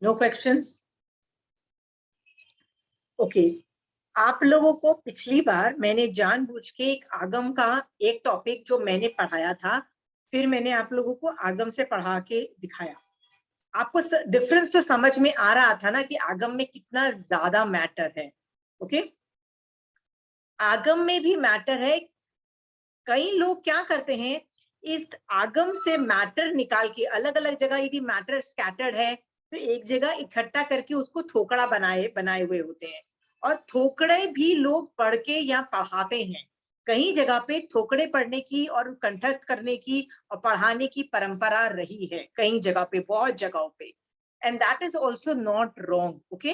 Know questions? Okay. आप लोगों को पिछली बार मैंने जानबूझ के एक आगम का एक टॉपिक जो मैंने पढ़ाया था, फिर मैंने आप लोगों को आगम से पढ़ा के दिखाया। आपको डिफरेंस तो समझ में आ रहा था ना कि आगम में कितना ज्यादा मैटर है। ओके, आगम में भी मैटर है। कई लोग क्या करते हैं, इस आगम से मैटर निकाल के अलग अलग जगह, यदि मैटर स्कैटर्ड है तो एक जगह इकट्ठा करके उसको थोकड़ा बनाए बनाए हुए होते हैं। और थोकड़े भी लोग पढ़ के या पढ़ाते हैं। कई जगह पे थोकड़े पढ़ने की और कंठस्थ करने की और पढ़ाने की परंपरा रही है, कई जगह पे, बहुत जगहों पे। And that is also not wrong. Okay,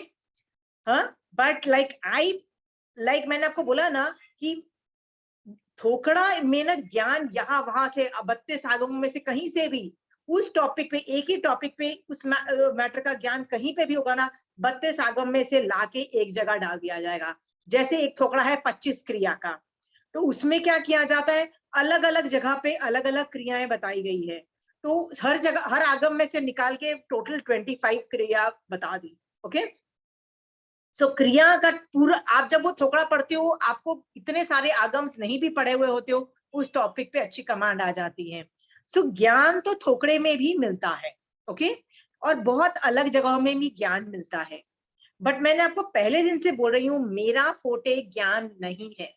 हाँ, बट लाइक मैंने आपको बोला ना कि थोकड़ा में ना ज्ञान यहाँ वहां से 32 आगमों में से कहीं से भी उस टॉपिक पे, एक ही टॉपिक पे उस मैटर का ज्ञान कहीं पे भी होगा ना, 32 आगम में से लाके एक जगह डाल दिया जाएगा। जैसे एक थोकड़ा है 25 क्रिया का, तो उसमें क्या किया जाता है, अलग अलग जगह पे अलग अलग क्रियाएं बताई गई है। तो हर जगह हर आगम में से निकाल के टोटल 25 क्रिया बता दी। ओके, सो क्रिया का पूरा, आप जब वो थोकड़ा पढ़ते हो, आपको इतने सारे आगम्स नहीं भी पढ़े हुए होते हो, उस टॉपिक पे अच्छी कमांड आ जाती है। सो ज्ञान तो थोकड़े में भी मिलता है। ओके, और बहुत अलग जगहों में भी ज्ञान मिलता है। बट मैंने आपको पहले दिन से बोल रही हूँ, मेरा फोटे ज्ञान नहीं है।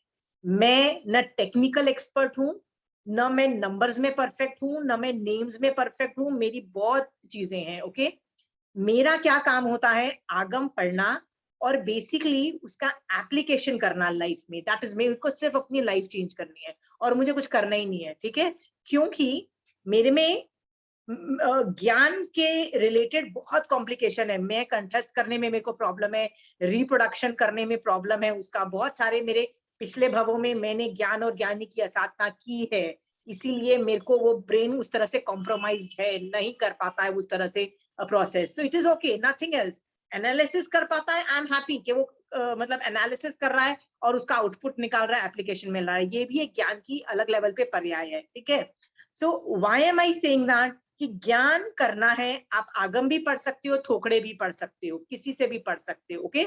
मैं न टेक्निकल एक्सपर्ट हूँ, न मैं नंबर्स में परफेक्ट हूँ, न मैं नेम्स में परफेक्ट हूँ। मेरी बहुत चीजें हैं। ओके, मेरा क्या काम होता है, आगम पढ़ना और बेसिकली उसका एप्लीकेशन करना लाइफ में। दैट इज, मेरे को सिर्फ अपनी लाइफ चेंज करनी है और मुझे कुछ करना ही नहीं है। ठीक है, क्योंकि मेरे में ज्ञान के रिलेटेड बहुत कॉम्प्लिकेशन है। मैं कंठस्थ करने में मेरे को प्रॉब्लम है, रिप्रोडक्शन करने में प्रॉब्लम है, उसका बहुत सारे मेरे पिछले भवों में मैंने ज्ञान और ज्ञानी की साधना की है। इसीलिए मेरे को वो ब्रेन उस तरह से कॉम्प्रोमाइज है, नहीं कर पाता है उस तरह से प्रोसेस। तो it is okay, nothing else. Analysis कर पाता है, आई एम हैप्पी कि वो मतलब एनालिसिस कर रहा है और उसका आउटपुट निकाल रहा है, एप्लीकेशन में ला रहा है। ये भी एक ज्ञान की अलग लेवल पे पर्याय है। ठीक है, so why am I saying that कि ज्ञान करना है, आप आगम भी पढ़ सकते हो, थोकड़े भी पढ़ सकते हो, किसी से भी पढ़ सकते हो। ओके,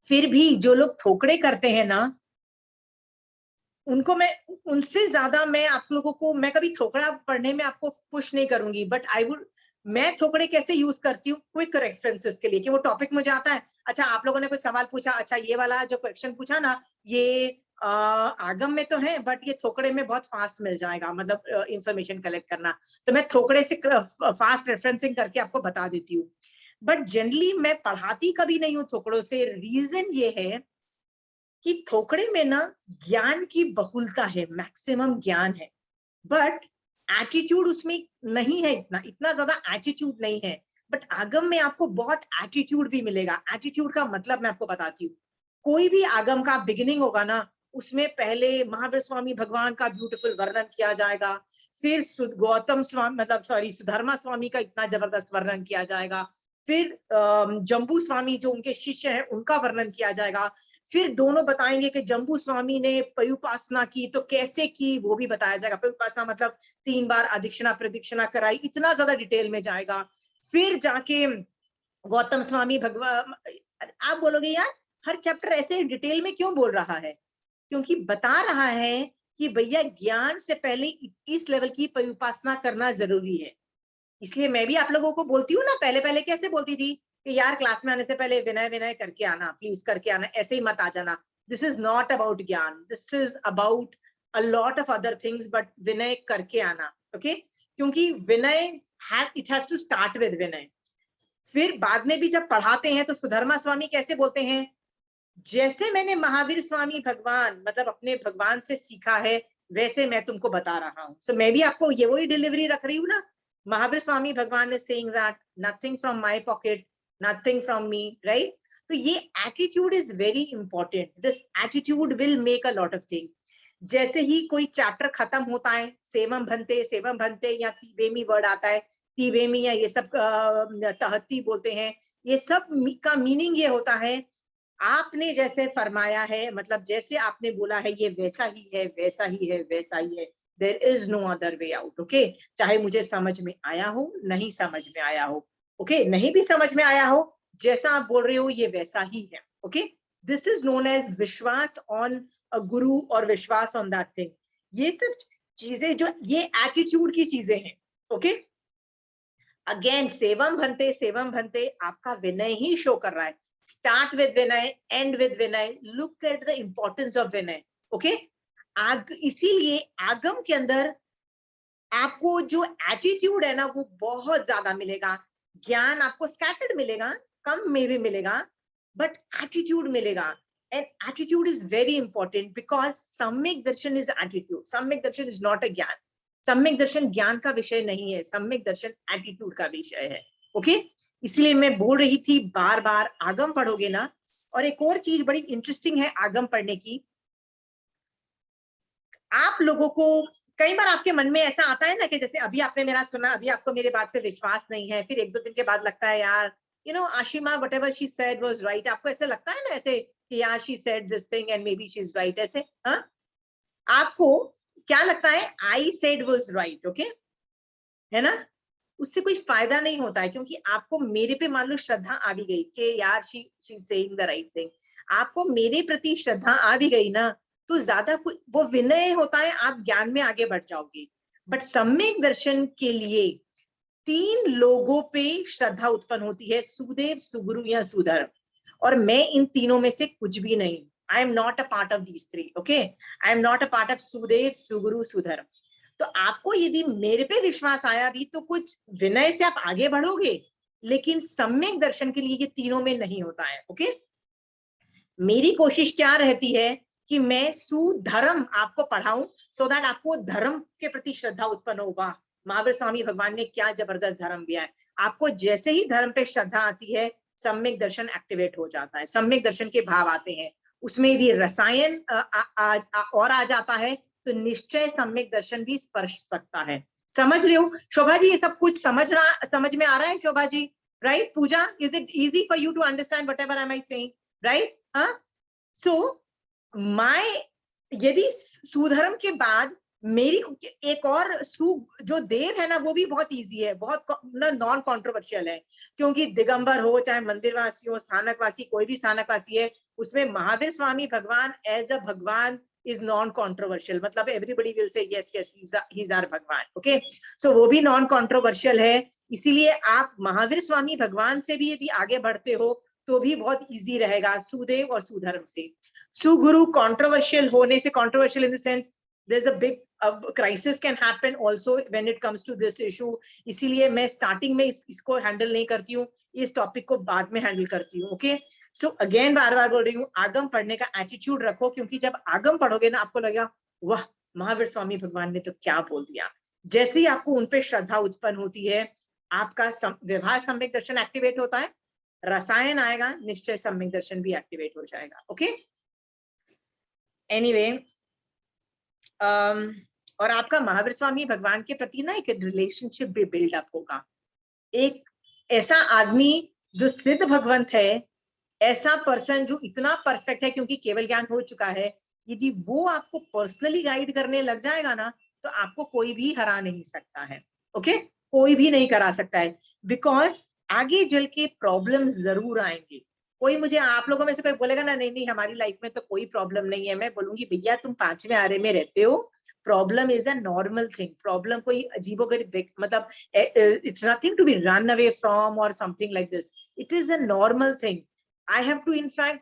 फिर भी जो लोग थोकड़े करते हैं ना, उनको मैं, उनसे ज्यादा मैं आप लोगों को, मैं कभी थोकड़ा पढ़ने में आपको पुश नहीं करूंगी, बट आई वुड, मैं थोकड़े कैसे यूज करती हूँ क्विक रेफरेंसेस के लिए, कि वो टॉपिक मुझे आता है। अच्छा, आप लोगों ने कोई सवाल पूछा, अच्छा ये वाला जो क्वेश्चन पूछा ना, ये आगम में तो है बट ये थोकड़े में बहुत फास्ट मिल जाएगा, मतलब इंफॉर्मेशन कलेक्ट करना। तो मैं थोकड़े से फास्ट रेफरेंसिंग करके आपको बता देती हूँ। बट जनरली मैं पढ़ाती कभी नहीं हूँ थोकड़ों से। रीजन ये है कि थोकड़े में ना ज्ञान की बहुलता है, मैक्सिमम ज्ञान है, बट एटीट्यूड उसमें नहीं है, इतना इतना ज्यादा एटीट्यूड नहीं है। बट आगम में आपको बहुत एटीट्यूड भी मिलेगा। एटीट्यूड का मतलब मैं आपको बताती हूँ। कोई भी आगम का बिगिनिंग होगा ना, उसमें पहले महावीर स्वामी भगवान का ब्यूटीफुल वर्णन किया जाएगा, फिर गौतम स्वामी, मतलब सॉरी, सुधर्मा स्वामी का इतना जबरदस्त वर्णन किया जाएगा, फिर जम्बू स्वामी जो उनके शिष्य हैं उनका वर्णन किया जाएगा, फिर दोनों बताएंगे कि जम्बू स्वामी ने पयुपासना की तो कैसे की, वो भी बताया जाएगा। पयुपासना मतलब 3 बार अधिक्षणा प्रदक्षिणा कराई, इतना ज्यादा डिटेल में जाएगा। फिर जाके गौतम स्वामी भगवान, आप बोलोगे यार हर चैप्टर ऐसे डिटेल में क्यों बोल रहा है, क्योंकि बता रहा है कि भैया ज्ञान से पहले इस लेवल की पयुपासना करना जरूरी है। इसलिए मैं भी आप लोगों को बोलती हूँ ना, पहले पहले कैसे बोलती थी कि यार क्लास में आने से पहले विनय विनय करके आना, प्लीज करके आना, ऐसे ही मत आ जाना। दिस इज नॉट अबाउट ज्ञान, this is about a lot of other things, but विनय करके आना। ओके, क्योंकि विनय it has to start with विनय। फिर बाद में भी जब पढ़ाते हैं तो सुधर्मा स्वामी कैसे बोलते हैं, जैसे मैंने महावीर स्वामी भगवान, मतलब अपने भगवान से सीखा है, वैसे मैं तुमको बता रहा हूँ। सो मैं भी आपको ये वही डिलीवरी रख रही हूँ ना। महावीर स्वामी भगवान is saying that nothing from my pocket, nothing from me, right. तो ये attitude is very important. This attitude will make a lot of thing. जैसे ही कोई चैप्टर खत्म होता है, सेवम भंते या तीवेमी वर्ड आता है, तीवेमी या ये सब तहती बोलते हैं, ये सब का मीनिंग ये होता है, आपने जैसे फरमाया है, मतलब जैसे आपने बोला है, ये वैसा ही है, वैसा ही है, वैसा ही है। There is no other way out. Okay, चाहे मुझे समझ में आया हो, नहीं समझ में आया हो। ओके, नहीं भी समझ में आया हो, जैसा आप बोल रहे हो ये वैसा ही है। Okay, this is known as विश्वास ऑन अ गुरु और विश्वास ऑन दैट थिंग। ये सब चीजें जो ये एटीट्यूड की चीजें हैं। ओके, अगेन सेवम भंते आपका विनय ही शो कर रहा है। Start with Vinay, and with Vinay, look at the importance of Vinay. Okay, इसीलिए आगम के अंदर आपको जो एटीट्यूड है ना वो बहुत ज्यादा मिलेगा। ज्ञान आपको स्कैटर्ड मिलेगा, कम में भी मिलेगा, बट एटीट्यूड मिलेगा। And attitude is very important because सम्यक दर्शन इज एटीट्यूड, सम्यक दर्शन इज नॉट अ ज्ञान। सम्यक दर्शन ज्ञान का विषय नहीं है, सम्यक दर्शन एटीट्यूड का विषय है। ओके, इसलिए मैं बोल रही थी बार बार आगम पढ़ोगे ना। और एक और चीज बड़ी इंटरेस्टिंग है आगम पढ़ने की, आप लोगों को कई बार आपके मन में ऐसा आता है ना कि जैसे अभी आपने मेरा सुना, अभी आपको मेरे बात पे विश्वास नहीं है, फिर एक दो दिन के बाद लगता है यार Ashima whatever she said was right. आपको ऐसे लगता है ना ऐसे कि यार she said this thing and may be she is right, ऐसे? हाँ, आपको क्या लगता है? I said was right, okay, है ना? उससे कोई फायदा नहीं होता है, क्योंकि आपको मेरे पे मान लो श्रद्धा आ भी गई कि यार she saying the right thing, आपको मेरे प्रति श्रद्धा आ भी गई ना, तो ज्यादा कुछ वो विनय होता है, आप ज्ञान में आगे बढ़ जाओगे। बट सम्यक दर्शन के लिए 3 लोगों पे श्रद्धा उत्पन्न होती है, सुदेव, सुगुरु या सुधर्म। और मैं इन तीनों में से कुछ भी नहीं। I am not a part of these 3। Okay, I am not a part of सुदेव, सुगुरु, सुधर्म। तो आपको यदि मेरे पे विश्वास आया भी तो कुछ विनय से आप आगे बढ़ोगे, लेकिन सम्यक दर्शन के लिए ये तीनों में नहीं होता है। ओके, मेरी कोशिश क्या रहती है कि मैं सुधर्म आपको पढ़ाऊं, सो दैट आपको धर्म के प्रति श्रद्धा उत्पन्न होगा। महावीर स्वामी भगवान ने क्या जबरदस्त धर्म दिया है, आपको जैसे ही धर्म पे श्रद्धा आती है सम्यक दर्शन एक्टिवेट हो जाता है, सम्यक दर्शन के भाव आते हैं। उसमें यदि रसायन और आ जाता है तो निश्चय सम्यक दर्शन भी स्पर्श सकता है। समझ रहे हो शोभा जी? ये सब कुछ समझ में आ रहा है Shobha ji? Right Pooja, is it easy for you to understand whatever I saying? Right, हाँ। सो माय, यदि सुधर्म के बाद मेरी एक और जो देव है ना वो भी बहुत इजी है, बहुत नॉन कॉन्ट्रोवर्शियल है। क्योंकि दिगंबर हो चाहे मंदिरवासी हो, स्थानकवासी, कोई भी स्थानकवासी है, उसमें महावीर स्वामी भगवान एज अ भगवान इज नॉन कॉन्ट्रोवर्शियल। मतलब everybody will say yes yes he is our भगवान। ओके, सो वो भी नॉन कॉन्ट्रोवर्शियल है। इसीलिए आप महावीर स्वामी भगवान से भी यदि आगे बढ़ते हो तो भी बहुत इजी रहेगा सुदेव और सुधर्म से। सुगुरु कंट्रोवर्शियल होने से, controversial in the sense there's a big crisis can happen also when it comes to this issue। इसीलिए मैं स्टार्टिंग में इसको हैंडल नहीं करती हूँ, इस टॉपिक को बाद में हैंडल करती हूँ। ओके, सो अगेन बार बार बोल रही हूँ, आगम पढ़ने का एटीट्यूड रखो, क्योंकि जब आगम पढ़ोगे ना आपको लगेगा वाह महावीर स्वामी भगवान ने तो क्या बोल दिया। जैसे ही आपको उनपे श्रद्धा उत्पन्न होती है, आपका व्यवहार सम्यक दर्शन एक्टिवेट होता है, रसायन आएगा, निश्चय सम्यक दर्शन भी एक्टिवेट हो जाएगा। ओके, एनीवे, और आपका महावीर स्वामी भगवान के प्रति ना एक रिलेशनशिप भी बिल्डअप होगा। एक ऐसा आदमी जो सिद्ध भगवंत है, ऐसा पर्सन जो इतना परफेक्ट है क्योंकि केवल ज्ञान हो चुका है, यदि वो आपको पर्सनली गाइड करने लग जाएगा ना तो आपको कोई भी हरा नहीं सकता है। ओके, कोई भी नहीं करा सकता है, बिकॉज आगे चल के प्रॉब्लम जरूर आएंगे। कोई मुझे आप लोगों में से कोई बोलेगा ना नहीं नहीं हमारी लाइफ में तो कोई प्रॉब्लम नहीं है, मैं बोलूंगी भैया तुम 5वें आरे में रहते हो, problem is a normal thing. Problem कोई अजीबोगरीब मतलब it's nothing to be run away from और something like this, it is a normal thing. I have to in fact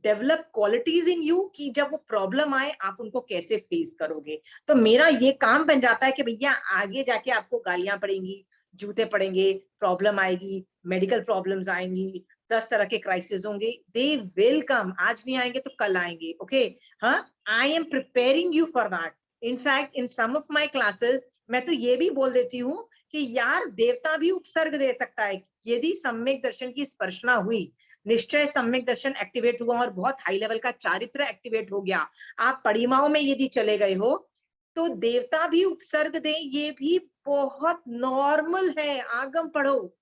develop qualities in you कि जब वो प्रॉब्लम आए आप उनको कैसे फेस करोगे। तो मेरा ये काम बन जाता है कि भैया आगे जाके आपको गालियां पड़ेंगी, जूते पड़ेंगे, प्रॉब्लम आएगी, मेडिकल प्रॉब्लम्स आएंगी, 10 तरह के क्राइसिस होंगे, दे विल कम, आज नहीं आएंगे तो कल आएंगे। ओके, हाँ, I am preparing you for that. In fact in some of my classes मैं तो ये भी बोल देती हूँ कि यार देवता भी उपसर्ग दे सकता है यदि सम्यक दर्शन की स्पर्शना हुई, निश्चय सम्यक दर्शन एक्टिवेट हुआ और बहुत हाई लेवल का चारित्र एक्टिवेट हो गया, आप परिमाओं में यदि चले गए हो तो देवता भी उपसर्ग दे, ये भी बहुत नॉर्मल है। आगम पढ़ो,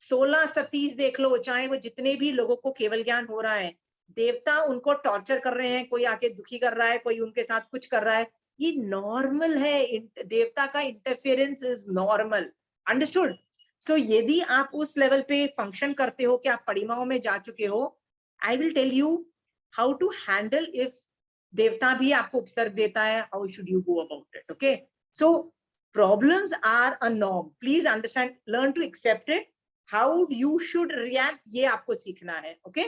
16 सतीश देख लो, चाहे वो जितने भी लोगों को केवल ज्ञान हो रहा है, देवता उनको टॉर्चर कर रहे हैं, कोई आके दुखी कर रहा है, कोई उनके साथ कुछ कर रहा है, ये नॉर्मल है। देवता का इंटरफेरेंस इज नॉर्मल, अंडरस्टूड? सो यदि आप उस लेवल पे फंक्शन करते हो कि आप परिमाओं में जा चुके हो, I will tell you how to handle if देवता भी आपको उपसर्ग देता है, how should you go about it. Okay, so problems are a norm. Please understand, learn to accept it. How you should react, ये आपको सीखना है. ओके,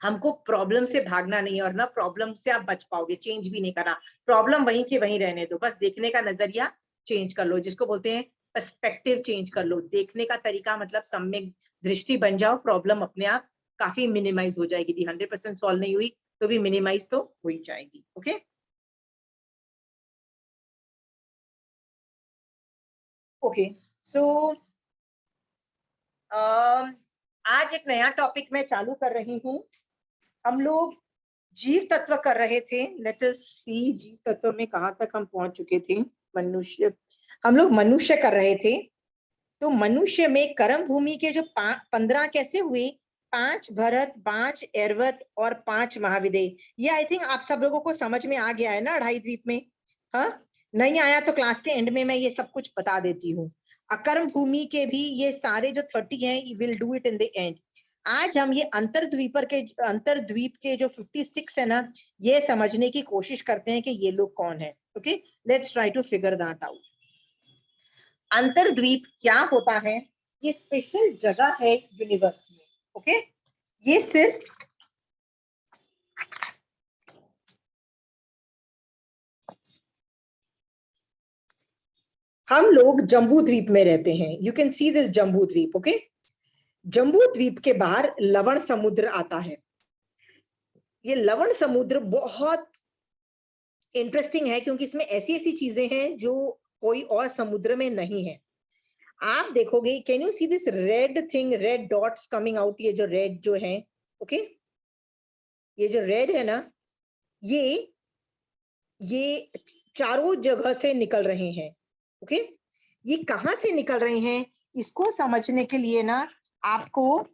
हमको प्रॉब्लम से भागना नहीं, और ना प्रॉब्लम से आप बच पाओगे, चेंज भी नहीं करना. प्रॉब्लम वहीं के वहीं रहने दो, बस देखने का नजरिया चेंज कर लो, जिसको बोलते हैं पर्सपेक्टिव चेंज कर लो. देखने का तरीका मतलब सम्यक दृष्टि बन जाओ, प्रॉब्लम अपने आप काफी मिनिमाइज हो जाएगी. यदि 100% सॉल्व नहीं हुई तो भी मिनिमाइज तो हो ही जाएगी. ओके, ओके, सो आज एक नया टॉपिक मैं चालू कर रही हूँ. हम लोग जीव तत्व कर रहे थे. लेट अस सी, जीव तत्व में कहाँ तक हम पहुंच चुके थे. मनुष्य, हम लोग मनुष्य कर रहे थे. तो मनुष्य में कर्म भूमि के जो 15 कैसे हुए, 5 भरत, 5 ऐरावत और 5 महाविदेय. ये आई थिंक आप सब लोगों को समझ में आ गया है ना, अढ़ाई द्वीप में. हाँ, नहीं आया तो क्लास के एंड में मैं ये सब कुछ बता देती हूँ. अकर्म भूमि के भी ये सारे जो 30 हैं, will do it in the end. आज हम ये अंतरद्वीप के जो 56 है ना, ये समझने की कोशिश करते हैं कि ये लोग कौन है. Okay, let's try to figure that out. अंतरद्वीप क्या होता है? ये स्पेशल जगह है यूनिवर्स में. ओके, ये सिर्फ हम लोग जम्बू द्वीप में रहते हैं. You can see this Jambu Dweep. Okay, Jambu द्वीप के बाहर लवण समुद्र आता है. ये लवण समुद्र बहुत इंटरेस्टिंग है, क्योंकि इसमें ऐसी ऐसी चीजें हैं जो कोई और समुद्र में नहीं है. आप देखोगे, can you see this red thing, red dots coming out. ये जो रेड जो है, ओके, ये जो रेड है ना, ये चारों जगह से निकल रहे हैं. ओके, ये कहां से निकल रहे हैं, इसको समझने के लिए ना आपको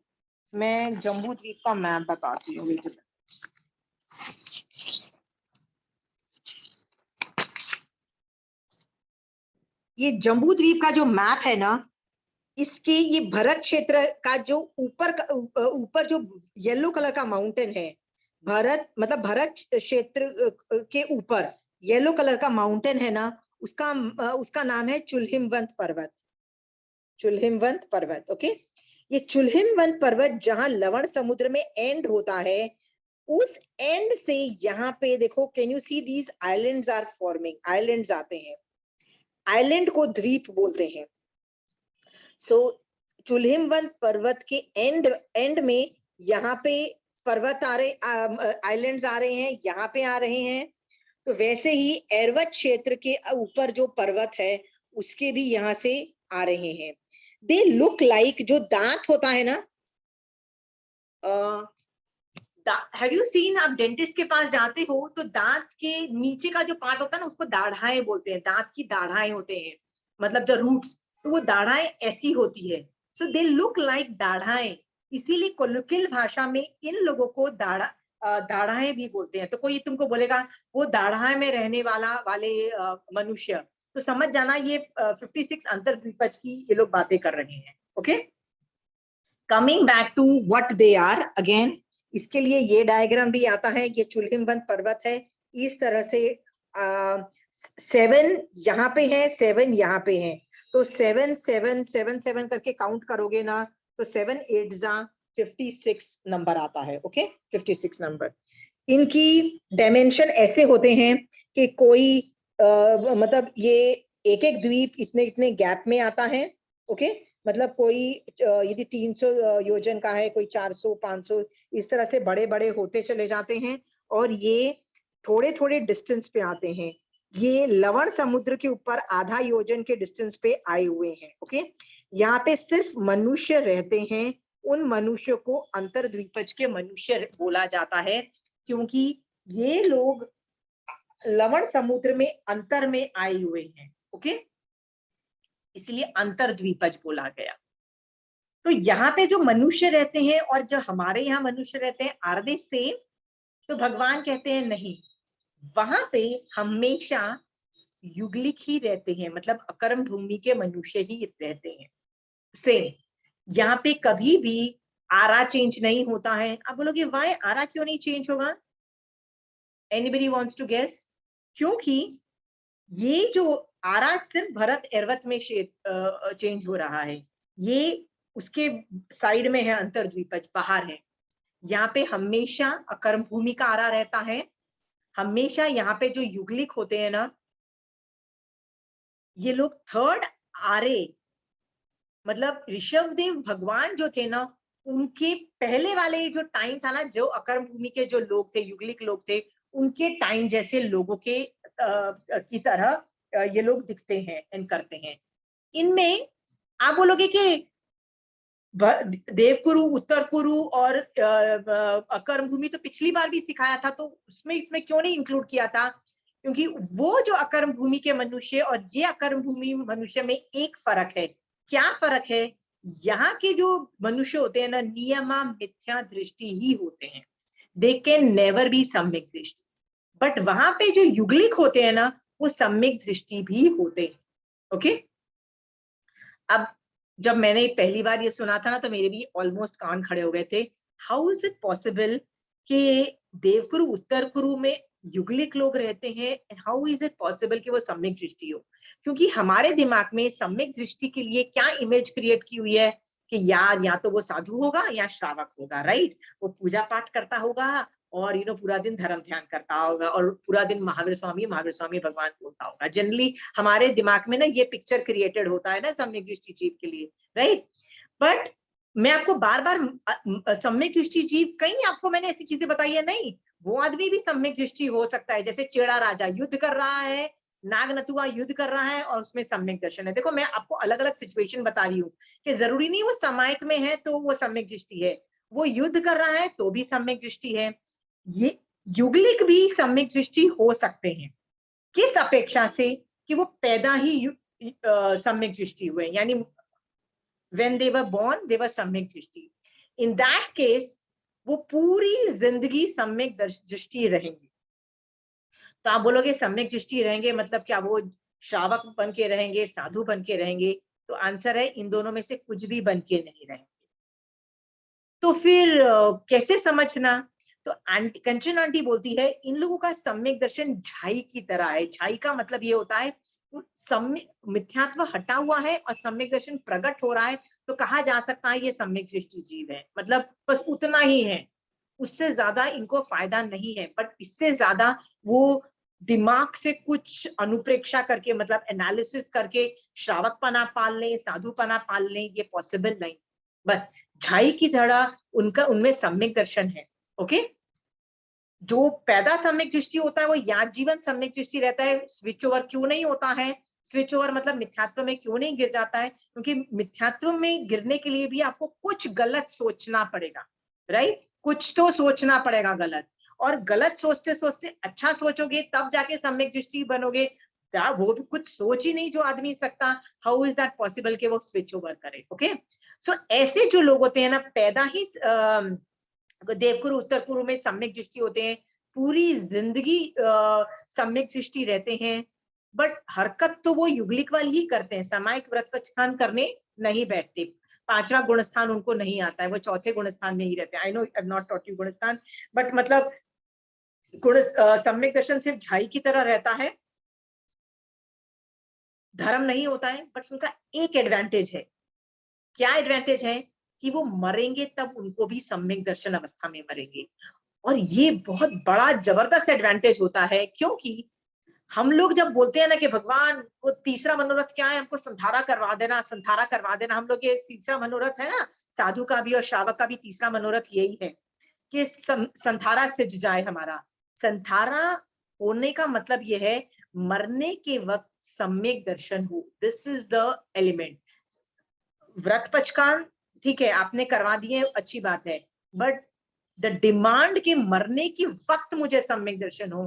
मैं जम्बू द्वीप का मैप बताती हूँ. ये जम्बू द्वीप का जो मैप है ना, इसके ये भरत क्षेत्र का जो ऊपर जो येलो कलर का माउंटेन है, भरत मतलब भरत क्षेत्र के ऊपर येलो कलर का माउंटेन है ना, उसका नाम है चुल्हिमवंत पर्वत. चुल्हिमवंत पर्वत. ओके, ये चुल्हिमवंत पर्वत जहां लवण समुद्र में एंड होता है, उस एंड से यहाँ पे देखो, can you see these islands are forming. Islands आते हैं, आइलैंड को द्वीप बोलते हैं. सो चुल्हिमवंत पर्वत के एंड में यहाँ पे पर्वत आ रहे, आइलैंड्स आ रहे हैं, यहाँ पे आ रहे हैं. तो वैसे ही ऐरावत क्षेत्र के ऊपर जो पर्वत है, उसके भी यहाँ से आ रहे हैं. दे लुक लाइक, जो दांत होता है ना, हैव यू सीन, आप डेंटिस्ट के पास जाते हो तो दांत के नीचे का जो पार्ट होता है ना, उसको दाढ़ाएं बोलते हैं. दांत की दाढ़ाएं होते हैं, मतलब जो रूट्स, तो वो दाढ़ाएं ऐसी होती है. So they look like दाढ़ाएं. इसीलिए कोलोकियल भाषा में इन लोगों को दाढ़ाएं भी बोलते हैं. तो कोई तुमको बोलेगा वो दाढ़ाएं में रहने वाले मनुष्य, तो समझ जाना ये 56 अंतर्द्वीपज की ये लोग बातें कर रहे हैं. Okay, coming back to what they are again. इसके लिए ये डायग्राम भी आता है. ये चुल्हिमवंत पर्वत है, इस तरह से 7 यहाँ पे है, 7 यहाँ पे है. तो 7 7 7 7 करके काउंट करोगे ना, तो 7 8 जा 56 नंबर आता है. Okay, 56 number. इनकी डायमेंशन ऐसे होते हैं कि कोई मतलब ये एक एक द्वीप इतने इतने गैप में आता है. ओके, मतलब कोई यदि 300 योजन का है, कोई 400 500, इस तरह से बड़े बड़े होते चले जाते हैं. और ये थोड़े थोड़े डिस्टेंस पे आते हैं. ये लवण समुद्र के ऊपर आधा योजन के डिस्टेंस पे आए हुए हैं. ओके, यहाँ पे सिर्फ मनुष्य रहते हैं. उन मनुष्य को अंतर्द्वीपज के मनुष्य बोला जाता है, क्योंकि ये लोग लवण समुद्र में अंतर में आए हुए हैं. ओके, इसलिए अंतर्द्वीपज बोला गया. तो यहाँ पे जो मनुष्य रहते हैं और जो हमारे यहाँ मनुष्य रहते हैं, आर दे सेम? तो भगवान कहते हैं नहीं, वहां पे हमेशा युगलिक ही रहते हैं, मतलब अकर्म भूमि के मनुष्य ही रहते हैं. सेम, यहाँ पे कभी भी आरा चेंज नहीं होता है। आप बोलोगे वाई आरा क्यों नहीं चेंज होगा? Anybody wants to guess? क्योंकि ये जो आरा सिर्फ भरत एर्वत में चेंज हो रहा है, ये उसके साइड में है, अंतर्द्वीपज बाहर है। यहाँ पे हमेशा अकर्म भूमि का आरा रहता है। हमेशा यहाँ पे जो युगलिक होते हैं ना, ये लोग थर्ड आरे, मतलब ऋषभदेव भगवान जो थे ना, उनके पहले वाले जो टाइम था ना, जो अकर्म भूमि के जो लोग थे, युगलिक लोग थे, उनके टाइम जैसे लोगों के की तरह ये लोग दिखते हैं एंड करते हैं। इनमें आप बोलोगे कि देवकुरु, उत्तर कुरु और अकर्म भूमि तो पिछली बार भी सिखाया था, तो उसमें इसमें क्यों नहीं इंक्लूड किया था? क्योंकि वो जो अकर्म भूमि के मनुष्य और ये अकर्म भूमि मनुष्य में एक फर्क है। क्या फर्क है? यहाँ के जो मनुष्य होते हैं ना, नियमा मिथ्या दृष्टि ही होते हैं, दे कैन नेवर बी सम्यक दृष्टि। बट वहां पे जो युगलिक होते हैं ना, वो सम्यक दृष्टि भी होते हैं। ओके, अब जब मैंने पहली बार ये सुना था ना, तो मेरे भी ऑलमोस्ट कान खड़े हो गए थे। हाउ इज इट पॉसिबल कि देवकुरु उत्तर कुरु में युगलिक लोग रहते हैं, and how is it possible कि वो सम्यक दृष्टि हो? क्योंकि हमारे दिमाग में सम्यक दृष्टि के लिए क्या इमेज क्रिएट की हुई है कि यार या तो वो साधु होगा या श्रावक होगा, राइट? वो पूजा पाठ करता होगा और पूरा दिन धर्म ध्यान करता होगा और पूरा दिन महावीर स्वामी भगवान बोलता होगा। जनरली हमारे दिमाग में ना ये पिक्चर क्रिएटेड होता है ना सम्यक दृष्टि जीव के लिए, राइट? बट मैं आपको बार बार सम्यक दृष्टि जीव, कहीं आपको मैंने ऐसी चीजें बताई है? नहीं, वो आदमी भी सम्यक दृष्टि हो सकता है। जैसे चेड़ा राजा युद्ध कर रहा है, नाग नथुआ युद्ध कर रहा है और उसमें सम्यक दर्शन है। देखो, मैं आपको अलग अलग सिचुएशन बता रही हूँ कि जरूरी नहीं वो सामायिक में है तो वो सम्यक दृष्टि है, वो युद्ध कर रहा है तो भी सम्यक दृष्टि है। ये युगलिक भी सम्यक दृष्टि हो सकते हैं, किस अपेक्षा से? कि वो पैदा ही सम्यक दृष्टि हुए, यानी when they were born they were सम्यक दृष्टि। in that case वो पूरी जिंदगी सम्यक दृष्टि रहेंगे। तो आप बोलोगे सम्यक दृष्टि रहेंगे मतलब क्या वो श्रावक बन के रहेंगे, साधु बन के रहेंगे? तो आंसर है इन दोनों में से कुछ भी बन के नहीं रहेंगे। तो फिर कैसे समझना? तो आंटी, कंचन आंटी बोलती है इन लोगों का सम्यक दर्शन झाई की तरह है। झाई का मतलब ये होता है मिथ्यात्व हटा हुआ है और सम्यक दर्शन प्रकट हो रहा है, तो कहा जा सकता है ये सम्यक दृष्टि जीव है। मतलब बस उतना ही है, उससे ज्यादा इनको फायदा नहीं है। बट इससे ज्यादा वो दिमाग से कुछ अनुप्रेक्षा करके, मतलब एनालिसिस करके श्रावकपना पाल लें, साधुपना पाल लें, ये पॉसिबल नहीं। बस झाई की तरह उनका उनमें सम्यक दर्शन है। ओके, जो पैदा सम्यक दृष्टि होता है वो याद जीवन सम्यक दृष्टि रहता है। स्विच ओवर क्यों नहीं होता है? स्विच ओवर मतलब मिथ्यात्व में क्यों नहीं गिर जाता है? क्योंकि मिथ्यात्व में गिरने के लिए भी आपको कुछ गलत सोचना पड़ेगा, राइट? कुछ तो सोचना पड़ेगा गलत, और गलत सोचते सोचते अच्छा सोचोगे तब जाके सम्यक दृष्टि बनोगे। वो भी कुछ सोच ही नहीं जो आदमी सकता, हाउ इज दैट पॉसिबल कि वो स्विच ओवर करे? ओके, सो ऐसे जो लोग होते हैं ना, पैदा ही देवकुरु उत्तर कुरु में सम्यक दृष्टि होते हैं, पूरी जिंदगी सम्यक दृष्टि रहते हैं। बट हरकत तो वो युगलिक वाली ही करते हैं, सामायिक व्रत पचखान करने नहीं बैठते। पांचवा गुणस्थान उनको नहीं आता है, वो चौथे गुणस्थान में ही रहते हैं। I know I have not taught you गुणस्थान, बट मतलब गुण सम्यक दर्शन सिर्फ झाई की तरह रहता है, धर्म नहीं होता है। बट उनका एक एडवांटेज है। क्या एडवांटेज है? कि वो मरेंगे तब उनको भी सम्यक दर्शन अवस्था में मरेंगे। और ये बहुत बड़ा जबरदस्त एडवांटेज होता है, क्योंकि हम लोग जब बोलते हैं ना कि भगवान वो तीसरा मनोरथ क्या है, हमको संधारा करवा देना, संधारा करवा देना, हम लोग ये तीसरा मनोरथ है ना, साधु का भी और श्रावक का भी तीसरा मनोरथ यही है कि संधारा सिज जाए हमारा। संधारा होने का मतलब ये है मरने के वक्त सम्यक दर्शन हो। This is the element. व्रत पचकान ठीक है आपने करवा दिए, अच्छी बात है, बट द डिमांड के मरने के वक्त मुझे सम्यक दर्शन हो,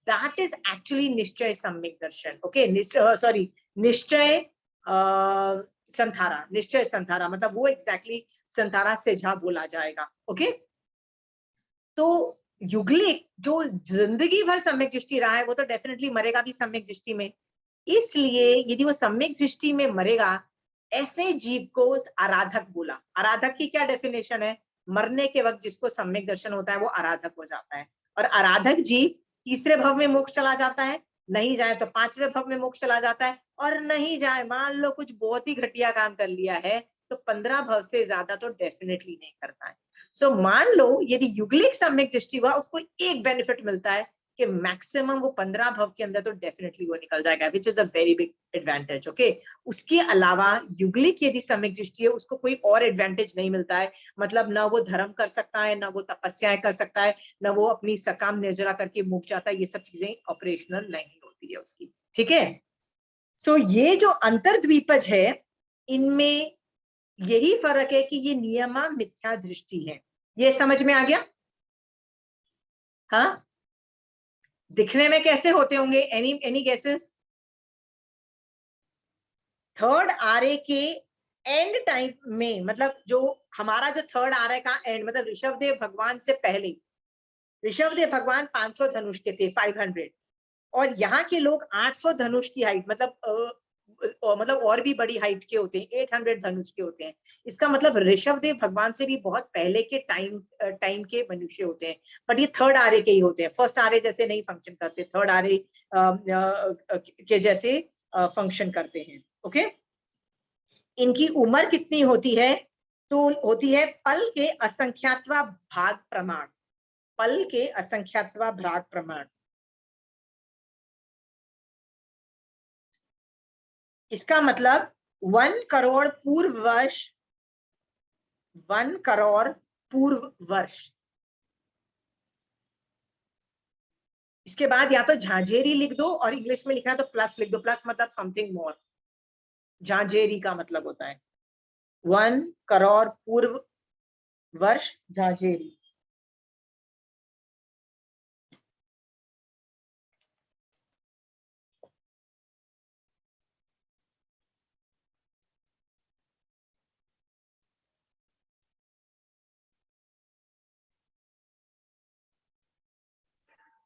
दैट इज एक्चुअली निश्चय सम्यक दर्शन। ओके, सॉरी, निश्चय संथारा, निश्चय संथारा मतलब वो एग्जैक्टली संथारा से झा बोला जाएगा। ओके, तो युगलिक जो जिंदगी भर सम्यक दृष्टि रहा है वो तो डेफिनेटली मरेगा भी सम्यक दृष्टि में। इसलिए यदि वो सम्यक दृष्टि में मरेगा ऐसे जीव को आराधक बोला। आराधक की क्या डेफिनेशन है? मरने के वक्त जिसको सम्यक दर्शन होता है वो आराधक हो जाता है। और आराधक जीव तीसरे भव में मोक्ष चला जाता है, नहीं जाए तो पांचवें भव में मोक्ष चला जाता है, और नहीं जाए मान लो कुछ बहुत ही घटिया काम कर लिया है तो 15 भव से ज्यादा तो डेफिनेटली नहीं करता है। सो मान लो यदि युगलिक सम्यक दृष्टि हुआ, उसको एक बेनिफिट मिलता है कि मैक्सिमम वो 15 भव के अंदर तो डेफिनेटली वो निकल जाएगा, which is a very big advantage. Okay, उसके अलावा युगलिक यदि सम्यक दृष्टि है उसको कोई और एडवांटेज नहीं मिलता है। मतलब ना वो धर्म कर सकता है, ना वो तपस्याएं कर सकता है, ना वो अपनी सकाम निर्जरा करके मोक्ष जाता है, ये सब चीजें ऑपरेशनल नहीं होती है उसकी। ठीक है, सो ये जो अंतर्द्वीपज है इनमें यही फर्क है कि ये नियमा मिथ्या दृष्टि है। ये समझ में आ गया? हाँ, दिखने में कैसे होते होंगे? Any guesses? थर्ड आर्य के एंड टाइम में, मतलब जो हमारा जो थर्ड आर्य का एंड, मतलब ऋषभदेव भगवान से पहले, ऋषभदेव भगवान 500 धनुष के थे, 500, और यहाँ के लोग 800 धनुष की हाइट, मतलब और भी बड़ी हाइट के होते हैं, 800 धनुष के होते हैं। इसका मतलब ऋषभदेव भगवान से भी बहुत पहले के टाइम के मनुष्य होते हैं, बट ये थर्ड आर्य के ही होते हैं। फर्स्ट आर्य जैसे नहीं फंक्शन करते, थर्ड आर्य के जैसे फंक्शन करते हैं। ओके, इनकी उम्र कितनी होती है? तो होती है पल के असंख्यात्वा भाग प्रमाण, पल के असंख्यात्वा भाग प्रमाण। इसका मतलब 1 करोड़ पूर्व वर्ष, 1 करोड़ पूर्व वर्ष। इसके बाद या तो झांझेरी लिख दो, और इंग्लिश में लिखना तो प्लस लिख दो, प्लस मतलब समथिंग मोर। झांझेरी का मतलब होता है 1 करोड़ पूर्व वर्ष, झांझेरी।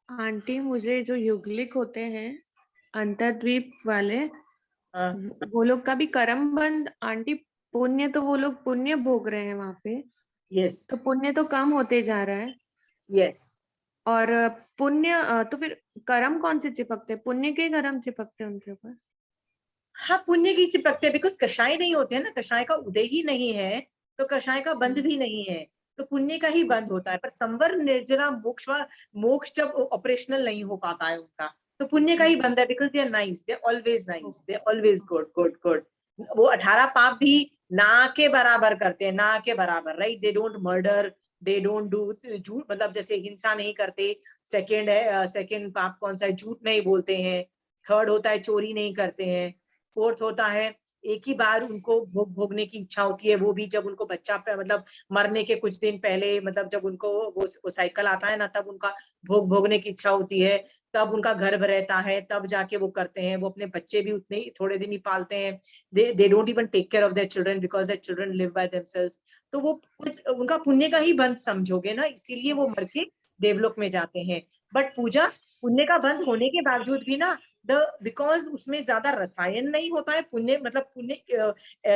आंटी मुझे जो युगलिक होते हैं अंतर्द्वीप वाले, हाँ, वो लोग का भी कर्म बंद आंटी। पुण्य तो वो लोग पुण्य भोग रहे हैं वहां पे, यस तो पुण्य तो कम होते जा रहा है। यस। और पुण्य तो फिर कर्म कौन से चिपकते? पुण्य के कर्म चिपकते उनके ऊपर? हाँ, पुण्य की चिपकते हैं, बिकॉज कषाय नहीं होते हैं ना, कषाय का उदय ही नहीं है तो कषाय का बंध भी नहीं है, तो पुण्य का ही बंद होता है। पर संवर निर्जरा मोक्ष, मोक्ष जब ऑपरेशनल नहीं हो पाता है उनका, तो पुण्य का ही बंद है, because they are nice, they always nice, they always good good good. वो 18 पाप भी ना के बराबर करते हैं, ना के बराबर, right? They don't murder, they don't do झूठ, मतलब जैसे हिंसा नहीं करते। सेकेंड है, सेकेंड पाप कौन सा है? झूठ नहीं बोलते हैं। थर्ड होता है चोरी नहीं करते हैं। फोर्थ होता है एक ही बार उनको भोग भोगने की इच्छा होती है, वो भी जब उनको बच्चा मतलब मरने के कुछ दिन पहले, मतलब जब उनको वो साइकिल आता है ना, तब उनका भोग भोगने की इच्छा होती है, तब उनका गर्भ रहता है, तब जाके वो करते हैं। वो अपने बच्चे भी उतने ही थोड़े दिन ही पालते हैं। They don't even take care of their children because their children live by themselves. तो वो कुछ उनका पुण्य का ही बंध समझोगे ना, इसीलिए वो मर के देवलोक में जाते हैं। बट पूजा पुण्य का बंध होने के बावजूद भी ना, बिकॉज उसमें ज्यादा रसायन नहीं होता है। पुण्य मतलब पुण्य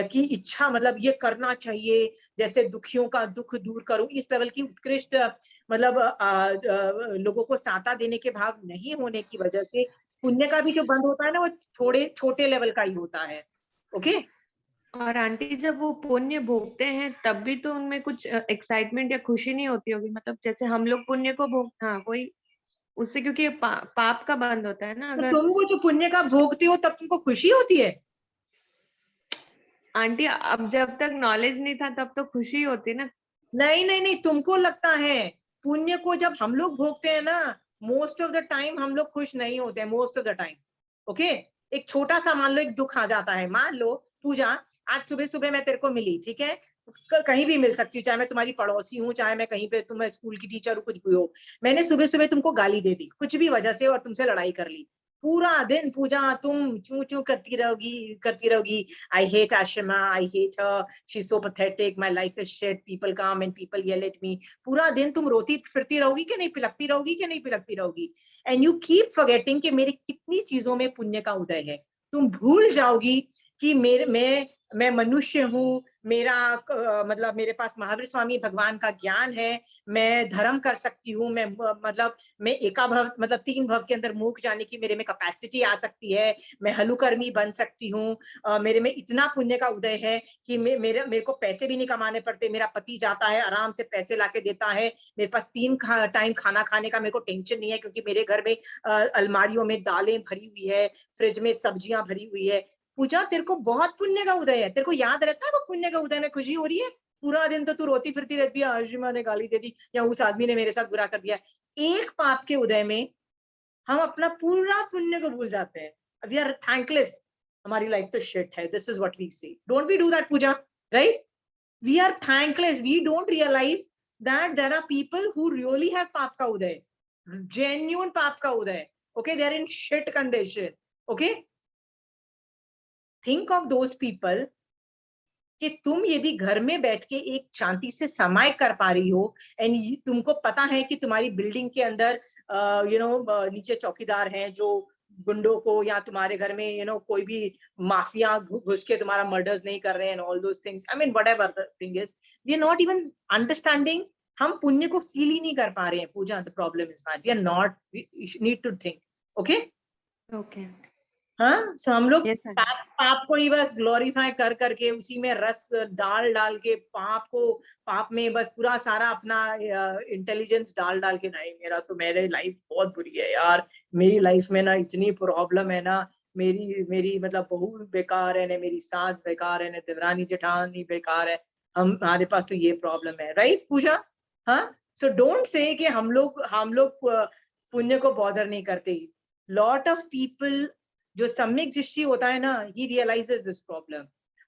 की इच्छा, मतलब ये करना चाहिए, जैसे दुखियों का दुख दूर करूं, इस लेवल की उत्कृष्ट मतलब लोगों को साता देने के भाव नहीं होने की वजह से पुण्य का भी जो बंद होता है ना, वो थोड़े छोटे लेवल का ही होता है। ओके, और आंटी जब वो पुण्य भोगते हैं तब भी तो उनमें कुछ एक्साइटमेंट या खुशी नहीं होती होगी? मतलब जैसे हम लोग पुण्य को भोग, हाँ कोई उससे, क्योंकि पाप का बंद होता है ना तो अगर। तुम वो जो पुण्य का भोगते हो तब तुमको खुशी होती है? आंटी अब जब तक नॉलेज नहीं था तब तो खुशी होती ना। नहीं नहीं नहीं, तुमको लगता है पुण्य को जब हम लोग भोगते हैं ना, मोस्ट ऑफ द टाइम हम लोग खुश नहीं होते हैं, most of the time. Okay, एक छोटा सा मान लो एक दुख आ जाता है, मान लो पूजा आज सुबह सुबह मैं तेरे को मिली, ठीक है? कहीं भी मिल सकती हूँ, चाहे मैं तुम्हारी पड़ोसी हूँ, चाहे मैं कहीं पे तुम स्कूल की टीचर हूँ, कुछ भी हो। मैंने सुबह सुबह तुमको गाली दे दी कुछ भी वजह से और तुमसे लड़ाई कर ली, पूरा दिन पूजा तुम चू चू करती रहोगी। I hate Ashrama, I hate her, she is so pathetic, my life is shit, people come and people yell at me. पूरा दिन तुम रोती फिरती रहोगी कि नहीं, पिलकती रहोगी कि नहीं पिलकती रहोगी? एंड यू कीप फॉरगेटिंग कि मेरी कितनी चीजों में पुण्य का उदय है। तुम भूल जाओगी कि मैं मनुष्य हूँ, मतलब मेरे पास महावीर स्वामी भगवान का ज्ञान है, मैं धर्म कर सकती हूँ, मतलब मैं एकाभव मतलब 3 भव के अंदर मुख जाने की मेरे में कैपेसिटी आ सकती है, मैं हलुकर्मी बन सकती हूँ, मेरे में इतना पुण्य का उदय है कि मेरे को पैसे भी नहीं कमाने पड़ते, मेरा पति जाता है आराम से पैसे लाके देता है, मेरे पास 3 टाइम खाना खाने का मेरे को टेंशन नहीं है, क्योंकि मेरे घर में अलमारियों में दालें भरी हुई है, फ्रिज में सब्जियां भरी हुई है। पूजा, तेरे को बहुत पुण्य का उदय है, तेरे को याद रहता है वो पुण्य का उदय में खुशी हो रही है? पूरा दिन तो तू रोती फिरती रहती है, आशिमा ने गाली दे दी या उस आदमी ने मेरे साथ बुरा कर दिया। एक पाप के उदय में हम अपना पूरा पुण्य को भूल जाते हैं। वी आर थैंकलेस, हमारी लाइफ तो शिट है, this is what we see. Don't we do that Pooja, right? We are thankless, we don't realize that there are people who really have पाप का उदय, जेन्युइन पाप का उदय। Okay, they are in shit condition. Okay, think of those people कि तुम यदि घर में बैठ के एक शांति से समय कर पा रही हो, एंड तुमको पता है कि तुम्हारी बिल्डिंग के अंदर नीचे चौकीदार हैं जो गुंडों को, या तुम्हारे घर में कोई भी माफिया घुस के तुम्हारा मर्डर्स नहीं कर रहे हैं, all those things, I mean whatever the thing is, we are not even understanding. हम पुण्य को फील ही नहीं कर पा रहे हैं Pooja. The problem is that we are not, we need to think. Okay, okay, हाँ, सो हम लोग यस सर। पाप को ही बस ग्लोरीफाई कर करके उसी में रस डाल डाल के पाप में बस पूरा सारा अपना इंटेलिजेंस डाल डाल के, नहीं मेरा तो, मेरी लाइफ बहुत बुरी है यार, मेरी लाइफ में ना इतनी प्रॉब्लम है ना, मेरी मेरी मतलब बहू बेकार है ना, मेरी सास बेकार है ना, देवरानी जेठानी बेकार है, हमारे पास तो ये प्रॉब्लम है, राइट पूजा? हाँ, सो डोंट से कि हम लोग पुण्य को बॉदर नहीं करते। लॉट ऑफ पीपल, जो सम्यक दृष्टि होता है ना, ही रियलाइजेस दिस प्रॉब्लम।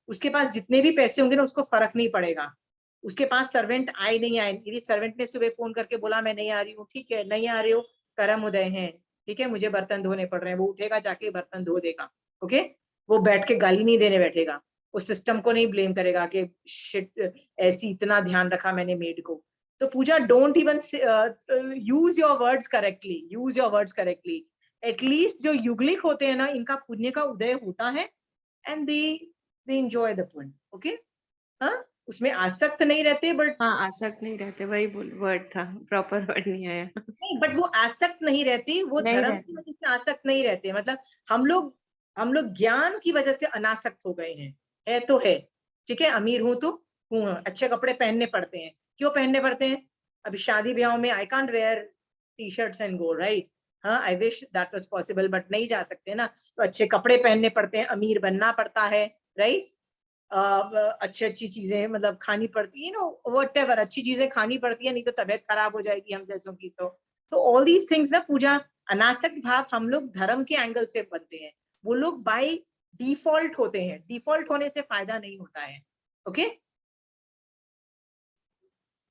उसके पास जितने भी पैसे होंगे ना, उसको फर्क नहीं पड़ेगा, उसके पास सर्वेंट आए नहीं आए, यदि सर्वेंट ने सुबह फोन करके बोला मैं नहीं आ रही हूँ, ठीक है नहीं आ रही हो, कर्म उदय है, ठीक है मुझे बर्तन धोने पड़ रहे हैं, वो उठेगा जाके बर्तन धो देगा। ओके, वो बैठ के गाली नहीं देने बैठेगा, उस सिस्टम को नहीं ब्लेम करेगा कि शिट ऐसी इतना ध्यान रखा मैंने मेड को। तो Pooja, don't even use your words correctly, use your words correctly. At least जो युगलिक होते हैं ना, इनका पुण्य का उदय होता है, एंड दे एंजॉय द पुण्य। ओके, हाँ, उसमें आसक्त नहीं रहते, बट हाँ, आसक्त नहीं रहते, वही बोल वर्ड था, प्रॉपर वर्ड नहीं आया। नहीं, बट वो आसक्त नहीं रहते, वो नहीं धर्म की रहते। वजह से आसक्त नहीं रहते, मतलब हम लोग ज्ञान की वजह से अनासक्त हो गए हैं। है तो है, ठीक है, अमीर हूं तो हूं, अच्छे कपड़े पहनने पड़ते हैं, क्यों पहनने पड़ते हैं? अभी शादी ब्याह में I can't wear T shirts and go, right? हाँ, I wish that was possible, but नहीं जा सकते ना, तो अच्छे कपड़े पहनने पड़ते हैं, अमीर बनना पड़ता है, राइट? अच्छी अच्छी चीजें मतलब खानी पड़ती है, व्हाटएवर, अच्छी चीजें खानी पड़ती है, नहीं तो तबीयत खराब हो जाएगी हम जैसों की। तो ऑल दीज थिंग्स ना पूजा, अनासक्त भाव हम लोग धर्म के एंगल से बनते हैं, वो लोग बाय डिफॉल्ट होते हैं, डिफॉल्ट होने से फायदा नहीं होता है। ओके,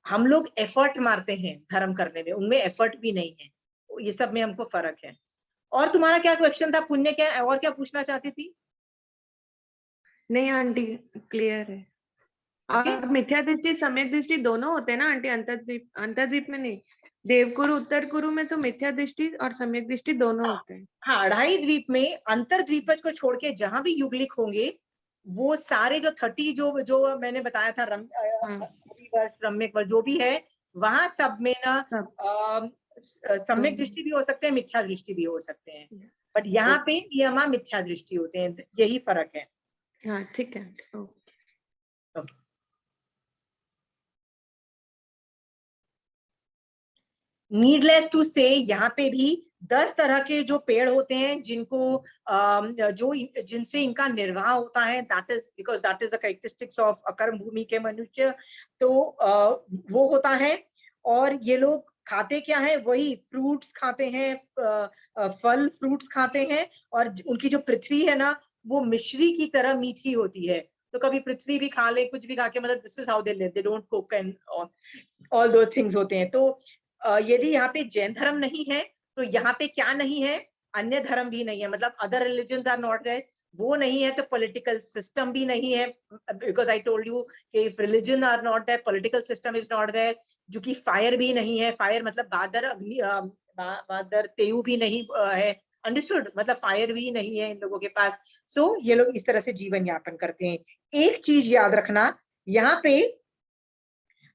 हम लोग एफर्ट मारते हैं धर्म करने में, उनमें एफर्ट भी नहीं है, ये सब में हमको फर्क है। और तुम्हारा क्या क्वेश्चन था, पुण्य क्या और क्या पूछना चाहती थी? नहीं आंटी, क्लियर है। ओके, और मिथ्या दृष्टि सम्यक दृष्टि दोनों होते हैं ना आंटी? अंतर्द्वीप में नहीं, देवकुरु उत्तर कुरु में तो मिथ्या दृष्टि और सम्यक दृष्टि दोनों होते हैं। हाँ, अढ़ाई द्वीप में अंतर द्वीपज को छोड़ के जहां भी युगलिक होंगे, वो सारे जो 30 जो जो मैंने बताया था, हाँ, वर्ष रम्यक वर्ष जो भी है, वहां सब में ना सब तो। सम्यक दृष्टि भी हो सकते हैं, मिथ्या दृष्टि भी हो सकते हैं, बट यहाँ पे ओके, नियमा मिथ्या दृष्टि होते हैं, यही फर्क है। हाँ ठीक है आंटी, ओके। नीडलेस टू से, यहाँ पे भी 10 तरह के जो पेड़ होते हैं जिनको जो जिनसे इनका निर्वाह होता है, that is because that is the characteristics of अकर्म भूमि के मनुष्य। तो वो होता है, और ये लोग खाते क्या है, वही फ्रूट्स खाते हैं, फल फ्रूट्स खाते हैं, और उनकी जो पृथ्वी है ना, वो मिश्री की तरह मीठी होती है, तो कभी पृथ्वी भी खा ले, कुछ भी खा के, मतलब this is how they live, they don't cook and all दो थिंग्स होते हैं। तो यदि यहाँ पे जैन धर्म नहीं है, तो यहाँ पे क्या नहीं है, अन्य धर्म भी नहीं है, मतलब other religions are not there, वो नहीं है, तो पॉलिटिकल सिस्टम भी नहीं है, बिकॉज आई टोल्ड यू कि if religion are not there, political system is not there, जो कि फायर भी नहीं है, फायर मतलब बादर अग्नि, बादर तेयु भी नहीं है, अंडरस्टूड, मतलब फायर भी नहीं है इन लोगों के पास। सो ये लोग इस तरह से जीवन यापन करते हैं। एक चीज याद रखना, यहाँ पे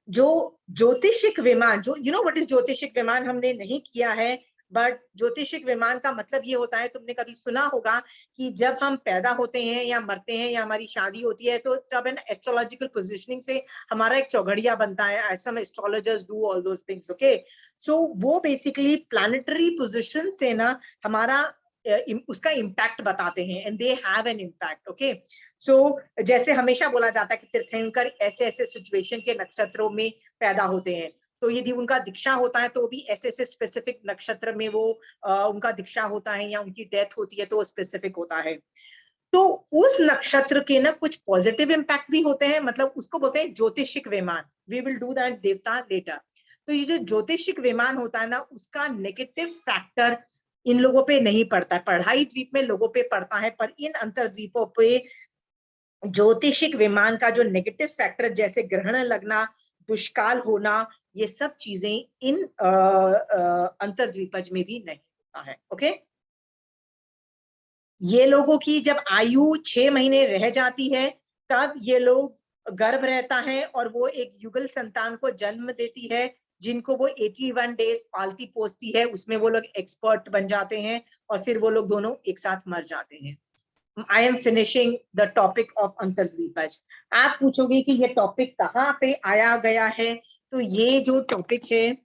जो ज्योतिषिक विमान, जो यू नो व्हाट इज ज्योतिषिक विमान, हमने नहीं किया है, बट ज्योतिषिक विमान का मतलब ये होता है, तुमने कभी सुना होगा कि जब हम पैदा होते हैं या मरते हैं या हमारी शादी होती है, तो जब है ना एस्ट्रोलॉजिकल पोजिशनिंग से हमारा एक चौघड़िया बनता है, some astrologers do all those things, okay. So वो बेसिकली प्लैनेटरी पोजिशन से ना हमारा उसका इम्पैक्ट बताते हैं, and they have an impact, okay. So जैसे हमेशा बोला जाता है कि तीर्थंकर ऐसे ऐसे सिचुएशन के नक्षत्रों में पैदा होते हैं, तो यदि उनका दीक्षा होता है तो भी ऐसे ऐसे स्पेसिफिक नक्षत्र में वो उनका दीक्षा होता है, या उनकी डेथ होती है तो वो स्पेसिफिक होता है। तो उस नक्षत्र के ना कुछ पॉजिटिव इम्पैक्ट भी होते हैं, मतलब उसको बोलते हैं ज्योतिषिक विमान। वी विल डू दैट देवता लेटर। तो ये जो ज्योतिषिक विमान होता है ना, उसका नेगेटिव फैक्टर इन लोगों पे नहीं पड़ता है। पढ़ाई द्वीप में लोगों पे पड़ता है, पर इन अंतरद्वीपों पे ज्योतिषिक विमान का जो नेगेटिव फैक्टर, जैसे ग्रहण लगना, दुष्काल होना, ये सब चीजें इन अंतरद्वीपज में भी नहीं होता है, ओके। ये लोगों की जब आयु 6 महीने रह जाती है, तब ये लोग गर्भ रहता है और वो एक युगल संतान को जन्म देती है, जिनको वो 81 डेज पालती पोसती है, उसमें वो लोग एक्सपर्ट बन जाते हैं, और फिर वो लोग दोनों एक साथ मर जाते हैं। I am finishing the topic of अंतर्द्वीपज। आप पूछोगे कि ये टॉपिक कहाँ पे आया गया है, तो ये जो टॉपिक है,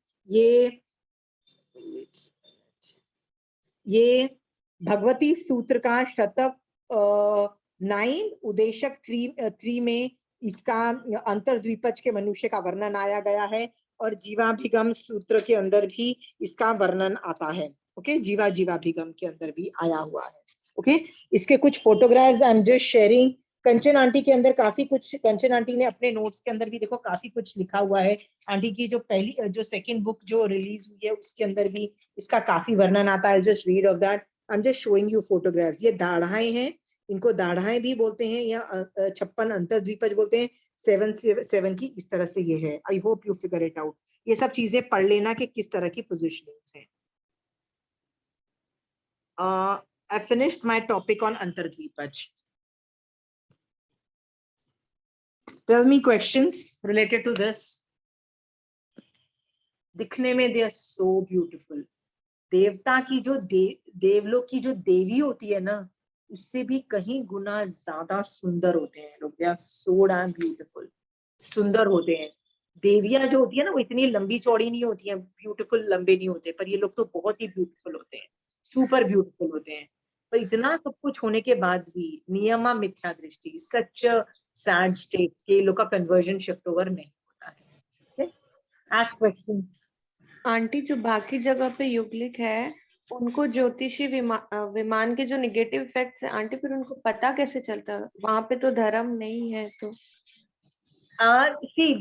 ये भगवती सूत्र का शतक 9 उदेशक 3 में इसका अंतर्द्वीपज के मनुष्य का वर्णन आया गया है, और जीवाभिगम सूत्र के अंदर भी इसका वर्णन आता है, ओके। जीवाभिगम के अंदर भी आया हुआ है, ओके। इसके कुछ photographs I am just sharing. Kanchan aunty के अंदर काफी कुछ, कंचन आंटी ने अपने नोट्स के अंदर भी देखो काफी कुछ लिखा हुआ है। आंटी की जो सेकंड बुक जो रिलीज हुई है, उसके अंदर भी इसका काफी वर्णन आता है। Just read of that, I am just showing you photographs. ये दाढ़ाएं हैं, इनको दाढ़ाएं भी बोलते हैं, या 56 अंतर्द्वीपज बोलते हैं। 7 की इस तरह से ये है। I hope you figure it out. ये सब चीजें पढ़ लेना कि किस तरह की पोजिशनिंग्स हैं। I finished my topic on अंतर्द्वीपज। Tell me questions related to this. दिखने में they are so beautiful. देवता की जो देवलोक की जो देवी होती है ना, उससे भी कहीं गुना ज्यादा सुंदर होते हैं लोग। They are so damn beautiful, सुंदर होते हैं। देवियां जो होती है ना, वो इतनी लंबी चौड़ी नहीं होती हैं, ब्यूटीफुल लंबे नहीं होते, पर ये लोग तो बहुत ही ब्यूटीफुल होते हैं, सुपर ब्यूटीफुल होते हैं। पर इतना सब कुछ होने के बाद भी नियमा मिथ्या दृष्टि, सच सैड स्टेट के लोग का कन्वर्जन शिफ्ट ओवर नहीं होता है। Ask question. आंटी, जो बाकी जगह पे युगलिक है, उनको ज्योतिषी विमान के जो नेगेटिव इफेक्ट्स है आंटी, फिर उनको पता कैसे चलता? वहां पे तो धर्म नहीं है तो।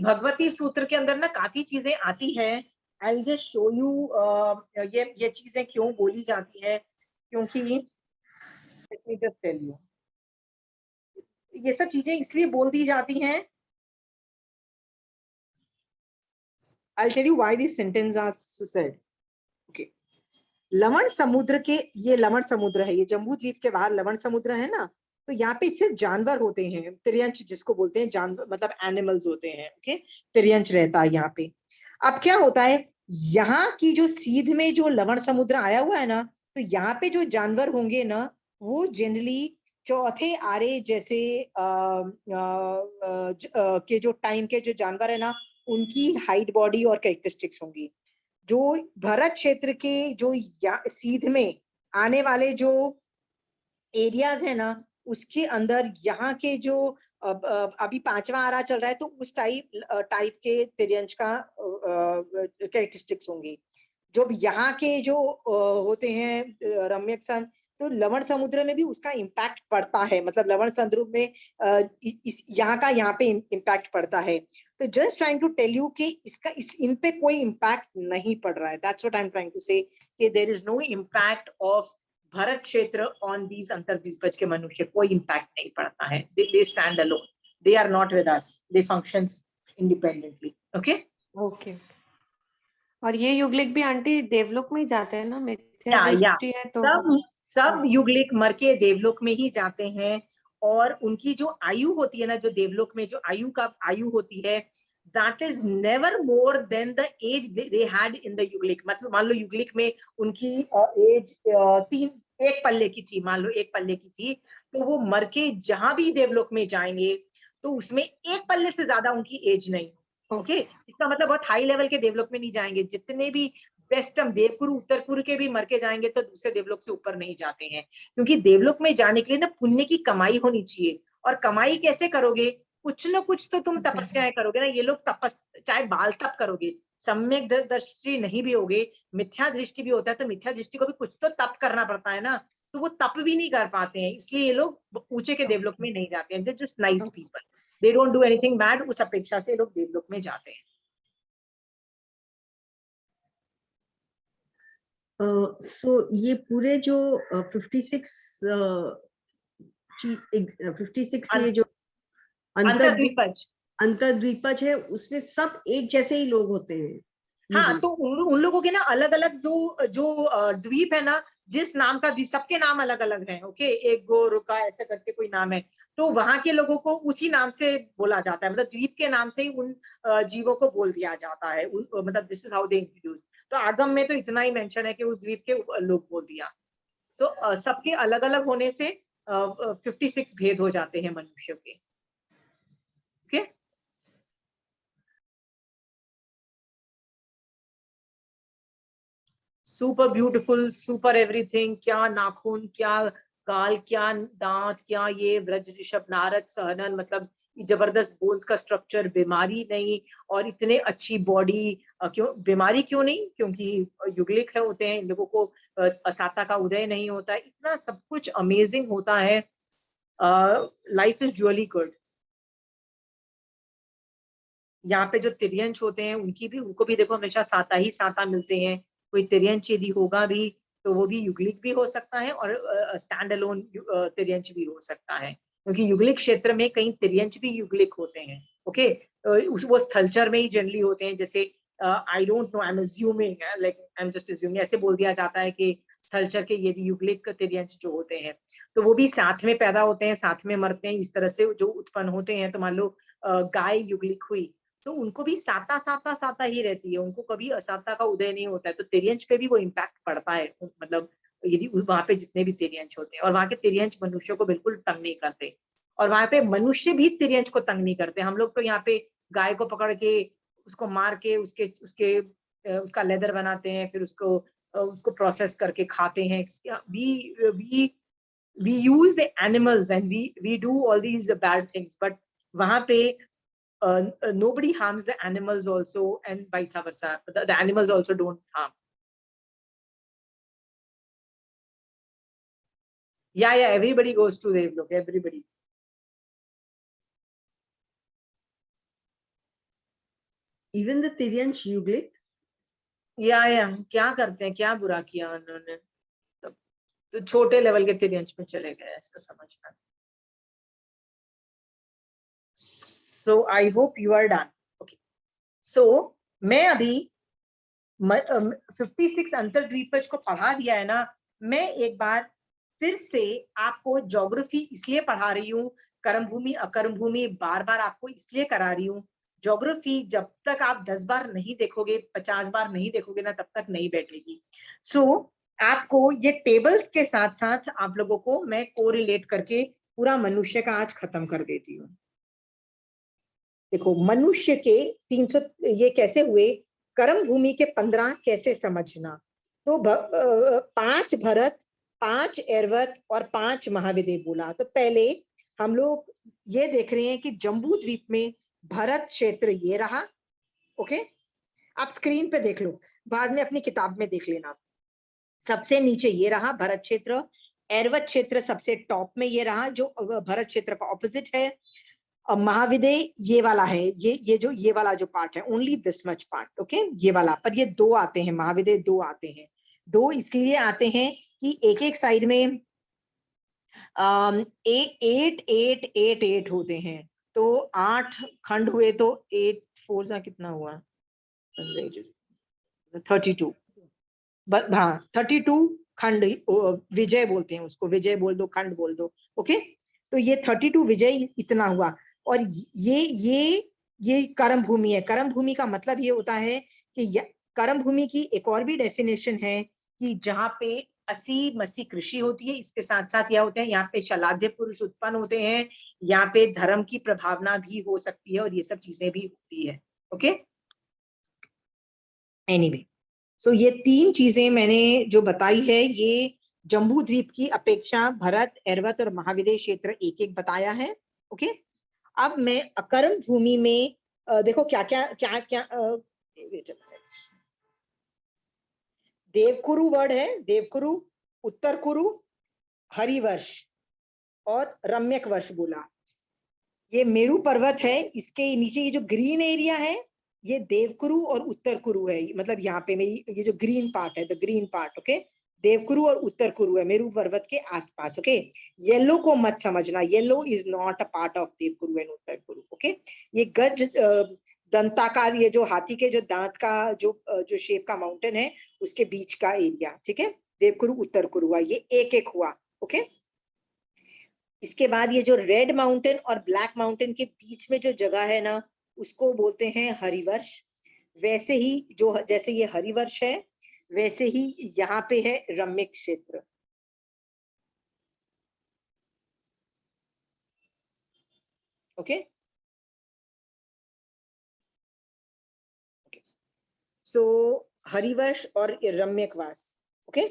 भगवती सूत्र के अंदर ना काफी चीजें आती है। आई जस्ट शो यू ये चीजें क्यों बोली जाती है, क्योंकि let me just tell you, ये सब चीजें इसलिए बोल दी जाती हैं। I'll tell you why these sentences are said. Okay. लवण समुद्र के, ये लवण समुद्र है, ये जम्बू द्वीप के बाहर लवण समुद्र है ना, तो यहाँ पे सिर्फ जानवर होते हैं, तिर्यंच जिसको बोलते हैं, जानवर मतलब एनिमल्स होते हैं, ओके। तिर्यंच रहता है यहाँ पे। अब क्या होता है, यहाँ की जो सीध में जो लवण समुद्र आया हुआ है ना, तो यहाँ पे जो जानवर होंगे ना, वो जनरली चौथे आरे जैसे के जो टाइम के जो जानवर है ना, उनकी हाइट, बॉडी और कैरेक्टरिस्टिक्स होंगी। जो भरत क्षेत्र के जो सीध में आने वाले जो एरियाज है ना, उसके अंदर यहाँ के जो अभी 5वां आरा चल रहा है, तो उस टाइप के तिर्यंच का कैरेक्टरिस्टिक्स होंगे। जो यहाँ के जो होते हैं रम्यक सन, तो लवण समुद्र में भी उसका इम्पैक्ट पड़ता है, मतलब लवण समुद्र में यहाँ का यहाँ पे इम्पैक्ट पड़ता है। तो just trying to tell you कि इन पे कोई इम्पैक्ट नहीं पड़ रहा है। That's what I am trying to say, कि there is no impact of Bharat क्षेत्र ऑन दीज अंतर्द्वीपज के मनुष्य, कोई इम्पैक्ट नहीं पड़ता है। They stand alone, they are not with us, they functions independently, okay. Okay. और ये युगलिक भी आंटी देवलोक में ही जाते हैं ना, मिथ्या दृष्टि है तो। सब युगलिक मर के देवलोक में ही जाते हैं, और उनकी जो आयु होती है ना, जो देवलोक में जो आयु होती है, that is never more than the age they had in the युगलिक। मतलब मान लो युगलिक में उनकी एज एक पल्ले की थी, मान लो एक पल्ले की थी, तो वो मर के जहां भी देवलोक में जाएंगे तो उसमें एक पल्ले से ज्यादा उनकी एज नहीं। ओके, इसका मतलब बहुत हाई लेवल के देवलोक में नहीं जाएंगे। जितने भी बेस्ट हम देवकुरु उत्तरकुरु के भी मर के जाएंगे तो दूसरे देवलोक से ऊपर नहीं जाते हैं, क्योंकि देवलोक में जाने के लिए ना पुण्य की कमाई होनी चाहिए। और कमाई कैसे करोगे? कुछ ना कुछ तो तुम तपस्याएं करोगे ना। ये लोग चाहे बाल तप करोगे, सम्यक दृष्टि नहीं भी होगे, मिथ्या दृष्टि भी होता है, तो मिथ्या दृष्टि को भी कुछ तो तप करना पड़ता है ना, तो वो तप भी नहीं कर पाते हैं, इसलिए ये लोग ऊंचे के देवलोक में नहीं जाते हैं। They just nice people, they don't do anything bad. उस अपेक्षा से लोग देवलोक में जाते हैं। सो ये पूरे जो 56 56 ये जो अंतर्द्वीपज अंतर्द्वीपज है, उसमें सब एक जैसे ही लोग होते हैं? हाँ, तो उन लोगों के ना अलग अलग जो जो द्वीप है ना, जिस नाम का द्वीप, सबके नाम अलग अलग हैं। ओके, एक गोरुका ऐसा करके कोई नाम है, तो वहां के लोगों को उसी नाम से बोला जाता है, मतलब द्वीप के नाम से ही उन जीवों को बोल दिया जाता है। मतलब this is how they introduce. तो आगम में तो इतना ही मेंशन है कि उस द्वीप के लोग बोल दिया। तो सबके अलग अलग होने से 56 भेद हो जाते हैं मनुष्य के। Okay, super beautiful, super everything. क्या नाखून, क्या गाल, क्या दांत, क्या ये व्रज ऋषभ नारद सहनन, मतलब जबरदस्त बोन्स का स्ट्रक्चर, बीमारी नहीं, और इतने अच्छी बॉडी। क्यों बीमारी क्यों नहीं? क्योंकि युगलिक है होते हैं, इन लोगों को असाता का उदय नहीं होता है। इतना सब कुछ अमेजिंग होता है। Life is really good. यहाँ पे जो तिर्यंच होते हैं उनको भी देखो हमेशा साता ही साता मिलते हैं। कोई तिर्यंच यदि होगा भी तो वो भी युगलिक भी हो सकता है, और स्टैंड अलोन तिर्यंच भी हो सकता है, क्योंकि युगलिक क्षेत्र में कई तिर्यंच भी युगलिक होते हैं। ओके, वो स्थलचर में ही जनरली होते हैं। जैसे I don't know, I am assuming, like I am just assuming, ऐसे बोल दिया जाता है कि स्थलचर के यदि युगलिक तिर्यंच जो होते हैं तो वो भी साथ में पैदा होते हैं, साथ में मरते हैं, इस तरह से जो उत्पन्न होते हैं। तो मान लो गाय युगलिक हुई तो उनको भी साता साता साता ही रहती है, उनको कभी असाता का उदय नहीं होता है। तो तिर्यंच पे भी वो इम्पैक्ट पड़ता है, मतलब यदि वहां पे जितने भी तिर्यंच होते हैं, और वहां के तिर्यंच मनुष्य को बिल्कुल तंग नहीं करते, और वहां पे मनुष्य भी तिर्यंच को तंग नहीं करते। हम लोग तो यहाँ पे गाय को पकड़ के उसको मार के उसके उसके उसका लेदर बनाते हैं, फिर उसको प्रोसेस करके खाते हैं। We we use the animals and we do all these bad things, but वहां पे nobody harms the animals also, and vice versa. The animals also don't harm. Yeah, everybody goes to Devlok, everybody. Even the Tiryanch Yuglik? Yeah, क्या करते हैं, क्या बुरा किया उन्होंने? तो छोटे लेवल के तिर्यंच में चले गए, ऐसा समझना। So I hope you are done. Okay. So मैं अभी 56 अंतर्द्वीपज को पढ़ा दिया है ना। मैं एक बार फिर से आपको ज्योग्राफी इसलिए पढ़ा रही हूँ, कर्म भूमि अकर्म भूमि बार बार आपको इसलिए करा रही हूँ। ज्योग्राफी जब तक आप 10 बार नहीं देखोगे, 50 बार नहीं देखोगे ना, तब तक नहीं बैठेगी। सो आपको ये टेबल्स के साथ साथ आप लोगों को मैं कोरिलेट करके पूरा मनुष्य का आज खत्म कर देती हूँ। देखो, मनुष्य के 300 ये कैसे हुए, कर्म भूमि के 15 कैसे समझना। तो 5 भरत, 5 ऐरावत और 5 महाविदे बोला। तो पहले हम लोग ये देख रहे हैं कि जम्बू द्वीप में भरत क्षेत्र ये रहा। ओके, आप स्क्रीन पे देख लो, बाद में अपनी किताब में देख लेना। सबसे नीचे ये रहा भरत क्षेत्र, ऐरावत क्षेत्र सबसे टॉप में ये रहा, जो भरत क्षेत्र का ऑपोजिट है। महाविदय ये वाला है, ये वाला जो पार्ट है, only this much part. Okay, ये वाला, पर ये 2 आते हैं, महाविदय 2 आते हैं। 2 इसलिए आते हैं कि एक एक साइड में 8 होते हैं, तो 8 खंड हुए, तो 8 4 कितना हुआ, 32। हाँ, 32 खंड, विजय बोलते हैं उसको, विजय बोल दो, खंड बोल दो। ओके, तो ये 32 विजय इतना हुआ। और ये कर्म भूमि है। कर्म भूमि का मतलब ये होता है कि कर्म भूमि की एक और भी डेफिनेशन है कि जहाँ पे असी मसी कृषि होती है, इसके साथ साथ यह होते हैं यहाँ पे शलाध्य पुरुष उत्पन्न होते हैं, यहाँ पे धर्म की प्रभावना भी हो सकती है और ये सब चीजें भी होती है। ओके, एनीवे, सो ये 3 चीजें मैंने जो बताई है, ये जम्बू द्वीप की अपेक्षा भरत, ऐरावत और महाविदेश क्षेत्र एक एक बताया है। ओके, अब मैं अकर्म भूमि में देखो क्या क्या क्या क्या देवकुरु वर्ड है, देवकुरु, उत्तर कुरु, हरिवर्ष और रम्यक वर्ष बोला। ये मेरू पर्वत है, इसके नीचे ये जो ग्रीन एरिया है ये देवकुरु और उत्तर कुरु है। मतलब यहाँ पे ये जो ग्रीन पार्ट है, the green part, okay, Devkuru और उत्तर कुरु है मेरू पर्वत के आसपास। ओके, येलो को मत समझना, yellow is not a part of Devkuru and Uttar Kuru. Okay, ये गज दंताकार, ये जो हाथी के जो दांत का जो शेप का माउंटेन है उसके बीच का एरिया, ठीक है, देवकुरु उत्तर कुरु हुआ, ये एक एक हुआ। ओके, इसके बाद ये जो रेड माउंटेन और ब्लैक माउंटेन के बीच में जो जगह है ना, उसको बोलते हैं हरिवर्ष। वैसे ही जो जैसे ये हरिवर्ष है, वैसे ही यहाँ पे है रम्यक क्षेत्र। ओके, सो हरिवर्ष और रम्यकवास। ओके,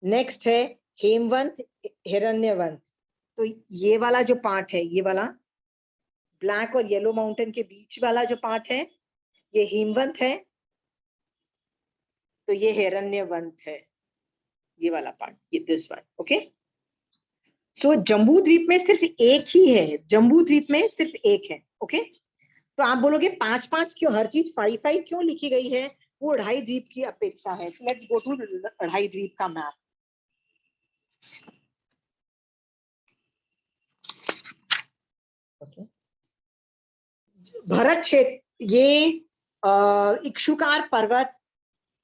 नेक्स्ट है हेमवंत, हिरण्यवंत। तो ये वाला जो पार्ट है, ये वाला ब्लैक और येलो माउंटेन के बीच वाला जो पार्ट है, ये हेमवंत है, तो ये हिरण्यवंत है, ये वाला पार्ट, ये दिस वन। ओके, सो जम्बू द्वीप में सिर्फ एक ही है, जम्बू द्वीप में सिर्फ एक है। ओके, तो आप बोलोगे 5-5 क्यों, हर चीज 5-5 क्यों लिखी गई है? वो अढ़ाई द्वीप की अपेक्षा है। सो लेट्स गो टू अढ़ाई द्वीप का मैप। ओके, भरत क्षेत्र, ये इक्षुकार पर्वत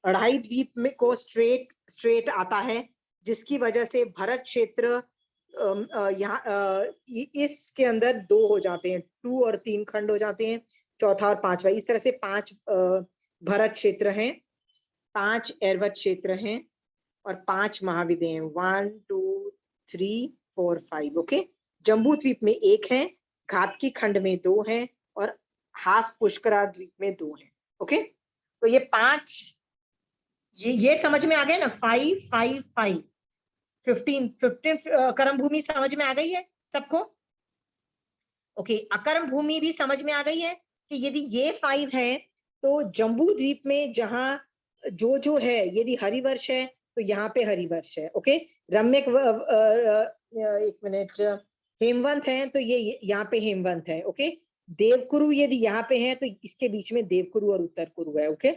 अढ़ाई द्वीप में को स्ट्रेट आता है, जिसकी वजह से भरत क्षेत्र यहाँ इसके अंदर 2 हो जाते हैं, 2 और 3 खंड हो जाते हैं, चौथा और पांचवा, इस तरह से 5 भरत क्षेत्र हैं, 5 ऐरावत क्षेत्र हैं और 5 महाविदेय हैं, 1 2 3 4 5। ओके, जम्बू द्वीप में 1 है, घातकी खंड में 2 हैं और हाफ पुष्करा द्वीप में 2 हैं। ओके, तो ये 5, ये समझ में आ गया ना, 5 5 5 15 कर्म भूमि समझ में आ गई है सबको? ओके, अकर्म भूमि भी समझ में आ गई है कि यदि ये 5 है तो जम्बू द्वीप में जहां जो है, यदि हरिवर्ष है तो यहाँ पे हरिवर्ष है। ओके, रम्यक एक मिनट, हेमवंत है तो ये यहाँ पे हेमवंत है। ओके, देवकुरु यदि यहाँ पे है तो इसके बीच में देवकुरु और उत्तर कुरु है। ओके,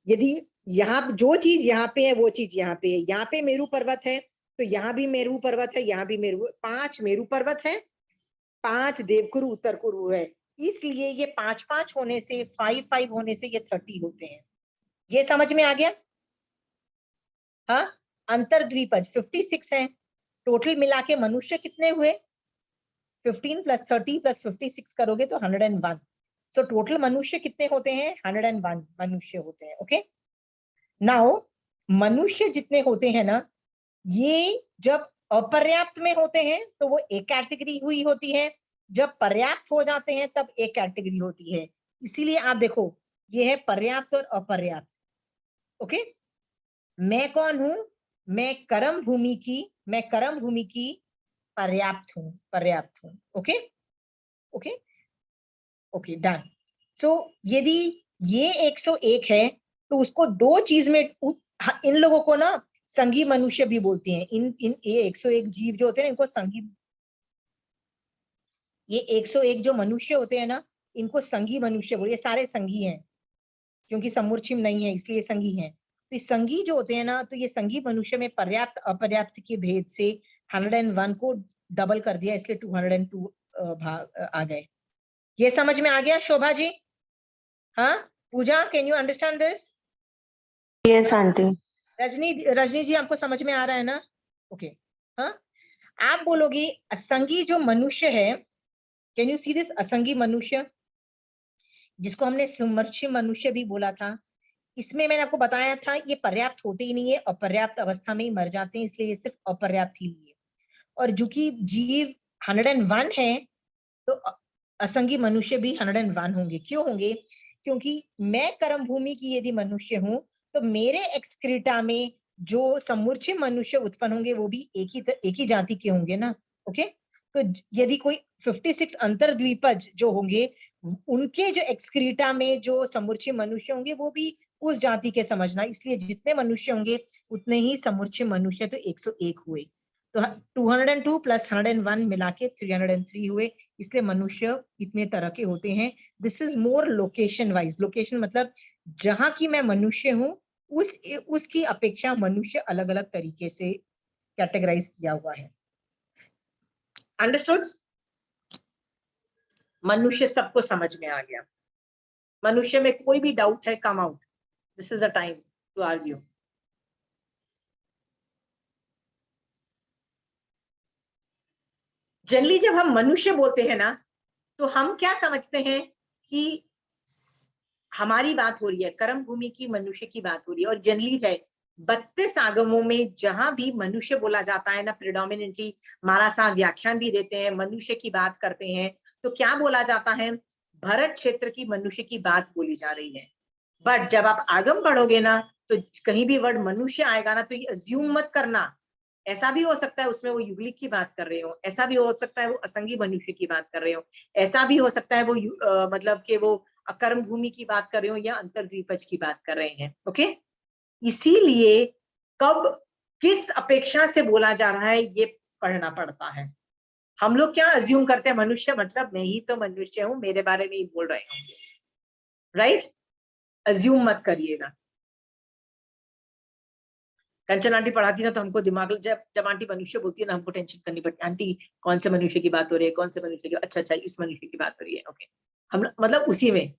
यदि यहाँ जो चीज यहाँ पे है वो चीज यहाँ पे है, यहाँ पे मेरू पर्वत है तो यहाँ भी मेरू पर्वत है, यहाँ भी मेरू, 5 मेरू पर्वत है, 5 देवकुरु उत्तर कुरु है, इसलिए ये 5-5 होने से, 5-5 होने से ये 30 होते हैं। ये समझ में आ गया? हाँ, अंतर द्वीपज 56 है, टोटल मिला के मनुष्य कितने हुए? 15 + 30 + 56 करोगे तो 101। सो टोटल मनुष्य कितने होते हैं? 101 मनुष्य होते हैं। ओके, नाउ मनुष्य जितने होते हैं ना, ये जब अपर्याप्त में होते हैं तो वो एक कैटेगरी हुई होती है, जब पर्याप्त हो जाते हैं तब एक कैटेगरी होती है। इसीलिए आप देखो, ये है पर्याप्त और अपर्याप्त। ओके, मैं कौन हूं? मैं कर्म भूमि की पर्याप्त हूं। Okay okay okay, done. So यदि ये 101 है तो उसको 2 चीज में इन लोगों को ना संगी मनुष्य भी बोलते हैं। ये 101 जीव जो होते हैं इनको संगी, ये 101 जो मनुष्य होते हैं ना, इनको संगी मनुष्य बोलते हैं। ये सारे संगी हैं क्योंकि समूर्छिम नहीं है इसलिए संगी हैं। तो ये संगी जो होते हैं ना, तो ये संगी मनुष्य में पर्याप्त अपर्याप्त के भेद से 101 को डबल कर दिया, इसलिए 202 भाग आ गए। ये समझ में आ गया शोभा जी? हाँ, Pooja, can you understand this? Yes aunty. Rajni ji आपको समझ में आ रहा है ना? ओके हाँ, आप बोलोगे असंगी जो मनुष्य है, कैन यू सी दिस, असंगी मनुष्य जिसको हमने सुमर्ची मनुष्य भी बोला था, इसमें मैंने आपको बताया था ये पर्याप्त होते ही नहीं है, अपर्याप्त अवस्था में ही मर जाते हैं, इसलिए ये सिर्फ अपर्याप्त ही लिए। और जो कि जीव 101 है, तो असंगी मनुष्य भी 101 होंगे। क्यों होंगे? क्योंकि मैं कर्म भूमि की यदि मनुष्य हूं, तो मेरे एक्सक्रीटा में जो समूर्चे मनुष्य उत्पन्न होंगे वो भी एक ही जाति के होंगे ना। ओके, तो यदि कोई 56 अंतर्द्वीपज जो होंगे, उनके जो एक्सक्रीटा में जो समूर्चे मनुष्य होंगे वो भी उस जाति के समझना। इसलिए जितने मनुष्य होंगे उतने ही समूर्चे मनुष्य, तो 101 हुए। तो 202 प्लस 101 मिला के 303 हुए। इसलिए मनुष्य इतने तरह के होते हैं। This is more location wise. Location मतलब जहां की मैं मनुष्य हूं, उसकी अपेक्षा मनुष्य अलग अलग तरीके से कैटेगराइज किया हुआ है। अंडरस्टूड? मनुष्य सबको समझ में आ गया। मनुष्य में कोई भी डाउट है, come out, this is a time to argue. Generally जब हम मनुष्य बोलते हैं ना, तो हम क्या समझते हैं कि हमारी बात हो रही है, कर्म भूमि की मनुष्य की बात हो रही है। और जनरली है 32 आगमों में जहां भी मनुष्य बोला जाता है ना, प्रिडोमिनेंटली महाराज साहब व्याख्यान भी देते हैं, मनुष्य की बात करते हैं, तो क्या बोला जाता है? भरत क्षेत्र की मनुष्य की बात बोली जा रही है। बट जब आप आगम पढ़ोगे ना, तो कहीं भी वर्ड मनुष्य आएगा ना, तो ये अज्यूम मत करना, ऐसा भी हो सकता है उसमें वो युगलिक की बात कर रहे हो, ऐसा भी हो सकता है वो असंगी मनुष्य की बात कर रहे हो, ऐसा भी हो सकता है वो मतलब कि वो अकर्म भूमि की बात कर रहे हो या अंतर्द्वीपज की बात कर रहे हैं। ओके, इसीलिए कब किस अपेक्षा से बोला जा रहा है ये पढ़ना पड़ता है। हम लोग क्या अज्यूम करते हैं, मनुष्य मतलब मैं ही तो मनुष्य हूं, मेरे बारे में ही बोल रहे होंगे, राइट? अज्यूम मत करिएगा। कंचन आंटी पढ़ाती ना, तो हमको दिमाग, जब आंटी मनुष्य बोलती है ना, हमको टेंशन करनी पड़ती है, आंटी कौन से मनुष्य की बात हो रही है, कौन से मनुष्य की, अच्छा इस मनुष्य की बात हो रही है। ओके, हम मतलब उसी में,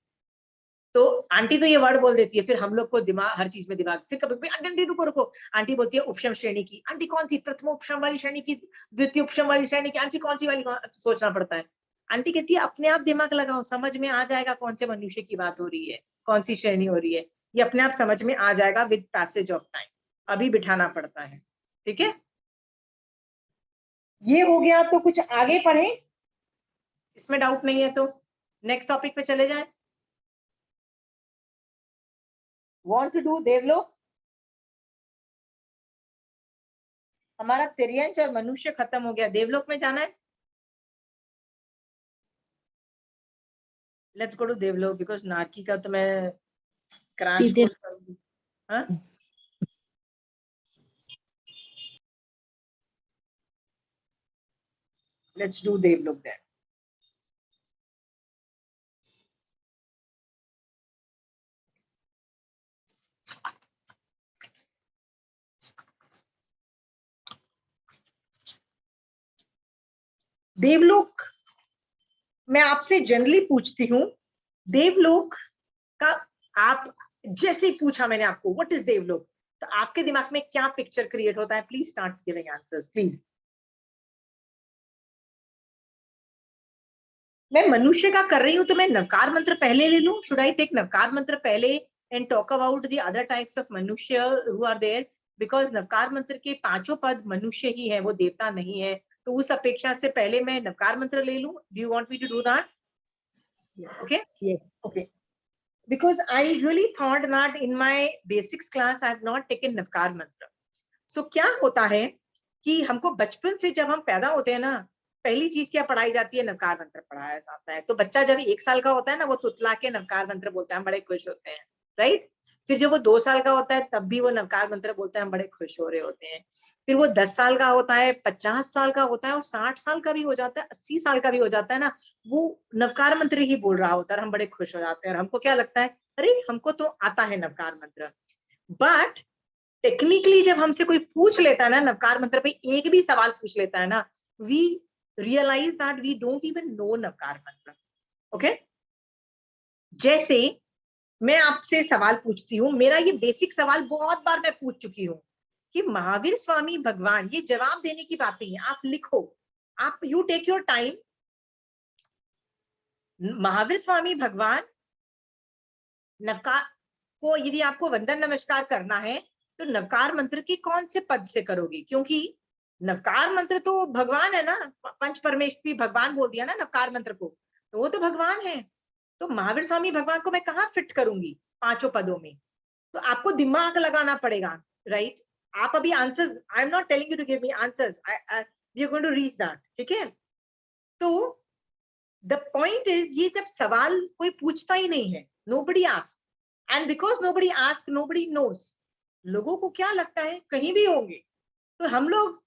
तो आंटी तो ये वर्ड बोल देती है, फिर हम लोग को दिमाग, हर चीज में दिमाग, फिर कभी आंटी रुको रुको, आंटी बोलती है उपशम श्रेणी की, आंटी कौन सी, प्रथम उपशम वाली श्रेणी की, द्वितीय उपशम वाली श्रेणी की, आंटी कौन सी वाली, सोचना पड़ता है। आंटी कहती है अपने आप दिमाग लगाओ, समझ में आ जाएगा कौन से मनुष्य की बात हो रही है, कौन सी श्रेणी हो रही है, ये अपने आप समझ में आ जाएगा विद पैसेज ऑफ टाइम, अभी बिठाना पड़ता है। ठीक है, ये हो गया। तो कुछ आगे पढ़े, इसमें डाउट नहीं है तो नेक्स्ट टॉपिक पे चले जाए। वांट टू डू देवलोक? हमारा तिर्यंच और मनुष्य खत्म हो गया, देवलोक में जाना है। लेट्स गो टू देवलोक, बिकॉज नाटकी का तो मैं क्रैश कोर्स करूंगी। हाँ, लेट्स डू देवलोक देन। देवलोक मैं आपसे जनरली पूछती हूँ, देवलोक का आप जैसे ही पूछा मैंने आपको व्हाट इज देवलोक, तो आपके दिमाग में क्या पिक्चर क्रिएट होता है? Please start giving answers please. मैं मनुष्य का कर रही हूं, तो मैं नवकार मंत्र पहले ले लूं? Should I take Navkar mantra पहले and talk about the other types of मनुष्य who are there? Because Navkar mantra के 5 पद मनुष्य ही है, वो देवता नहीं है, तो उस अपेक्षा से पहले मैं नवकार मंत्र ले लूं। Do you want me to do that? Okay, okay, because I really thought that in my basics class I have not taken Navkar मंत्र। So क्या होता है कि हमको बचपन से जब हम पैदा होते हैं ना, पहली चीज क्या पढ़ाई जाती है? नवकार मंत्र पढ़ाया जाता है। तो बच्चा जब 1 साल का होता है ना, वो तुतला के नवकार मंत्र बोलता है, हम बड़े खुश होते हैं, राइट? फिर जब वो 2 साल का होता है, तब भी वो नवकार मंत्र बोलता है, हम बड़े खुश हो रहे होते हैं। फिर वो 10 साल का होता है, 50 साल का होता है, और 60 साल का भी हो जाता है, 80 साल का भी हो जाता है ना, वो नवकार मंत्र ही बोल रहा होता है, हम बड़े खुश हो जाते हैं। और हमको क्या लगता है, अरे हमको तो आता है नवकार मंत्र। बट टेक्निकली जब हमसे कोई पूछ लेता है ना, नवकार मंत्र पे एक भी सवाल पूछ लेता है ना, we realise that we don't even know Navkar mantra. Okay, जैसे मैं आपसे सवाल पूछती हूँ, मेरा ये बेसिक सवाल बहुत बार मैं पूछ चुकी हूँ कि महावीर स्वामी भगवान, ये जवाब देने की बात नहीं है, आप लिखो, आप you take your time. Mahavir Swami भगवान नवकार को यदि आपको वंदन नमस्कार करना है तो नवकार मंत्र के कौन से पद से करोगे? क्योंकि नवकार मंत्र तो भगवान है ना, पंच परमेश्वरी भगवान बोल दिया ना नवकार मंत्र को, तो वो तो भगवान है। तो महावीर स्वामी भगवान को मैं कहाँ फिट करूंगी पांचों पदों में? तो आपको दिमाग लगाना पड़ेगा, राइट? आप अभी answers, I am not telling you to give me answers, we are going to reach that, ठीक है? तो द पॉइंट इज, ये जब सवाल कोई पूछता ही नहीं है, nobody ask, and because nobody ask nobody nose, लोगों को क्या लगता है कहीं भी होंगे, तो हम लोग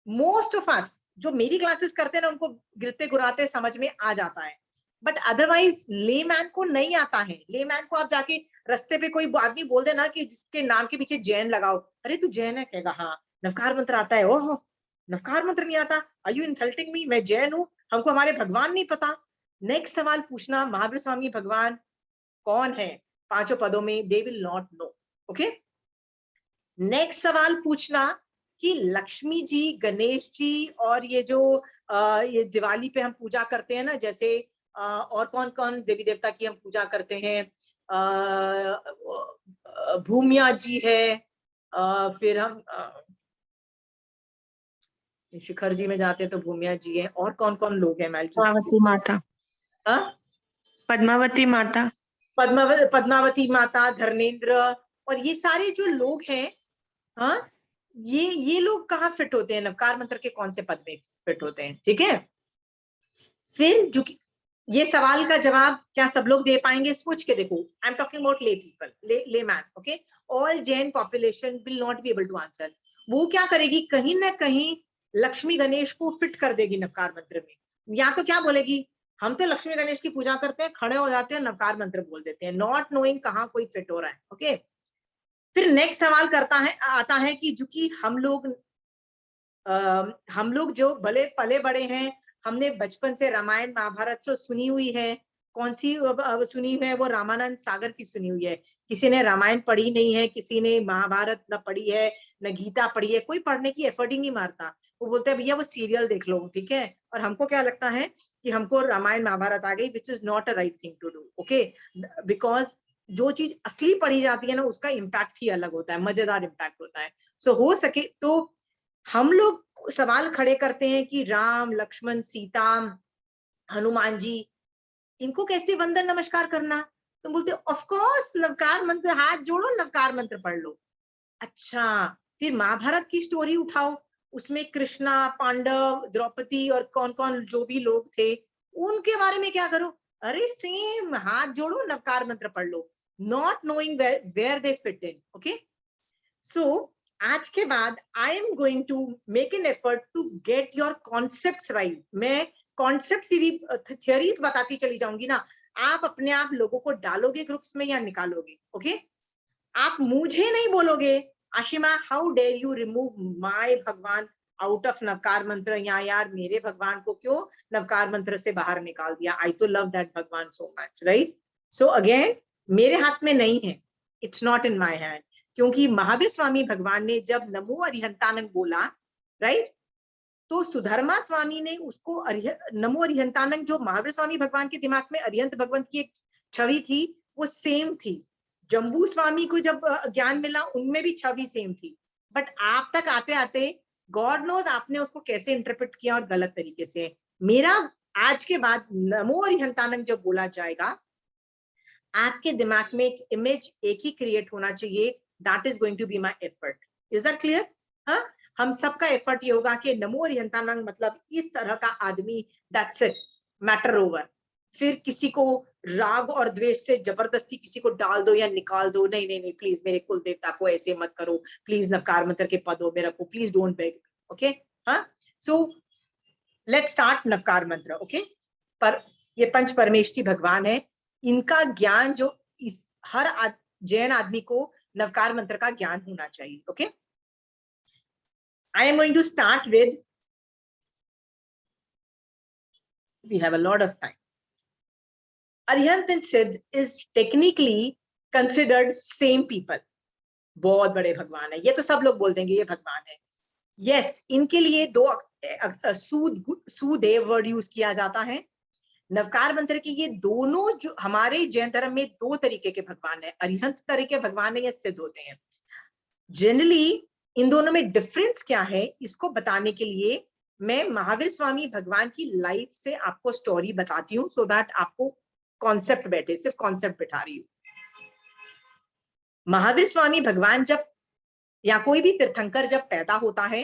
मोस्ट ऑफ अस जो मेरी क्लासेस करते हैं ना, उनको गिरते गुराते समझ में आ जाता है, बट अदरवाइज लेमैन को नहीं आता है। लेमैन को आप जाके रास्ते पे कोई आदमी बोल देना कि जिसके नाम के पीछे जैन लगाओ, अरे तू जैन है, कहेगा हाँ नवकार मंत्र आता है, ओह नवकार मंत्र नहीं आता, आर यू इंसल्टिंग मी, मैं जैन हूँ, हमको हमारे भगवान नहीं पता। नेक्स्ट सवाल पूछना महावीर स्वामी भगवान कौन है पांचों पदों में, they will not know, okay? Next सवाल पूछना कि लक्ष्मी जी, गणेश जी और ये जो ये दिवाली पे हम पूजा करते हैं ना, जैसे और कौन कौन देवी देवता की हम पूजा करते हैं, भूमिया जी है, फिर हम शिखर जी में जाते हैं तो भूमिया जी है, और कौन कौन लोग हैं? पद्मावती माता, पद्मावती माता, पद्मावती माता, धर्मेंद्र, और ये सारे जो लोग हैं, हाँ, ये लोग कहाँ फिट होते हैं? नवकार मंत्र के कौन से पद में फिट होते हैं? ठीक है, फिर जो ये सवाल का जवाब क्या सब लोग दे पाएंगे? सोच के देखो, I am talking about lay people, lay man, okay? All Jain population will not be able to answer. वो क्या करेगी, कहीं ना कहीं लक्ष्मी गणेश को फिट कर देगी नवकार मंत्र में, या तो क्या बोलेगी, हम तो लक्ष्मी गणेश की पूजा करते हैं, खड़े हो जाते हैं, नवकार मंत्र बोल देते हैं, नॉट नोइंग कहाँ कोई फिट हो रहा है, ओके? फिर नेक्स्ट सवाल आता है कि जो कि हम लोग जो भले पले बड़े हैं, हमने बचपन से रामायण महाभारत तो सुनी हुई है, कौन सी सुनी हुई है? वो रामानंद सागर की सुनी हुई है। किसी ने रामायण पढ़ी नहीं है, किसी ने महाभारत न पढ़ी है, न गीता पढ़ी है, कोई पढ़ने की एफर्ट ही नहीं मारता। वो बोलते हैं भैया वो सीरियल देख लो, ठीक है? और हमको क्या लगता है कि हमको रामायण महाभारत आ गई, which is not a right thing to do, okay? Because जो चीज असली पढ़ी जाती है ना, उसका इम्पैक्ट ही अलग होता है, मजेदार इम्पैक्ट होता है। सो हो सके तो हम लोग सवाल खड़े करते हैं कि राम, लक्ष्मण, सीता, हनुमान जी, इनको कैसे वंदन नमस्कार करना? तो बोलते ऑफ कोर्स नवकार मंत्र, हाथ जोड़ो नवकार मंत्र पढ़ लो। अच्छा, फिर महाभारत की स्टोरी उठाओ, उसमें कृष्णा, पांडव, द्रौपदी और कौन कौन जो भी लोग थे, उनके बारे में क्या करो? अरे सेम, हाथ जोड़ो नवकार मंत्र पढ़ लो, not knowing where they fit in, okay? So आज के बाद I am going to make an effort to get your concepts right. मैं कॉन्सेप्ट सीधी थियरीज बताती चली जाऊंगी ना, आप अपने आप लोगों को डालोगे ग्रुप्स में या निकालोगे, ओके? आप मुझे नहीं बोलोगे Ashima how dare you remove my Bhagwan out of Navkar mantra, या यार मेरे भगवान को क्यों नवकार मंत्र से बाहर निकाल दिया, आई तो लव दैट भगवान so much, right? So again, मेरे हाथ में नहीं है, it's not in my hand, क्योंकि महावीर स्वामी भगवान ने जब नमो अरिहंतानंग बोला, राइट, तो सुधर्मा स्वामी ने उसको नमो अरिहंतानंग, जो महावीर स्वामी भगवान के दिमाग में अरिहंत भगवंत की एक छवि थी, वो सेम थी। जम्बू स्वामी को जब ज्ञान मिला, उनमें भी छवि सेम थी, बट आप तक आते आते गॉड नोज आपने उसको कैसे इंटरप्रेट किया और गलत तरीके से। मेरा आज के बाद नमो अरिहंतानंग जब बोला जाएगा, आपके दिमाग में एक इमेज एक ही क्रिएट होना चाहिए, that is going to be my effort. Is that clear? हाँ, हम सबका एफर्ट ये होगा कि नमो अरिहंतानंग मतलब इस तरह का आदमी, दैट्स इट, मैटर ओवर। फिर किसी को राग और द्वेष से जबरदस्ती किसी को डाल दो या निकाल दो, नहीं नहीं नहीं, प्लीज मेरे कुल देवता को ऐसे मत करो, प्लीज नवकार मंत्र के पदों में रखो, प्लीज डोंट बेग, ओके? हाँ, so let's start Navkar mantra, okay? पर ये पंच परमेष्ठी भगवान है, इनका ज्ञान जो हर जैन आदमी को नवकार मंत्र का ज्ञान होना चाहिए, okay? I am going to start with, we have a lot of time. Arihant and Siddh is technically considered same people, बहुत बड़े भगवान है, ये तो सब लोग बोल देंगे ये भगवान है। यस, इनके लिए दो सुदेव वर्ड यूज किया जाता है। नवकार मंत्र के ये दोनों जो हमारे जैन धर्म में दो तरीके के भगवान है, अरिहंत तरीके भगवान है या सिद्ध होते हैं। जनरली इन दोनों में डिफरेंस क्या है इसको बताने के लिए मैं महावीर स्वामी भगवान की लाइफ से आपको स्टोरी बताती हूँ, सो दैट आपको कॉन्सेप्ट बैठे, सिर्फ कॉन्सेप्ट बिठा रही हूँ। महावीर स्वामी भगवान जब या कोई भी तीर्थंकर जब पैदा होता है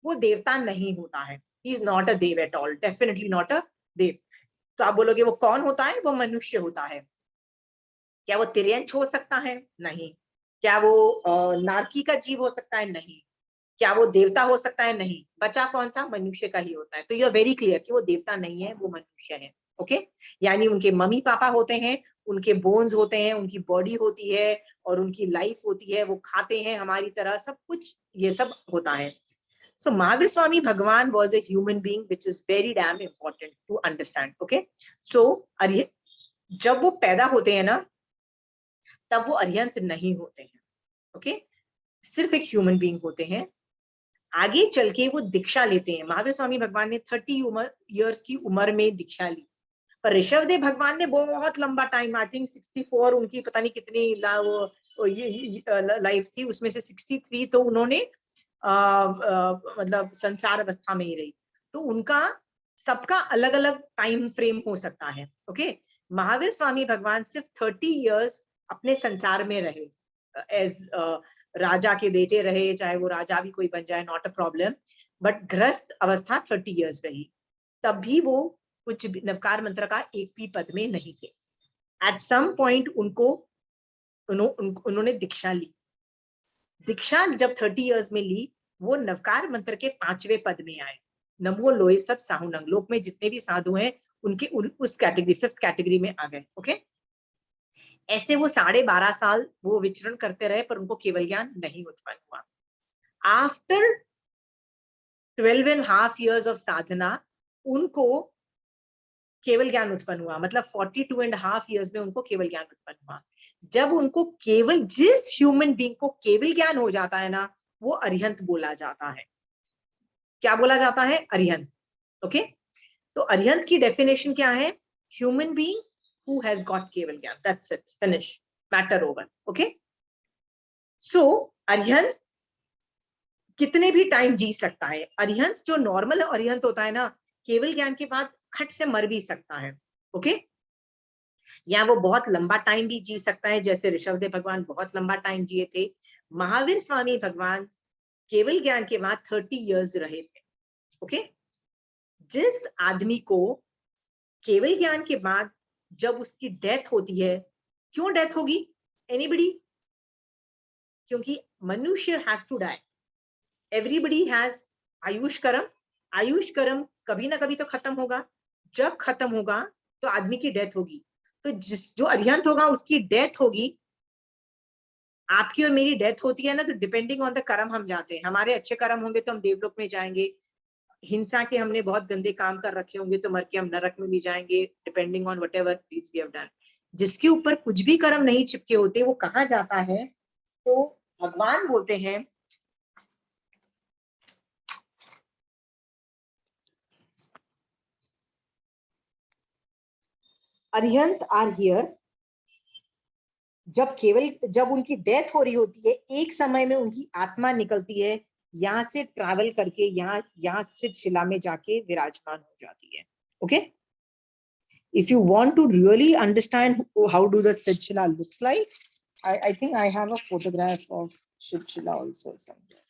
वो देवता नहीं होता है, ही इज नॉट अ देव at all, definitely not a देव। तो आप बोलोगे वो कौन होता है? वो मनुष्य होता है। क्या वो तिर्यंश हो सकता है? नहीं। क्या वो नारकी का जीव हो सकता है? नहीं। क्या वो देवता हो सकता है? नहीं। बचा कौन सा? मनुष्य का ही होता है। तो यू आर वेरी क्लियर कि वो देवता नहीं है, वो मनुष्य है। ओके, यानी उनके मम्मी पापा होते हैं, उनके बोन्स होते हैं, उनकी बॉडी होती है और उनकी लाइफ होती है, वो खाते हैं हमारी तरह, सब कुछ ये सब होता है। So Mahavir Swami Bhagwan was a human being, which is very damn important to understand. Okay, so जब वो पैदा होते हैं ना तब वो अरिहंत नहीं होते हैं। ओके, सिर्फ एक ह्यूमन बीइंग होते हैं। आगे चल के वो दीक्षा लेते हैं। महावीर स्वामी भगवान ने 30 इयर्स की उम्र में दीक्षा ली, पर ऋषभदेव भगवान ने बहुत लंबा टाइम, आई थिंक 64 उनकी पता नहीं कितनी लाइफ थी, उसमें से 63 तो उन्होंने मतलब संसार अवस्था में ही रही। तो उनका सबका अलग अलग टाइम फ्रेम हो सकता है। ओके, महावीर स्वामी भगवान सिर्फ 30 इयर्स अपने संसार में रहे, एज राजा के बेटे रहे, चाहे वो राजा भी कोई बन जाए, नॉट अ प्रॉब्लम, बट गृहस्थ अवस्था 30 इयर्स रही। तब भी वो कुछ नवकार मंत्र का एक भी पद में नहीं थे। एट सम पॉइंट उन्होंने दीक्षा ली। दीक्षा जब 30 इयर्स में ली, वो नवकार मंत्र के 5वें पद में आए, नमो लोए सब साहुनंग। लोक में जितने भी साधु हैं उनके उस कैटेगरी, 5th कैटेगरी में आ गए। ओके, ऐसे वो 12.5 साल वो विचरण करते रहे, पर उनको केवल ज्ञान नहीं उत्पन्न हुआ। आफ्टर 12.5 years ऑफ साधना उनको केवल ज्ञान उत्पन्न हुआ, मतलब 42.5 years में उनको केवल ज्ञान उत्पन्न हुआ। जब उनको केवल, जिस ह्यूमन बीइंग को केवल ज्ञान हो जाता है ना, वो अरिहंत बोला जाता है। क्या बोला जाता है? अरिहंत। ओके, तो अरिहंत की डेफिनेशन क्या है? Human being who has got केवल ज्ञान, that's it, finish, matter over. Okay, so अरिहंत कितने भी टाइम जी सकता है। अरिहंत जो नॉर्मल अरिहंत होता है ना, केवल ज्ञान के बाद खट से मर भी सकता है। ओके, या वो बहुत लंबा टाइम भी जी सकता है, जैसे ऋषभदेव भगवान बहुत लंबा टाइम जिए थे। महावीर स्वामी भगवान केवल ज्ञान के बाद 30 इयर्स रहे थे। ओके, जिस आदमी को केवल ज्ञान के बाद जब उसकी डेथ होती है, क्यों डेथ होगी? एनीबडी? क्योंकि manushya has to die, everybody has ayush karma. आयुष कर्म कभी ना कभी तो खत्म होगा, जब खत्म होगा तो आदमी की डेथ होगी। तो जो अरिहंत होगा उसकी डेथ होगी। आपकी और मेरी डेथ होती है ना, तो डिपेंडिंग ऑन द कर्म हम जाते हैं। हमारे अच्छे कर्म होंगे तो हम देवलोक में जाएंगे, हिंसा के हमने बहुत गंदे काम कर रखे होंगे तो मर के हम नरक में भी जाएंगे, depending on whatever deeds we have done. जिसके ऊपर कुछ भी कर्म नहीं चिपके होते वो कहाँ जाता है? तो भगवान बोलते हैं, अरिहंत आर हियर। जब उनकी डेथ हो रही होती है, एक समय में उनकी आत्मा निकलती है, यहाँ से ट्रैवल करके यहाँ से शिला में जाके विराजमान हो जाती है। Okay, if you want to really understand how do the Siddhshila looks like, I think I have a photograph of Siddhshila also somewhere.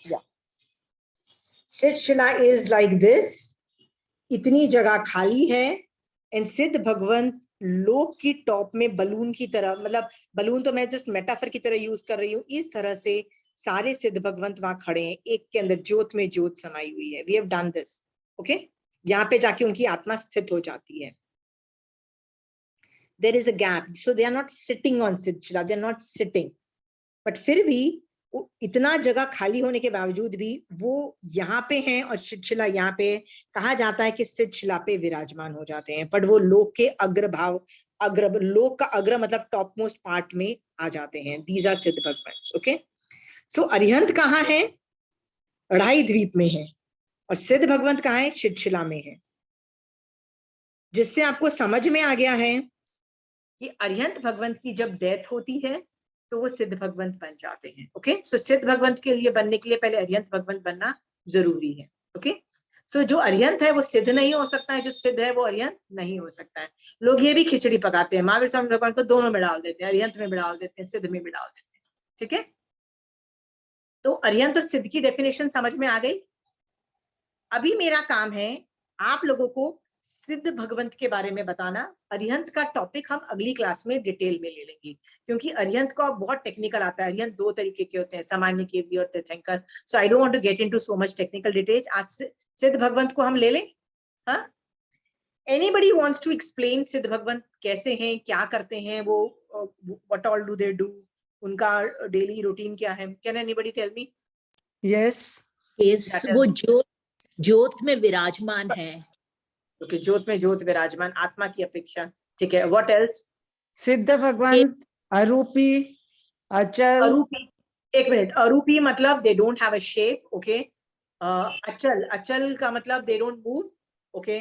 Yeah, Siddhshila is like this. इतनी जगह खाली है, एंड सिद्ध भगवंत लोक की टॉप में बलून की तरह, मतलब बलून तो मैं जस्ट मेटाफर की तरह यूज कर रही हूँ, इस तरह से सारे सिद्ध भगवंत वहां खड़े हैं, एक के अंदर ज्योत में ज्योत समाई हुई है। We have done this. Okay, यहाँ पे जाके उनकी आत्मा स्थित हो जाती है। there is a gap, so they are not sitting on Siddhashila, they are not sitting, but फिर भी इतना जगह खाली होने के बावजूद भी वो यहाँ पे हैं और सिद्धशिला यहाँ पे, कहा जाता है कि सिद्धशिला पे विराजमान हो जाते हैं, बट वो लोक के अग्रभाव, लोक का अग्र मतलब टॉप मोस्ट पार्ट में आ जाते हैं. These are सिद्ध भगवान. ओके, सो अरिहंत कहाँ है? अढ़ाई द्वीप में है, और सिद्ध भगवंत कहाँ है? सिद्धशिला में है. जिससे आपको समझ में आ गया है कि अरिहंत भगवंत की जब डेथ होती है तो वो सिद्ध भगवंत बन जाते हैं. ओके, सो सिद्ध भगवंत के लिए बनने के लिए पहले अरिहंत भगवंत बनना जरूरी है. ओके, सो जो अरिहंत है वो सिद्ध नहीं हो सकता है, जो सिद्ध है वो अरिहंत नहीं हो सकता है. लोग ये भी खिचड़ी पकाते हैं, महावीर स्वामी भगवान को दोनों में डाल देते हैं, अरिहंत में भी डाल देते हैं, सिद्ध में भी डाल देते हैं. ठीक है, तो अरिहंत और सिद्ध की डेफिनेशन समझ में आ गई. अभी मेरा काम है आप लोगों को सिद्ध भगवंत के बारे में बताना. अरिहंत का टॉपिक हम अगली क्लास में डिटेल में ले लेंगे, क्योंकि अरिहंत का बहुत टेक्निकल आता है. अरिहंत दो तरीके के होते हैं, सामान्य केवली और तीर्थंकर. So I don't want to get into so much technical details. आज सिद्ध भगवंत को हम ले लें. हाँ, एनीबडी वांट्स टू एक्सप्लेन सिद्ध भगवंत कैसे हैं, क्या करते हैं वो, what all do they do, उनका डेली रूटीन क्या है? Can anybody tell me? Yes, वो ज्योत में विराजमान है. ओके, ज्योत में ज्योत विराजमान, आत्मा की अपेक्षा. ठीक है, व्हाट एल्स? सिद्ध भगवान, अरूपी, अचल. अरूपी, एक मिनट, अरूपी मतलब they don't have a shape. Okay, अचल, अचल का मतलब they don't move. Okay,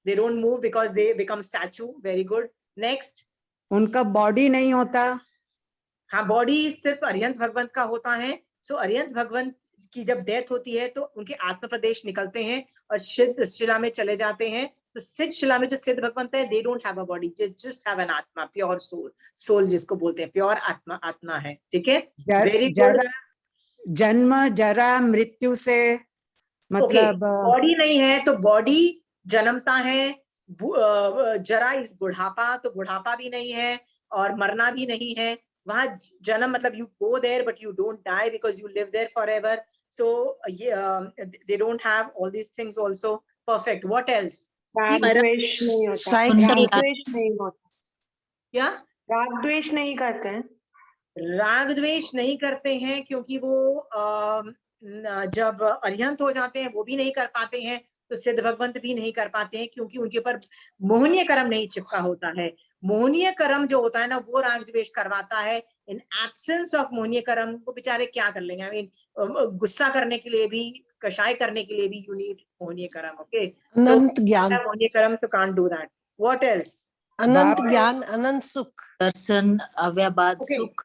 they don't move because they become statue. Very good. Next, उनका बॉडी नहीं होता. हाँ, बॉडी सिर्फ अरिहंत भगवंत का होता है. सो अरिहंत भगवंत की जब डेथ होती है तो उनके आत्म प्रदेश निकलते हैं और सिद्ध शिला में चले जाते हैं. तो सिद्ध शिला में जो सिद्ध भगवंत है, दे don't have a body, they just have an आत्मा, प्योर सोल. सोल जिसको बोलते हैं, प्योर आत्मा, आत्मा है. ठीक है, वेरी गुड. जन्म, जरा, मृत्यु से मतलब बॉडी नहीं है तो बॉडी जन्मता है, जरा इस बुढ़ापा, तो बुढ़ापा भी नहीं है और मरना भी नहीं है. वहां जन्म मतलब you go there but you don't die because you live there forever. So they don't have all these things also. Perfect. What else? राग द्वेष नहीं होता. राग द्वेष नहीं होता. क्या? राग द्वेष नहीं करते हैं. राग द्वेष नहीं करते हैं क्योंकि वो जब अरिहंत हो जाते हैं वो भी नहीं कर पाते हैं, तो सिद्ध भगवंत भी नहीं कर पाते हैं क्योंकि उनके ऊपर मोहनीय कर्म नहीं चिपका होता है. मोहनीय कर्म जो होता है ना, वो राग द्वेष करवाता है. इन एब्सेंस ऑफ मोहनीय कर्म वो बेचारे क्या कर लेंगे? आई मीन गुस्सा करने के लिए भी, कषाय करने के लिए भी यू नीड मोहनीय कर्म. ओके, अनंत ज्ञान, मोहनीय कर्म तो can't do that. What else? अनंत ज्ञान, अनंत सुख, दर्शन, अव्यबाद सुख.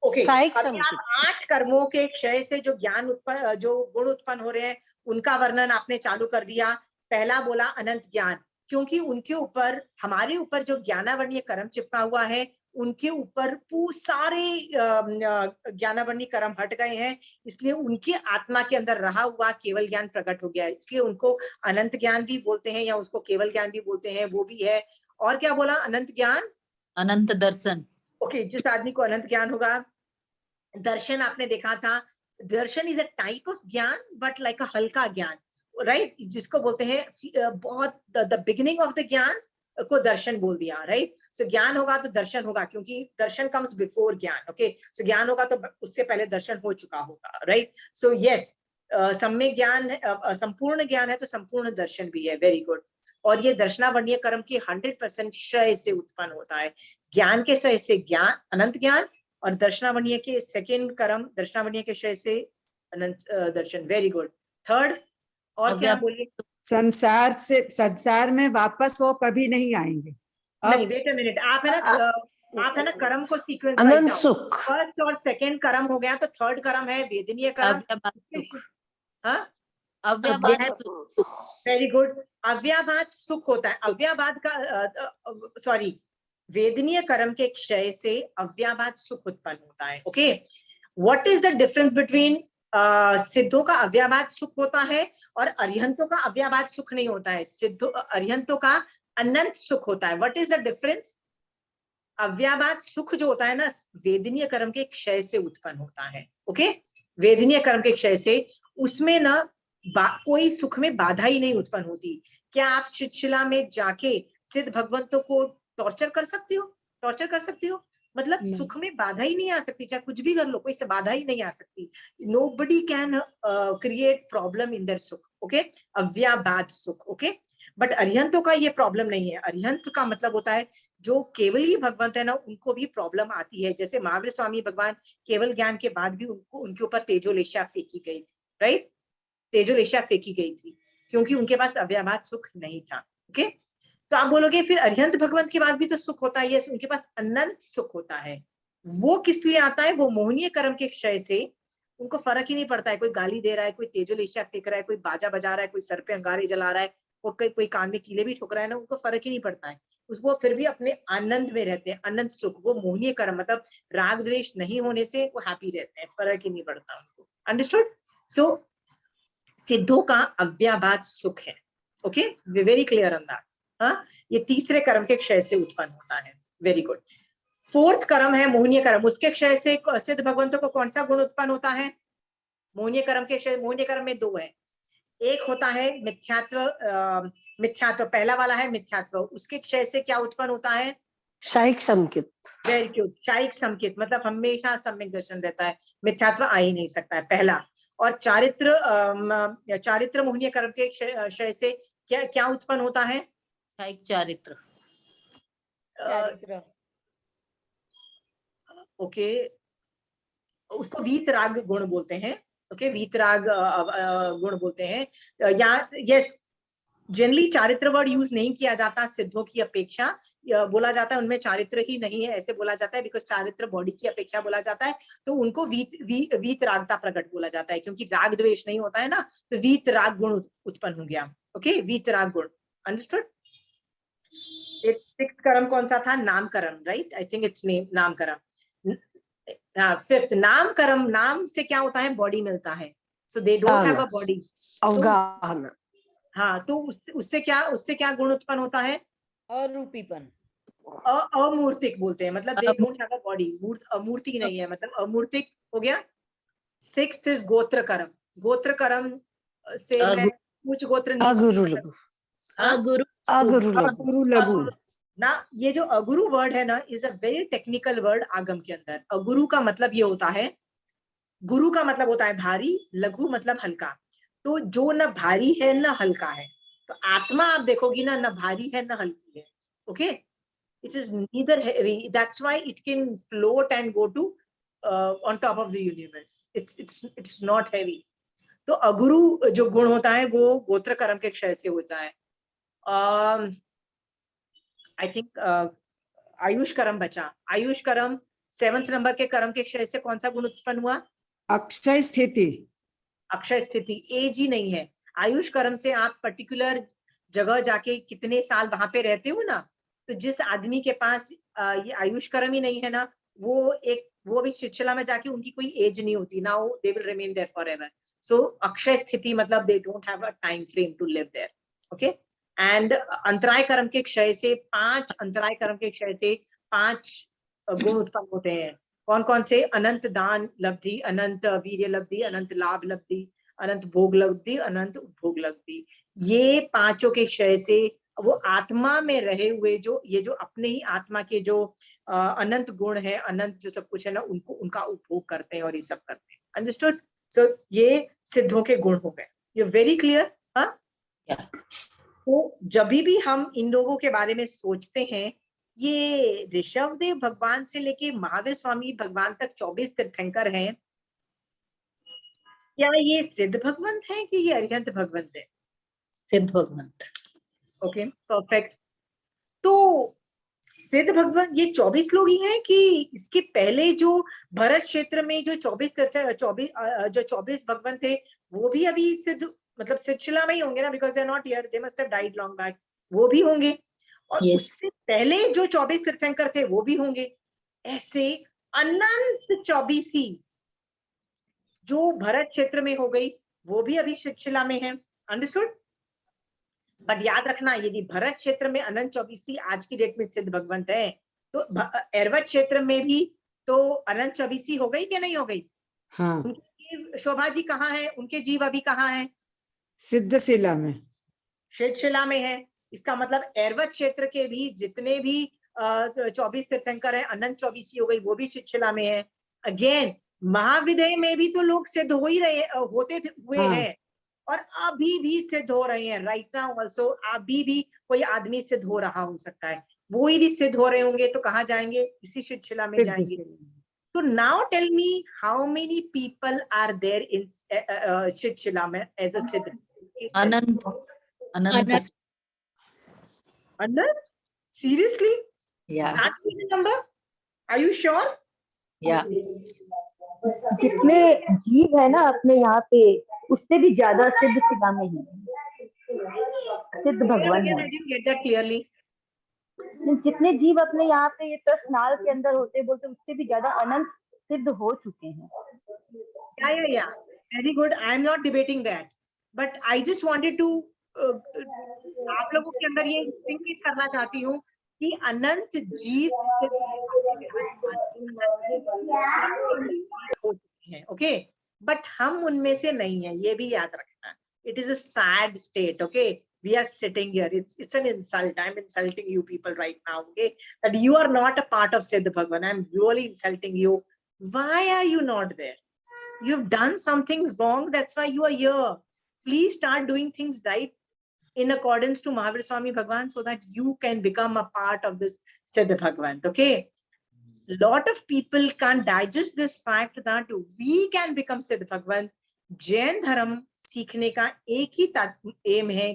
ओके, साइक अभी आप 8 कर्मों के क्षय से जो ज्ञान उत्पन्न, जो गुण उत्पन्न हो रहे हैं, उनका वर्णन आपने चालू कर दिया. पहला बोला अनंत ज्ञान, क्योंकि उनके ऊपर, हमारे ऊपर जो ज्ञानावर्णीय कर्म चिपका हुआ है, उनके ऊपर सारे ज्ञानावर्णीय कर्म हट गए हैं, इसलिए उनकी आत्मा के अंदर रहा हुआ केवल ज्ञान प्रकट हो गया है. इसलिए उनको अनंत ज्ञान भी बोलते हैं या उसको केवल ज्ञान भी बोलते हैं, वो भी है. और क्या बोला? अनंत ज्ञान, अनंत दर्शन. ओके, जिस आदमी को अनंत ज्ञान होगा. दर्शन आपने देखा था, दर्शन इज अ टाइप ऑफ ज्ञान बट लाइक अ हल्का ज्ञान, राइट? जिसको बोलते हैं बहुत द बिगिनिंग ऑफ द ज्ञान को दर्शन बोल दिया, राइट? सो ज्ञान होगा तो दर्शन होगा, क्योंकि दर्शन कम्स बिफोर ज्ञान. ओके, सो ज्ञान होगा तो उससे पहले दर्शन हो चुका होगा, राइट? सो यस, सम्यक ज्ञान, संपूर्ण ज्ञान है तो संपूर्ण दर्शन भी है. Very good. और ये दर्शनावर्णीय कर्म की 100% क्षय से उत्पन्न होता है. ज्ञान के क्षय से ज्ञान, अनंत ज्ञान, और दर्शनावर्णीय के सेकंड कर्म, दर्शनावर्णीय के क्षय से अनंत दर्शन. Very good. थर्ड, और क्या बोलिए? संसार से, संसार में वापस वो कभी नहीं आएंगे. नहीं, वेट अ मिनट, आप है ना कर्म को सीक्वेंस अनंत सुख. फर्स्ट और सेकंड कर्म हो गया, तो थर्ड कर्म है वेदनीय कर्म. हाँ, अव्यबाद सुख. Very good. अव्याभाद सुख होता है. अव्याभाद का सॉरी, वेदनीय कर्म के क्षय से अव्याभाद सुख उत्पन्न होता है. Okay, what is the difference between सिद्धों का अव्याभाद सुख होता है और अरिहंतों का अव्याभाद सुख नहीं होता है? अरिहंतों का अनंत सुख होता है. What is the difference? अव्याभाद सुख जो होता है ना, वेदनीय कर्म के क्षय से उत्पन्न होता है. ओके, वेदनीय कर्म के क्षय से, उसमें ना कोई सुख में बाधा ही नहीं उत्पन्न होती. क्या आप शिला में जाके सिद्ध भगवंतों को टॉर्चर कर सकते हो? टॉर्चर कर सकती हो? मतलब नहीं। सुख में बाधा ही नहीं आ सकती, चाहे कुछ भी कर लो, कोई से बाधा ही नहीं आ सकती। Nobody can create problem in their सुख, ओके, अव्याबाद सुख, ओके। बट अरिहंतों का ये प्रॉब्लम नहीं है। अरिहंत का मतलब होता है जो केवल ही भगवंत है ना, उनको भी प्रॉब्लम आती है। जैसे महावीर स्वामी भगवान केवल ज्ञान के बाद भी उनको, उनके ऊपर तेजोलेशा फेंकी गई थी, राइट, तेजोलेशा फेंकी गई थी, क्योंकि उनके पास अव्याबाद सुख नहीं था, ओके। तो आप बोलोगे फिर अरिहंत भगवंत के पास भी तो सुख होता है, यस, उनके पास अनंत सुख होता है। वो किस लिए आता है? वो मोहनीय कर्म के क्षय से उनको फर्क ही नहीं पड़ता है, कोई गाली दे रहा है, कोई तेजोलेशा फेंक रहा है, कोई बाजा बजा रहा है, कोई सर पे अंगारे जला रहा है, और कोई कान में कीले भी ठोक रहा है ना, उनको फर्क ही नहीं पड़ता है। वो फिर भी अपने आनंद में रहते हैं, अनंत सुख। वो मोहनीय कर्म मतलब राग द्वेष नहीं होने से वो हैप्पी रहते हैं, फर्क ही नहीं पड़ता उनको। अंडरस्टूड? सो सिद्धों का अव्याबाद सुख है, okay, very clear on that. हाँ, ये तीसरे कर्म के क्षय से उत्पन्न होता है। Very good. फोर्थ कर्म है मोहनीय कर्म, उसके क्षय से सिद्ध भगवंतों को कौन सा गुण उत्पन्न होता है? मोहनीय कर्म के क्षय, मोहनीय कर्म में दो है, एक होता है मिथ्यात्व, मिथ्यात्व पहला वाला है मिथ्यात्व, उसके क्षय से क्या उत्पन्न होता है? शाइक संकित। वेरी गुड, शाइक संकित, मतलब हमेशा सम्यक दर्शन रहता है, मिथ्यात्व आ ही नहीं सकता है, पहला। और चारित्र मोहनीय कर्म के क्षय से क्या क्या उत्पन्न होता है? शाइक चारित्र। ओके, उसको वीतराग गुण बोलते हैं, ओके, वीतराग गुण बोलते हैं। या यस, जनरली चारित्र वर्ड यूज नहीं किया जाता सिद्धों की अपेक्षा, बोला जाता है उनमें चारित्र ही नहीं है, ऐसे बोला जाता है, बिकॉज चारित्र बॉडी की अपेक्षा बोला जाता है, तो उनको वीत रागता प्रकट बोला जाता है, क्योंकि राग द्वेष नहीं होता है ना, तो वीत राग गुण उत्पन्न हो गया, ओके, वीत राग गुण। अंडरस्टूड? सिक्स्थ कर्म कौन सा था? नामकर्म, right, I think it's name नामकर्म। फिफ्थ नामकर्म, नाम से क्या होता है? बॉडी मिलता है, so they don't have a body. अवगाहन। हाँ, तो उससे क्या गुण उत्पन्न होता है? अरूपीपन। अमूर्तिक बोलते हैं, मतलब they don't have a body, अमूर्ति नहीं है, मतलब अमूर्तिक हो गया। सिक्स्थ इज गोत्र कर्म। गोत्र कर्म से मैं कुछ गोत्र नीचे अगुरु लघु। अगुरु अगुरु लघु। गुरु लघु। ना, ये जो अगुरु वर्ड है ना, is a very technical word आगम के अंदर। अगुरु का मतलब ये होता है, गुरु का मतलब होता है भारी, लघु मतलब हल्का, तो जो न भारी है न हल्का है, तो आत्मा आप देखोगी ना, न भारी है न हल्की है, okay, it is neither heavy, that's why it can float and go to on top of the universe, it's not heavy। तो अगुरु जो गुण होता है वो गोत्र कर्म के क्षय से होता है। आई थिंक आयुष कर्म बचा। आयुष कर्म 7th नंबर के कर्म के क्षय से कौन सा गुण उत्पन्न हुआ? अक्षय स्थिति। अक्षय स्थिति, एज ही नहीं है। आयुष कर्म से आप पर्टिकुलर जगह जाके कितने साल वहां पे रहते हो ना, तो जिस आदमी के पास ये आयुष कर्म ही नहीं है ना, वो भी शिक्षला में जाके उनकी कोई एज नहीं होती ना, वो they will remain there forever. So अक्षय स्थिति मतलब they don't have a time frame to live there, okay. And अंतराय कर्म के क्षय से 5 अंतराय कर्म के क्षय से 5 गुण उत्पन्न होते हैं। कौन कौन से? अनंत दान लब्धि, अनंत वीर्य लब्धि, अनंत लाभ लब्धि, अनंत भोग लब्धि, अनंत उपभोग लब्धि। ये पांचों के क्षय से वो आत्मा में रहे हुए जो ये जो अपने ही आत्मा के जो अनंत गुण है, अनंत जो सब कुछ है ना, उनको उनका उपभोग करते हैं और ये सब करते हैं। अंडरस्टूड? सो ये सिद्धों के गुण हो गए। You very clear? हाँ, तो जब भी हम इन लोगों के बारे में सोचते हैं, ये ऋषभदेव भगवान से लेके महावीर स्वामी भगवान तक 24 तीर्थंकर हैं, क्या ये सिद्ध भगवंत है कि ये अरिहंत भगवंत है? सिद्ध भगवंत। Okay, perfect. तो सिद्ध भगवंत ये 24 लोग ही हैं कि इसके पहले जो भरत क्षेत्र में जो 24 भगवंत थे, वो भी अभी सिद्ध मतलब सिद्धशिला में ही होंगे ना, because they are not here, they must have died long back, वो भी होंगे। और Yes. उससे पहले जो 24 तीर्थंकर थे वो भी होंगे। ऐसे अनंत 24 जो भरत क्षेत्र में हो गई, वो भी अभी शिक्षिला में है। अंडरस्टूड? बट याद रखना, यदि भरत क्षेत्र में अनंत 24 आज की डेट में सिद्ध भगवंत है, तो एरवत क्षेत्र में भी तो अनंत 24 हो गई कि नहीं हो गई? हाँ, उनकी शोभा जी कहाँ है? उनके जीव अभी कहाँ है? सिद्धशिला में। शिला में है। इसका मतलब एरवत क्षेत्र के भी जितने भी 24 तीर्थंकर है, अनंत 24 हो गई, वो भी शिला में है। अगेन महाविदय में भी तो लोग सिद्ध हो ही रहे हुए हैं और अभी भी सिद्ध हो रहे हैं। राइट नाउ ऑल्सो अभी भी कोई आदमी सिद्ध हो रहा हो सकता है। वो यदि सिद्ध हो रहे होंगे तो कहाँ जाएंगे? इसी शिला में जाएंगे। तो now tell me how many people are there in shila में एज अ सिद्ध? अनंत अनंत अनंत? सीरियसली? या नंबर? Are you sure? या जितने जीव है ना अपने यहाँ पे, उससे भी ज्यादा सिद्ध शिला में है, सिद्ध भगवान है। Get that clearly. जितने जीव अपने यहाँ पे ये 10 नाल के अंदर होते बोलते, उससे भी ज्यादा अनंत सिद्ध हो चुके हैं। Yeah. Very good. I am not debating that, but I just wanted to आप लोगों के अंदर ये इंस्टिंक्ट करना चाहती हूँ कि अनंत जीव हो चुके हैं, ओके, बट हम उनमें से नहीं है, ये भी याद रखना। It is a sad state, okay? We are sitting here. It's an insult. I'm insulting you people right now, okay? That you are not a part of Siddha Bhagwan. I'm really insulting you. Why are you not there? You've done something wrong. That's why you are here. Please start doing things right in accordance to Mahavir Swami Bhagwan so that you can become a part of this Siddha Bhagwan, okay? Lot of people can't digest this fact that we can become Siddha Bhagwan. Jain धर्म सीखने का एक ही M है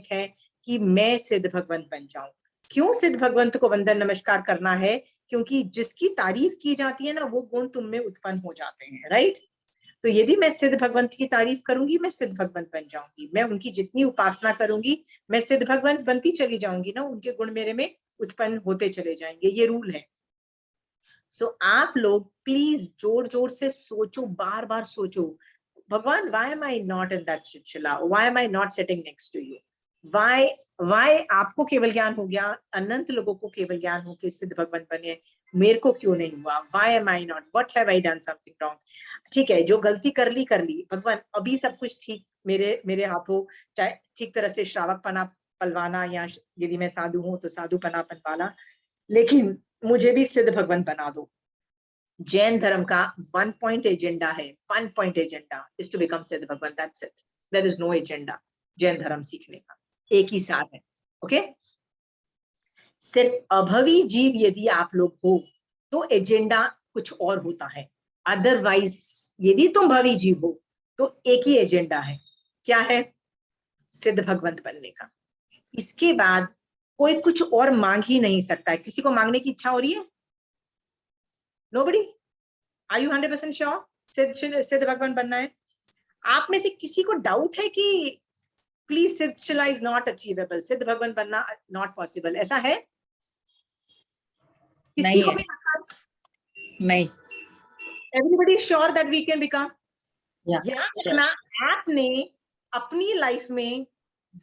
कि मैं सिद्ध भगवंत बन जाऊं। क्यों सिद्ध भगवंत को वंदन नमस्कार करना है? क्योंकि जिसकी तारीफ की जाती है ना, वो गुण तुम में उत्पन्न हो जाते हैं, राइट? तो यदि मैं सिद्ध भगवंत की तारीफ करूंगी, मैं सिद्ध भगवंत बन जाऊंगी। मैं उनकी जितनी उपासना करूंगी, मैं सिद्ध भगवंत बनती चली जाऊंगी ना, उनके गुण मेरे में उत्पन्न होते चले जाएंगे। ये रूल है। सो आप लोग प्लीज जोर जोर से सोचो, बार बार सोचो, भगवान, why am I not in that Shila? Why am I not sitting next to you? Why आपको केवल ज्ञान हो गया, अनंत लोगों को केवल ज्ञान हो के सिद्ध भगवान बने, मेरे को क्यों नहीं हुआ? Why am I not? What have I done something wrong? ठीक है, जो गलती कर ली भगवान, अभी सब कुछ ठीक मेरे हाथों, चाहे ठीक तरह से श्रावक पना पलवाना, या यदि मैं साधु हूं तो साधु पना पनवाना, लेकिन मुझे भी सिद्ध भगवान बना दो। जैन धर्म का 1 point एजेंडा है, 1 point agenda is to become siddh Bhagwan. That's it. There is no agenda Jain धर्म सीखने का, एक ही साथ है, ओके? सिर्फ अभवी जीव यदि आप लोग हो तो एजेंडा कुछ और होता है, अदरवाइज यदि तुम भवी जीव हो तो एक ही एजेंडा है। क्या है? सिद्ध भगवंत बनने का। इसके बाद कोई कुछ और मांग ही नहीं सकता है। किसी को मांगने की इच्छा हो रही है? Nobody? Are you 100% sure? सिद्ध भगवान बनना है? आप में से किसी को डाउट है कि प्लीज सिद्ध शिला इज नॉट अचीवेबल, सिद्ध भगवान बनना नॉट पॉसिबल, ऐसा है? किसी नहीं को है। भी नहीं। Everybody sure that we can become? Yeah, याद sure. रखना, आपने अपनी लाइफ में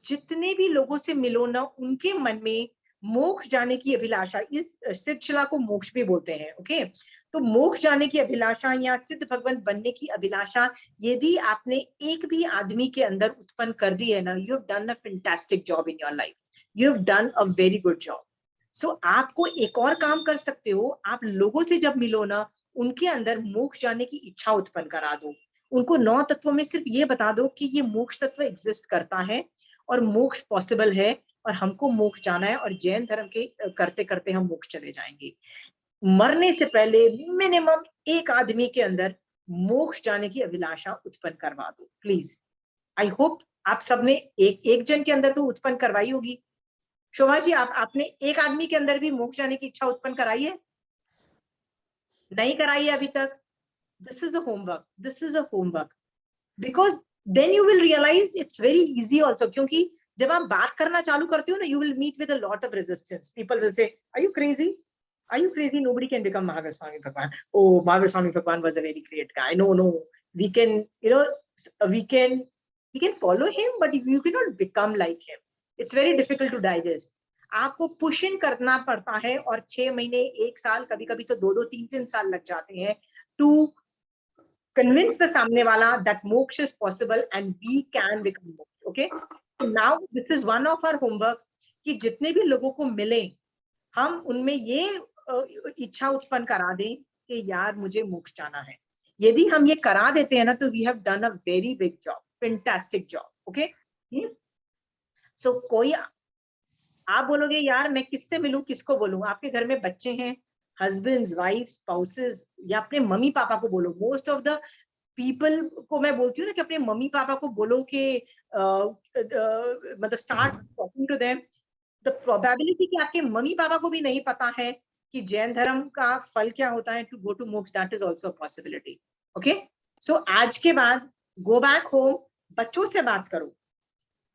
जितने भी लोगों से मिलो ना, उनके मन में मोक्ष जाने की अभिलाषा, इस सिद्ध शिला को मोक्ष भी बोलते हैं, ओके? तो मोक्ष जाने की अभिलाषा या सिद्ध भगवंत बनने की अभिलाषा यदि आपने एक भी आदमी के अंदर उत्पन्न कर दी है ना, you have done a fantastic job in your life, you have done a very good job. So आपको एक और काम कर सकते हो, आप लोगों से जब मिलो ना, उनके अंदर मोक्ष जाने की इच्छा उत्पन्न करा दो। उनको 9 तत्वों में सिर्फ ये बता दो कि ये मोक्ष तत्व एग्जिस्ट करता है और मोक्ष पॉसिबल है और हमको मोक्ष जाना है, और जैन धर्म के करते करते हम मोक्ष चले जाएंगे। मरने से पहले मिनिमम एक आदमी के अंदर मोक्ष जाने की अभिलाषा उत्पन्न करवा दो प्लीज। आई होप आप सबने एक जन के अंदर तो उत्पन्न करवाई होगी। शोभा जी, आपने एक आदमी के अंदर भी मोक्ष जाने की इच्छा उत्पन्न कराई है? नहीं कराई है अभी तक? This is a homework, this is a homework, because then you will realise it's very easy also. क्योंकि जब आप बात करना चालू करते हो ना, you will meet with a lot of resistance. People will say, are you crazy? Are you crazy? Nobody can become Mahavir Swami Bhagwan. Oh, Mahavir Swami Bhagwan was a very great guy. No, we can, we can follow him, but you cannot become like him. It's very difficult to digest. आपको push in करना पड़ता है, और 6 महीने, 1 साल, कभी कभी तो 2-2, 3-3 साल लग जाते हैं to convince the सामने वाला that moksha is possible and we can become moksha. Okay? So now this is one of our homework कि जितने भी लोगों को मिले, हम उनमें ये इच्छा उत्पन्न करा दें कि यार मुझे मोक्ष जाना है। यदि हम ये करा देते हैं ना तो we have done a very big job, fantastic job. Okay, so कोई आप बोलोगे यार मैं किससे मिलूं, किसको बोलूं? आपके घर में बच्चे हैं, हस्बैंड्स, वाइफ, स्पाउसेस, या अपने मम्मी पापा को बोलो। मोस्ट ऑफ द पीपल को मैं बोलती हूँ ना कि अपने मम्मी पापा को बोलो कि मतलब start talking to them. The probability कि आपके मम्मी पापा को भी नहीं पता है कि जैन धर्म का फल क्या होता है, टू गो टू मोक्ष, that is also possibility. Okay, so आज के बाद गो बैक होम, बच्चों से बात करो।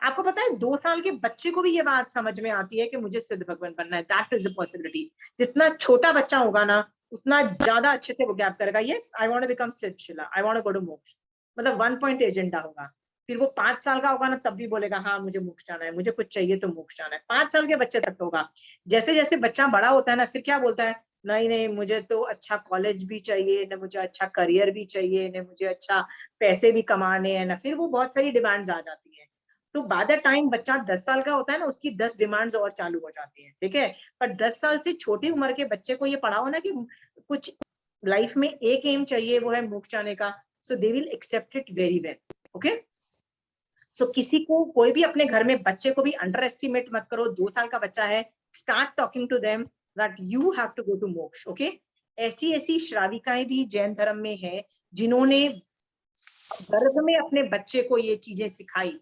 आपको पता है 2 साल के बच्चे को भी ये बात समझ में आती है कि मुझे सिद्ध भगवान बनना है, दैट इज अ पॉसिबिलिटी। जितना छोटा बच्चा होगा ना उतना ज्यादा अच्छे से वो गैप करेगा, yes I want to become siddh shila, I want to go to moksha, मतलब 1 पॉइंट एजेंडा होगा। फिर वो 5 साल का होगा ना तब भी बोलेगा हाँ मुझे मोक्ष जाना है, मुझे कुछ चाहिए तो मोक्ष जाना है। 5 साल के बच्चे तक होगा। जैसे जैसे बच्चा बड़ा होता है ना फिर क्या बोलता है, नहीं नहीं मुझे तो अच्छा कॉलेज भी चाहिए, न मुझे अच्छा करियर भी चाहिए, न मुझे अच्छा पैसे भी कमाने हैं ना, फिर वो बहुत सारी डिमांड्स आ जाती है। तो बाय द टाइम बच्चा 10 साल का होता है ना उसकी 10 डिमांड्स और चालू हो जाती हैं, ठीक है। पर 10 साल से छोटी उम्र के बच्चे को ये पढ़ाओ ना कि कुछ लाइफ में एक एम चाहिए, वो है मोक्ष जाने का, so they will accept it very well. Okay, so किसी को, कोई भी अपने घर में बच्चे को भी अंडर एस्टिमेट मत करो। 2 साल का बच्चा है, start talking to them that you have to go to moksha. Okay, ऐसी ऐसी श्राविकाएं भी जैन धर्म में है जिन्होंने गर्भ में अपने बच्चे को ये चीजें सिखाई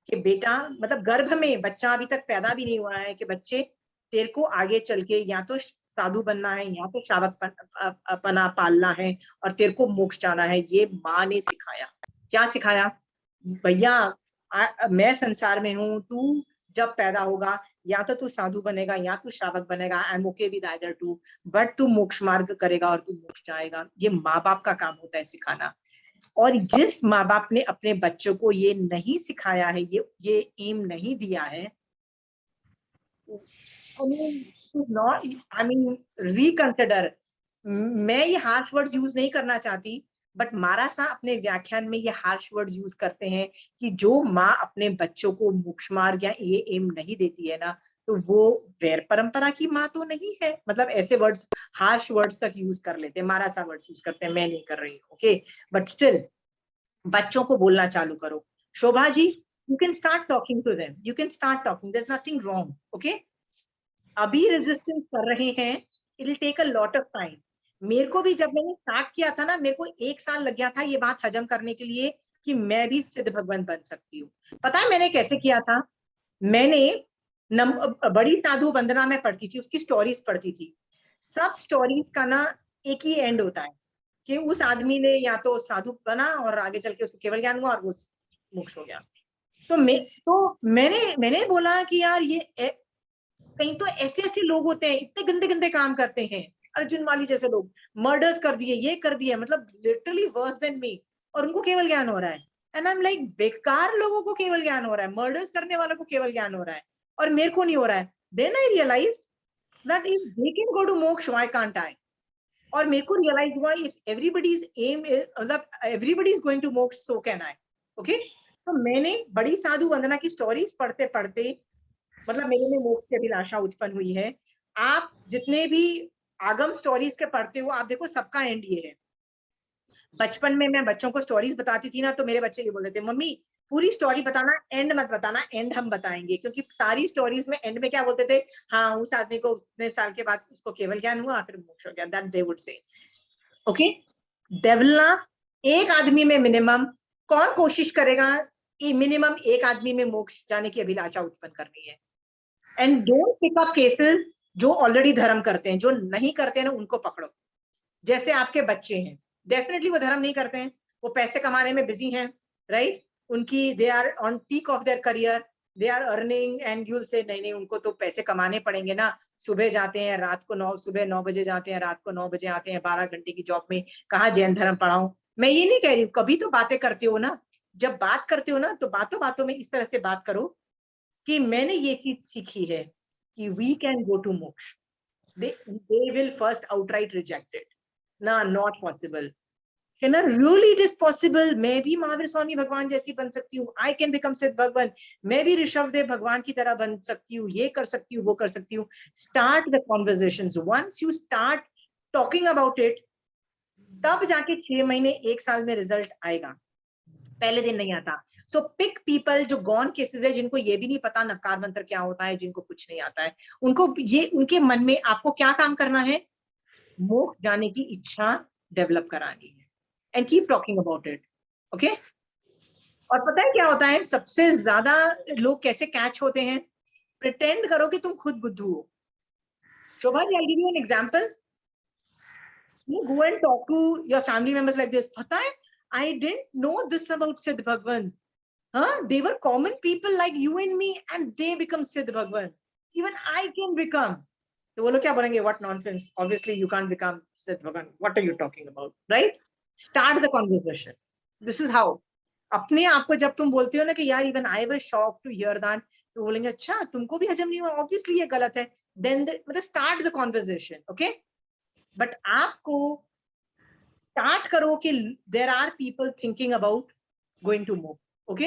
कि बेटा, मतलब गर्भ में, बच्चा अभी तक पैदा भी नहीं हुआ है, कि बच्चे तेरे को आगे चल के या तो साधु बनना है या तो श्रावक पना पालना है और तेरे को मोक्ष जाना है। ये माँ ने सिखाया। क्या सिखाया? भैया मैं संसार में हूँ, तू जब पैदा होगा या तो तू साधु बनेगा या तू श्रावक बनेगा, I am okay with either two, but तू मोक्ष मार्ग करेगा और तू मोक्ष जाएगा। ये माँ बाप का काम होता है सिखाना। और जिस माँ बाप ने अपने बच्चों को ये नहीं सिखाया है, ये एम नहीं दिया है, रिकंसिडर। मैं ये हार्श वर्ड्स यूज नहीं करना चाहती, बट मारा सा अपने व्याख्यान में ये हार्श वर्ड्स यूज करते हैं कि जो माँ अपने बच्चों को मोक्ष मार्ग या ये एम नहीं देती है ना, तो वो वैर परंपरा की माँ तो नहीं है। मतलब ऐसे वर्ड्स, हार्श वर्ड्स तक यूज कर लेते हैं, मारा सा वर्ड्स यूज करते हैं, मैं नहीं कर रही हूँ। ओके, बट स्टिल बच्चों को बोलना चालू करो। Shobha ji, you can start talking to them, you can start talking, there's nothing wrong. Okay, अभी रेजिस्टेंस कर रहे हैं, it will take a lot of time. मेरे को भी जब मैंने स्टार्ट किया था ना, मेरे को 1 साल लग गया था ये बात हजम करने के लिए कि मैं भी सिद्ध भगवान बन सकती हूँ। पता है मैंने कैसे किया था? मैंने बड़ी साधु वंदना में पढ़ती थी, उसकी स्टोरीज पढ़ती थी। सब स्टोरीज का ना एक ही एंड होता है कि उस आदमी ने या तो साधु बना और आगे चल के उसको केवल ज्ञान हुआ और वो मोक्ष हो गया। तो मैंने बोला कि यार ये कहीं तो ऐसे ऐसे लोग होते हैं, इतने गंदे गंदे काम करते हैं, अर्जुन वाली जैसे लोग, मर्डर्स कर दिए, ये कर दिया, मतलब लिटरली वर्स देन मी, और उनको केवल ज्ञान हो रहा है। एंड आई एम लाइक, बेकार लोगों को केवल ज्ञान हो रहा है, मर्डर्स करने वालों को केवल ज्ञान हो रहा है और मेरे को नहीं हो रहा है। Then I realised that if they can go to moksha, why can't I? और मेरे को रियलाइज हुआ इफ एवरीबॉडीज एम, मतलब everybody is going to moksha, so can I. Okay, तो मैंने बड़ी साधु वंदना की स्टोरीज पढ़ते पढ़ते मतलब मेरे में मोक्ष की अभिलाषा उत्पन्न हुई है। आप जितने भी आगम स्टोरीज के पढ़ते हो, आप देखो सबका एंड ये है। बचपन में मैं बच्चों को स्टोरीज बताती थी ना, तो मेरे बच्चे ये बोलते थे, मम्मी पूरी स्टोरी बताना, एंड मत बताना, एंड हम बताएंगे। क्योंकि सारी स्टोरीज में एंड में क्या बोलते थे, हाँ उस आदमी को उतने साल के बाद उसको केवल ज्ञान हुआ फिर मोक्ष हो गया, that they would say. Okay, डेवलना एक आदमी में मिनिमम, कौन कोशिश करेगा कि मिनिमम एक आदमी में मोक्ष जाने की अभिलाषा उत्पन्न करनी है। And don't pick up cases जो ऑलरेडी धर्म करते हैं, जो नहीं करते हैं ना उनको पकड़ो। जैसे आपके बच्चे हैं, डेफिनेटली वो धर्म नहीं करते हैं, वो पैसे कमाने में बिजी हैं, राइट? उनकी, they are on peak of their career, they are earning, and you will say नहीं नहीं उनको तो पैसे कमाने पड़ेंगे ना, सुबह जाते हैं रात को सुबह 9 बजे जाते हैं, रात को 9 बजे आते हैं, 12 घंटे की जॉब में, कहाँ जैन धर्म पढ़ाऊं। मैं ये नहीं कह रही हूँ, कभी तो बातें करते हो ना, जब बात करते हो ना तो बातों बातों में इस तरह से बात करो कि मैंने ये चीज सीखी है कि वी कैन गो टू मोक्ष। they will first outright reject it, ना, not possible. कहना रियली इट इज पॉसिबल, मैं भी महावीर स्वामी भगवान जैसी बन सकती हूँ, आई कैन बिकम सिद्ध भगवान, मैं भी ऋषभदेव भगवान की तरह बन सकती हूँ, ये कर सकती हूँ, वो कर सकती हूँ. Start the conversations. Once you start talking about it, तब जाके 6 महीने 1 साल में रिजल्ट आएगा, पहले दिन नहीं आता. सो पिक पीपल जो गॉन केसेस है, जिनको ये भी नहीं पता नकार मंत्र क्या होता है, जिनको कुछ नहीं आता है, उनको ये, उनके मन में आपको क्या काम करना है, मोक्ष जाने की इच्छा डेवलप करानी है. And keep talking about it. Okay. और पता है क्या होता है, सबसे ज्यादा लोग कैसे कैच होते हैं, प्रिटेंड करो कि तुम खुद बुद्धू हो. Shobha ji, I give you an example. You go and talk to your family members like this. पता है, I didn't know this about Siddh Bhagwan. They were common people like you and me, and they become Siddh Bhagwan. Even I can become. तो वो लोग क्या बोलेंगे, what nonsense. Obviously you can't become Siddh Bhagwan. What are you talking about? Right? Start the conversation. This is how. अपने आप को जब तुम बोलते हो ना कि यार even I was shocked to hear that, तो बोलेंगे अच्छा तुमको भी हजम नहीं हुआ, obviously ये गलत है. Then मतलब start the conversation. Okay? But आपको स्टार्ट करो कि there are people thinking about going to move. Okay.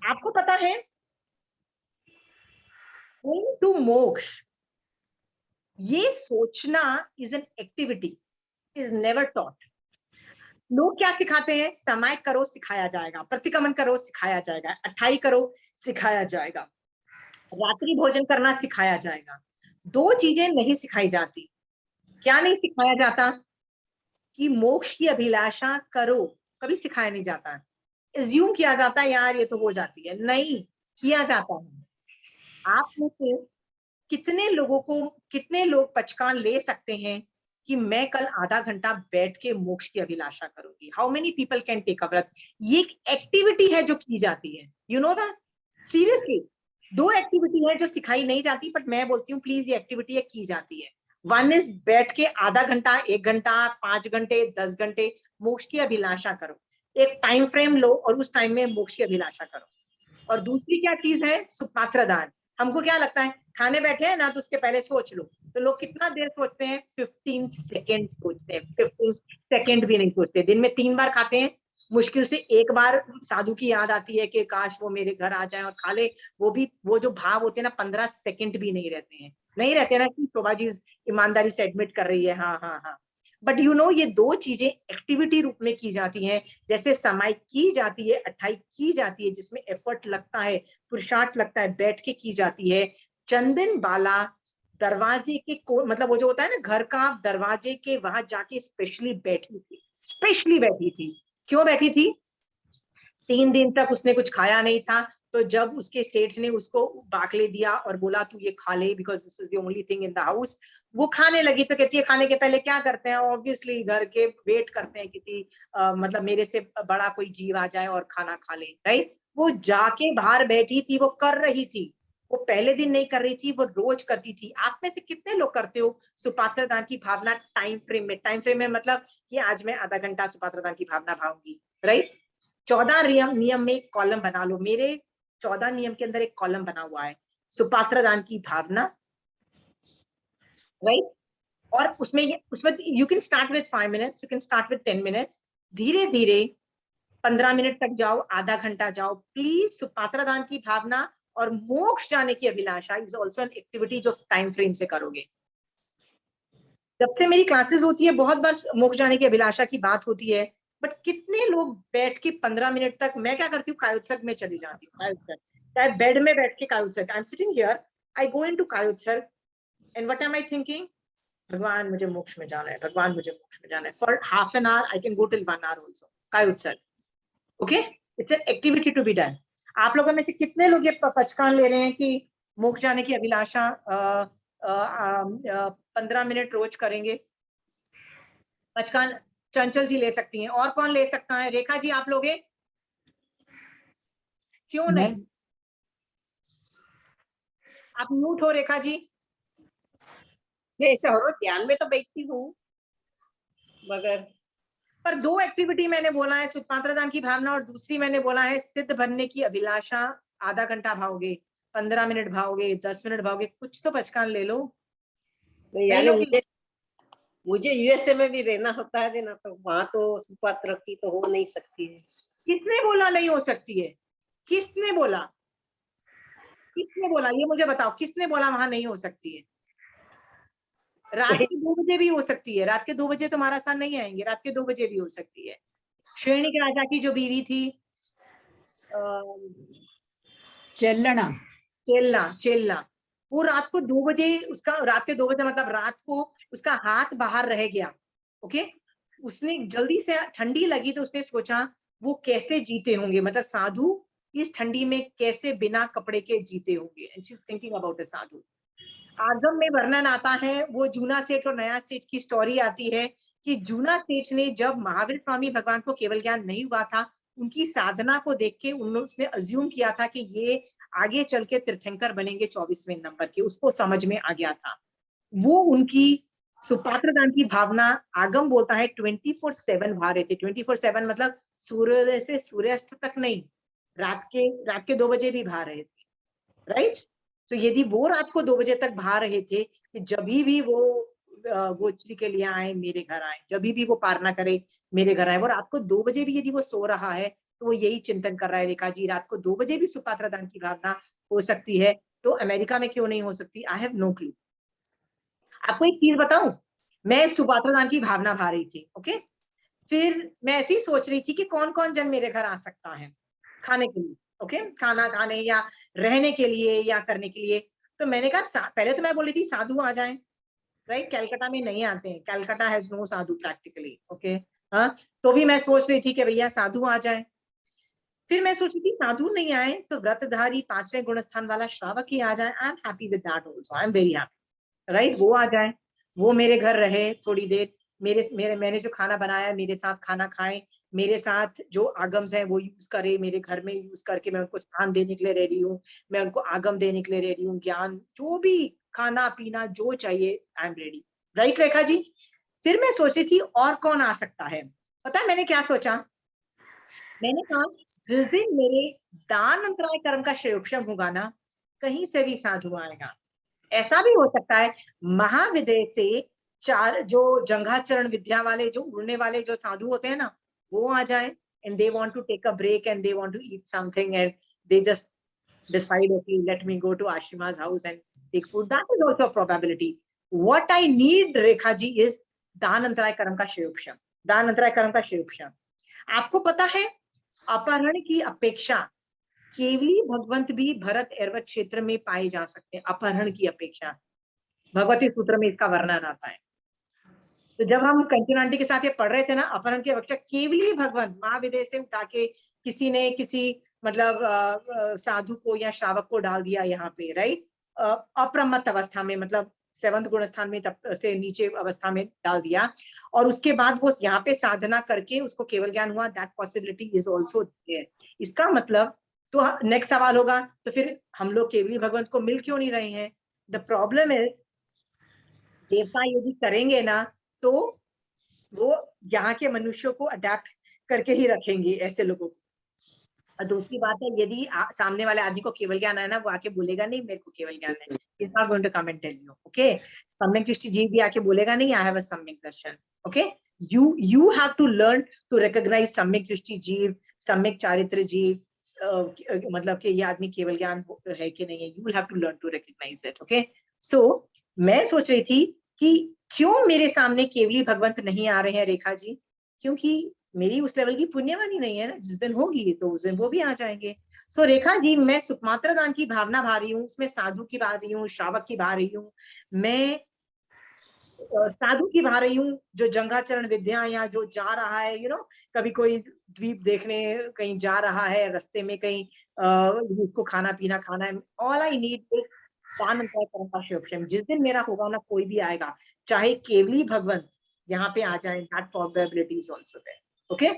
आपको पता है गोइंग टू मोक्ष, ये सोचना is an activity, is never taught. लोग क्या सिखाते हैं, समय करो सिखाया जाएगा, प्रतिक्रमण करो सिखाया जाएगा, 28 करो सिखाया जाएगा, रात्रि भोजन करना सिखाया जाएगा. 2 चीजें नहीं सिखाई जाती. क्या नहीं सिखाया जाता, कि मोक्ष की अभिलाषा करो, कभी सिखाया नहीं जाता है. एज्यूम किया जाता है यार ये तो हो जाती है, नहीं किया जाता है. आप में से कितने लोगों को, कितने लोग पचकान ले सकते हैं कि मैं कल आधा घंटा बैठ के मोक्ष की अभिलाषा करूंगी. How many people can take a vrat. ये एक एक्टिविटी है जो की जाती है. You know that. Seriously 2 activity है जो सिखाई नहीं जाती, बट मैं बोलती हूँ प्लीज ये एक्टिविटी है, की जाती है. वन इज बैठ के आधा घंटा, 1 घंटा, 5 घंटे, 10 घंटे मोक्ष की अभिलाषा करो. एक टाइम फ्रेम लो और उस टाइम में मोक्ष की अभिलाषा करो. और दूसरी क्या चीज है, सुपात्र दान. हमको क्या लगता है, खाने बैठे हैं ना तो उसके पहले सोच लो. तो लोग कितना देर सोचते हैं, 15 सेकेंड सोचते हैं. 15 सेकेंड भी नहीं सोचते. दिन में 3 बार खाते हैं, मुश्किल से 1 बार साधु की याद आती है कि काश वो मेरे घर आ जाए और खा ले. वो भी वो जो भाव होते हैं ना, 15 सेकेंड भी नहीं रहते हैं. नहीं रहते ना कि शोभा जी ईमानदारी से एडमिट कर रही है. हाँ हाँ हाँ. बट यू नो, ये 2 चीजें एक्टिविटी रूप में की जाती हैं. जैसे समय की जाती है, 28 की जाती है जिसमें एफर्ट लगता है, पुरुषार्थ लगता है, बैठ के की जाती है. चंदन बाला दरवाजे के मतलब वो जो होता है ना घर का, दरवाजे के वहां जाके स्पेशली बैठी थी. स्पेशली बैठी थी. क्यों बैठी थी? 3 दिन तक उसने कुछ खाया नहीं था. तो जब उसके सेठ ने उसको बाकले दिया और बोला तू ये खा ले, because this is the only thing in the house, वो खाने लगी. तो कहती है खाने के पहले क्या करते हैं, ऑब्वियसली घर के वेट करते हैं किसी मतलब मेरे से बड़ा कोई जीव आ जाए और खाना खा ले. राइट. वो जाके बाहर बैठी थी, वो कर रही थी. वो पहले दिन नहीं कर रही थी, वो रोज करती थी. आप में से कितने लोग करते हो सुपात्र दान की भावना टाइम फ्रेम में? टाइम फ्रेम में मतलब कि आज मैं आधा घंटा सुपात्र दान की भावना भाऊंगी. राइट. 14 नियम में एक कॉलम बना लो. मेरे 14 नियम के अंदर एक कॉलम बना हुआ है, सुपात्र दान की भावना. राइट. और उसमें you can start with 5 minutes, you can start with 10 minutes. धीरे धीरे 15 मिनट तक जाओ, आधा घंटा जाओ. प्लीज सुपात्र दान की भावना और मोक्ष जाने की अभिलाषा इज ऑल्सो एन एक्टिविटी जो टाइम फ्रेम से करोगे. जब से मेरी क्लासेस होती है बहुत बार मोक्ष जाने की अभिलाषा की बात होती है, बट कितने लोग बैठ के 15 मिनट तक, मैं क्या करती हूँ कायोत्सर्ग में चली जाती हूँ. कायोत्सर्ग, चाहे बेड में बैठ के कायोत्सर्ग, I am sitting here, I go into कायोत्सर्ग and what am I thinking, भगवान मुझे मोक्ष में जाना है, भगवान मुझे मोक्ष में जाना है. For half an hour I can go till 1 hour also. कायोत्सर्ग. Okay. It's an activity to be done. आप लोगों में से कितने लोग ये पचकान ले रहे हैं कि मोक्ष जाने की अभिलाषा 15 मिनट रोज करेंगे? पचकान चंचल जी ले सकती हैं. और कौन ले सकता है? रेखा जी आप लोगे? क्यों नहीं? आप म्यूट हो रेखा जी. ऐसा हो ध्यान में तो बैठती हूँ मगर पर 2 एक्टिविटी मैंने बोला है, सुपात्र दान की भावना और दूसरी मैंने बोला है सिद्ध बनने की अभिलाषा. आधा घंटा भाओगे, 15 मिनट भाओगे, 10 मिनट भाओगे, कुछ तो पचकान ले लो. यानी मुझे यूएसए में भी रहना होता है ना, तो वहां तो सुपात्र की तो हो नहीं सकती है। किसने बोला नहीं हो सकती है? किसने बोला? किसने बोला? ये मुझे बताओ, किसने बोला वहां नहीं हो सकती है? रात के 2 बजे भी हो सकती है। रात के 2 बजे तो महाराज नहीं आएंगे, रात के 2 बजे भी हो सकती है। श्रेणिक राजा की जो बीवी थी चेलना चेलना, चेलना, वो रात को 2 बजे, उसका रात के 2 बजे मतलब रात को उसका हाथ बाहर रह गया। ओके, उसने जल्दी से, ठंडी लगी तो उसने सोचा वो कैसे जीते होंगे, मतलब साधु इस ठंडी में कैसे बिना कपड़े के जीते होंगे। And she is thinking about a साधु। आगम में वर्णन आता है, वो जूना सेठ और नया सेठ की स्टोरी आती है कि जूना सेठ ने, जब महावीर स्वामी भगवान को केवल ज्ञान नहीं हुआ था, उनकी साधना को देख के उसने अज्यूम किया था कि ये आगे चल के तीर्थंकर बनेंगे 24वें नंबर के, उसको समझ में आ गया था। वो उनकी सुपात्र दान की भावना, आगम बोलता है 24/7 भा रहे थे। 24/7 मतलब सूर्योदय से सूर्यास्त तक नहीं, रात के 2 बजे भी भा रहे थे, राइट। तो यदि वो रात को 2 बजे तक भा रहे थे कि जब भी वो गोचरी के लिए आए मेरे घर आए, जब भी वो पारना करे मेरे घर आए, वो रात को 2 बजे भी यदि वो सो रहा है तो वो यही चिंतन कर रहा है, रेखा जी रात को 2 बजे भी सुपात्र दान की भावना हो सकती है, तो अमेरिका में क्यों नहीं हो सकती? I have no clue. आपको एक चीज बताऊं, मैं सुपात्र दान की भावना भा रही थी, ओके, फिर मैं ऐसे ही सोच रही थी कि कौन कौन जन मेरे घर आ सकता है खाने के लिए, ओके, खाना खाने या रहने के लिए या करने के लिए। तो मैंने कहा, पहले तो मैं बोली थी साधु आ जाएं, राइट, कलकत्ता में नहीं आते हैं, Calcutta has no sadhu practically, okay. हाँ, तो भी मैं सोच रही थी कि भैया साधु आ जाए। फिर मैं सोची थी साधु नहीं आए तो व्रतधारी 5वें गुणस्थान वाला श्रावक ही आ जाए। I am happy with that also, I am very happy, right. वो आ जाए, वो मेरे घर रहे थोड़ी देर, मैंने जो खाना बनाया मेरे साथ खाना खाएं, मेरे साथ जो आगम्स है वो यूज करे, मेरे घर में यूज करके मैं उनको स्थान देने के लिए रेडी हूँ, मैं उनको आगम देने के लिए रेडी हूँ, ज्ञान जो भी खाना पीना जो चाहिए, I am ready, right Rekha जी। फिर मैं सोची थी और कौन आ सकता है। पता है मैंने क्या सोचा? मैंने कहा जिस दिन मेरे दान अंतराय कर्म का श्रेयोक्षम होगा ना, कहीं से भी साधु आएगा। ऐसा भी हो सकता है महाविद्य से 4 जो जंघाचरण विद्या वाले, जो उड़ने वाले जो साधु होते हैं ना, वो आ जाए and they want to take a break and they want to eat something and they just decide, okay, let me go to Ashima's house and take food. That is also a probability. What I need, Rekha ji, is दान अंतराय कर्म का श्रेयोक्षम, दान अंतराय कर्म का श्रेयोक्षम। आपको पता है अपहरण की अपेक्षा केवली भगवंत भी भरत एर्वत क्षेत्र में पाए जा सकते हैं। अपहरण की अपेक्षा भगवती सूत्र में इसका वर्णन आता है। तो जब हम कंचन आंटी के साथ ये पढ़ रहे थे ना, अपहरण की अपेक्षा केवली भगवंत, महाविद्य से उठा के किसी ने किसी मतलब साधु को या श्रावक को डाल दिया यहाँ पे, राइट, अप्रमत्त अवस्था में, मतलब 7वें गुण स्थान में तब से नीचे अवस्था में डाल दिया, और उसके बाद वो यहाँ पे साधना करके उसको केवल ज्ञान हुआ। That possibility is also there. इसका मतलब, तो नेक्स्ट सवाल होगा, तो फिर हम लोग केवली भगवंत को मिल क्यों नहीं रहे हैं? द प्रॉब्लम इज, देवता यदि करेंगे ना तो वो यहाँ के मनुष्यों को अडेप्ट करके ही रखेंगे, ऐसे लोगों को। और दूसरी बात है, यदि सामने वाले आदमी को केवल ज्ञान है ना, वो आके बोलेगा नहीं मेरे को केवल ज्ञान है, is not going to come and tell you, okay. सम्यक दृष्टि जीव भी आके बोलेगा नहीं आई हैव अ सम्यक दर्शन, okay. you have to learn to recognize सम्यक दृष्टि जीव, सम्यक चारित्र जीव, मतलब कि ये आदमी केवल ज्ञान है कि नहीं है, you will have to learn to recognize it, okay। So मैं सोच रही थी कि क्यों मेरे सामने केवली भगवंत नहीं आ रहे हैं रेखा जी, क्योंकि मेरी उस लेवल की पुण्यवानी नहीं है ना। जिस दिन होगी तो उस दिन वो भी आ जाएंगे। सो रेखा जी, मैं सुमात्र दान की भावना भा रही हूँ, उसमें साधु की भा रही हूँ, श्रावक की भा रही हूँ, मैं साधु की भा रही हूँ जो जंघाचरण विद्या या जो जा रहा है, यू नो, कभी कोई द्वीप देखने कहीं जा रहा है, रास्ते में कहीं उसको खाना पीना खाना है। ऑल आई नीड इज दान अंतराय कर्म का श्रेयोक्षम। जिस दिन मेरा होगा ना, कोई भी आएगा, चाहे केवली भगवंत यहाँ पे आ जाए, that probability is also there, okay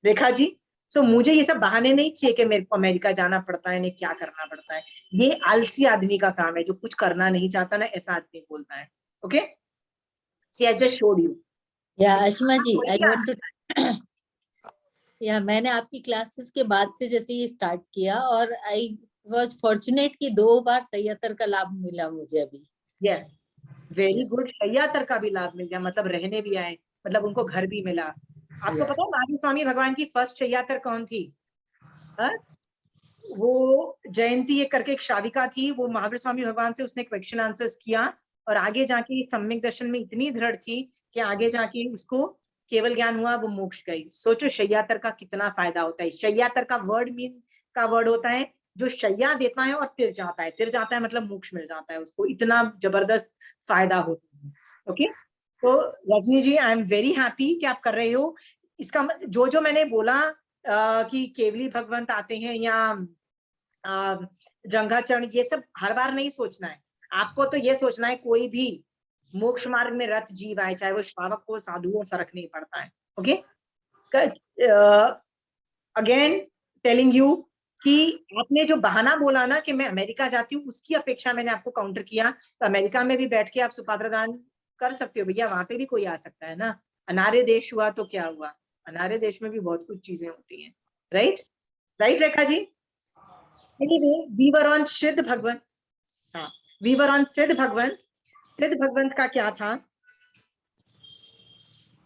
Rekha ji. सो मुझे ये सब बहाने नहीं चाहिए कि मेरे को अमेरिका जाना पड़ता है, नहीं क्या करना पड़ता है। ये आलसी आदमी का काम है, जो कुछ करना नहीं चाहता ना, ऐसा आदमी बोलता है, okay. See, I just showed you. Ashma ji, I want to मैंने आपकी क्लासेस के बाद से जैसे ये स्टार्ट किया, और आई वाज फॉर्चुनेट कि 2 बार 77 का लाभ मिला मुझे अभी। Yes. वेरी गुड, शय्यातर का भी लाभ मिल गया, मतलब रहने भी आए, मतलब उनको घर भी मिला। आपको पता है महावीर स्वामी भगवान की फर्स्ट शय्यातर कौन थी? हा? वो जयंती एक करके एक श्राविका थी, वो महावीर स्वामी भगवान से उसने क्वेश्चन आंसर्स किया और आगे जाके सम्यक दर्शन में इतनी दृढ़ थी कि आगे जाके उसको केवल ज्ञान हुआ, वो मोक्ष गई। सोचो शय्यातर का कितना फायदा होता है। शय्यातर का वर्ड होता है जो शैया देता है और तिर जाता है। तिर जाता है मतलब मोक्ष मिल जाता है उसको, इतना जबरदस्त फायदा होता है। ओके, तो रजनी जी आई एम वेरी हैप्पी कि आप कर रहे हो। इसका जो जो मैंने बोला कि केवली भगवंत आते हैं या जंघाचरण, ये सब हर बार नहीं सोचना है आपको। तो ये सोचना है कोई भी मोक्ष मार्ग में रथ जीव आए, चाहे वो श्रावक हो साधु हो, फर्क नहीं पड़ता है। ओके, अगेन टेलिंग यू कि आपने जो बहाना बोला ना कि मैं अमेरिका जाती हूँ, उसकी अपेक्षा मैंने आपको काउंटर किया। तो अमेरिका में भी बैठ के आप सुपात्र दान कर सकते हो भैया, वहां पे भी कोई आ सकता है ना। अनार्य देश हुआ तो क्या हुआ, अनार्य देश में भी बहुत कुछ चीजें होती हैं। Right right Rekha ji. Anyway, we were on सिद्ध भगवंत। हाँ, we were on सिद्ध भगवंत। सिद्ध भगवंत का क्या था?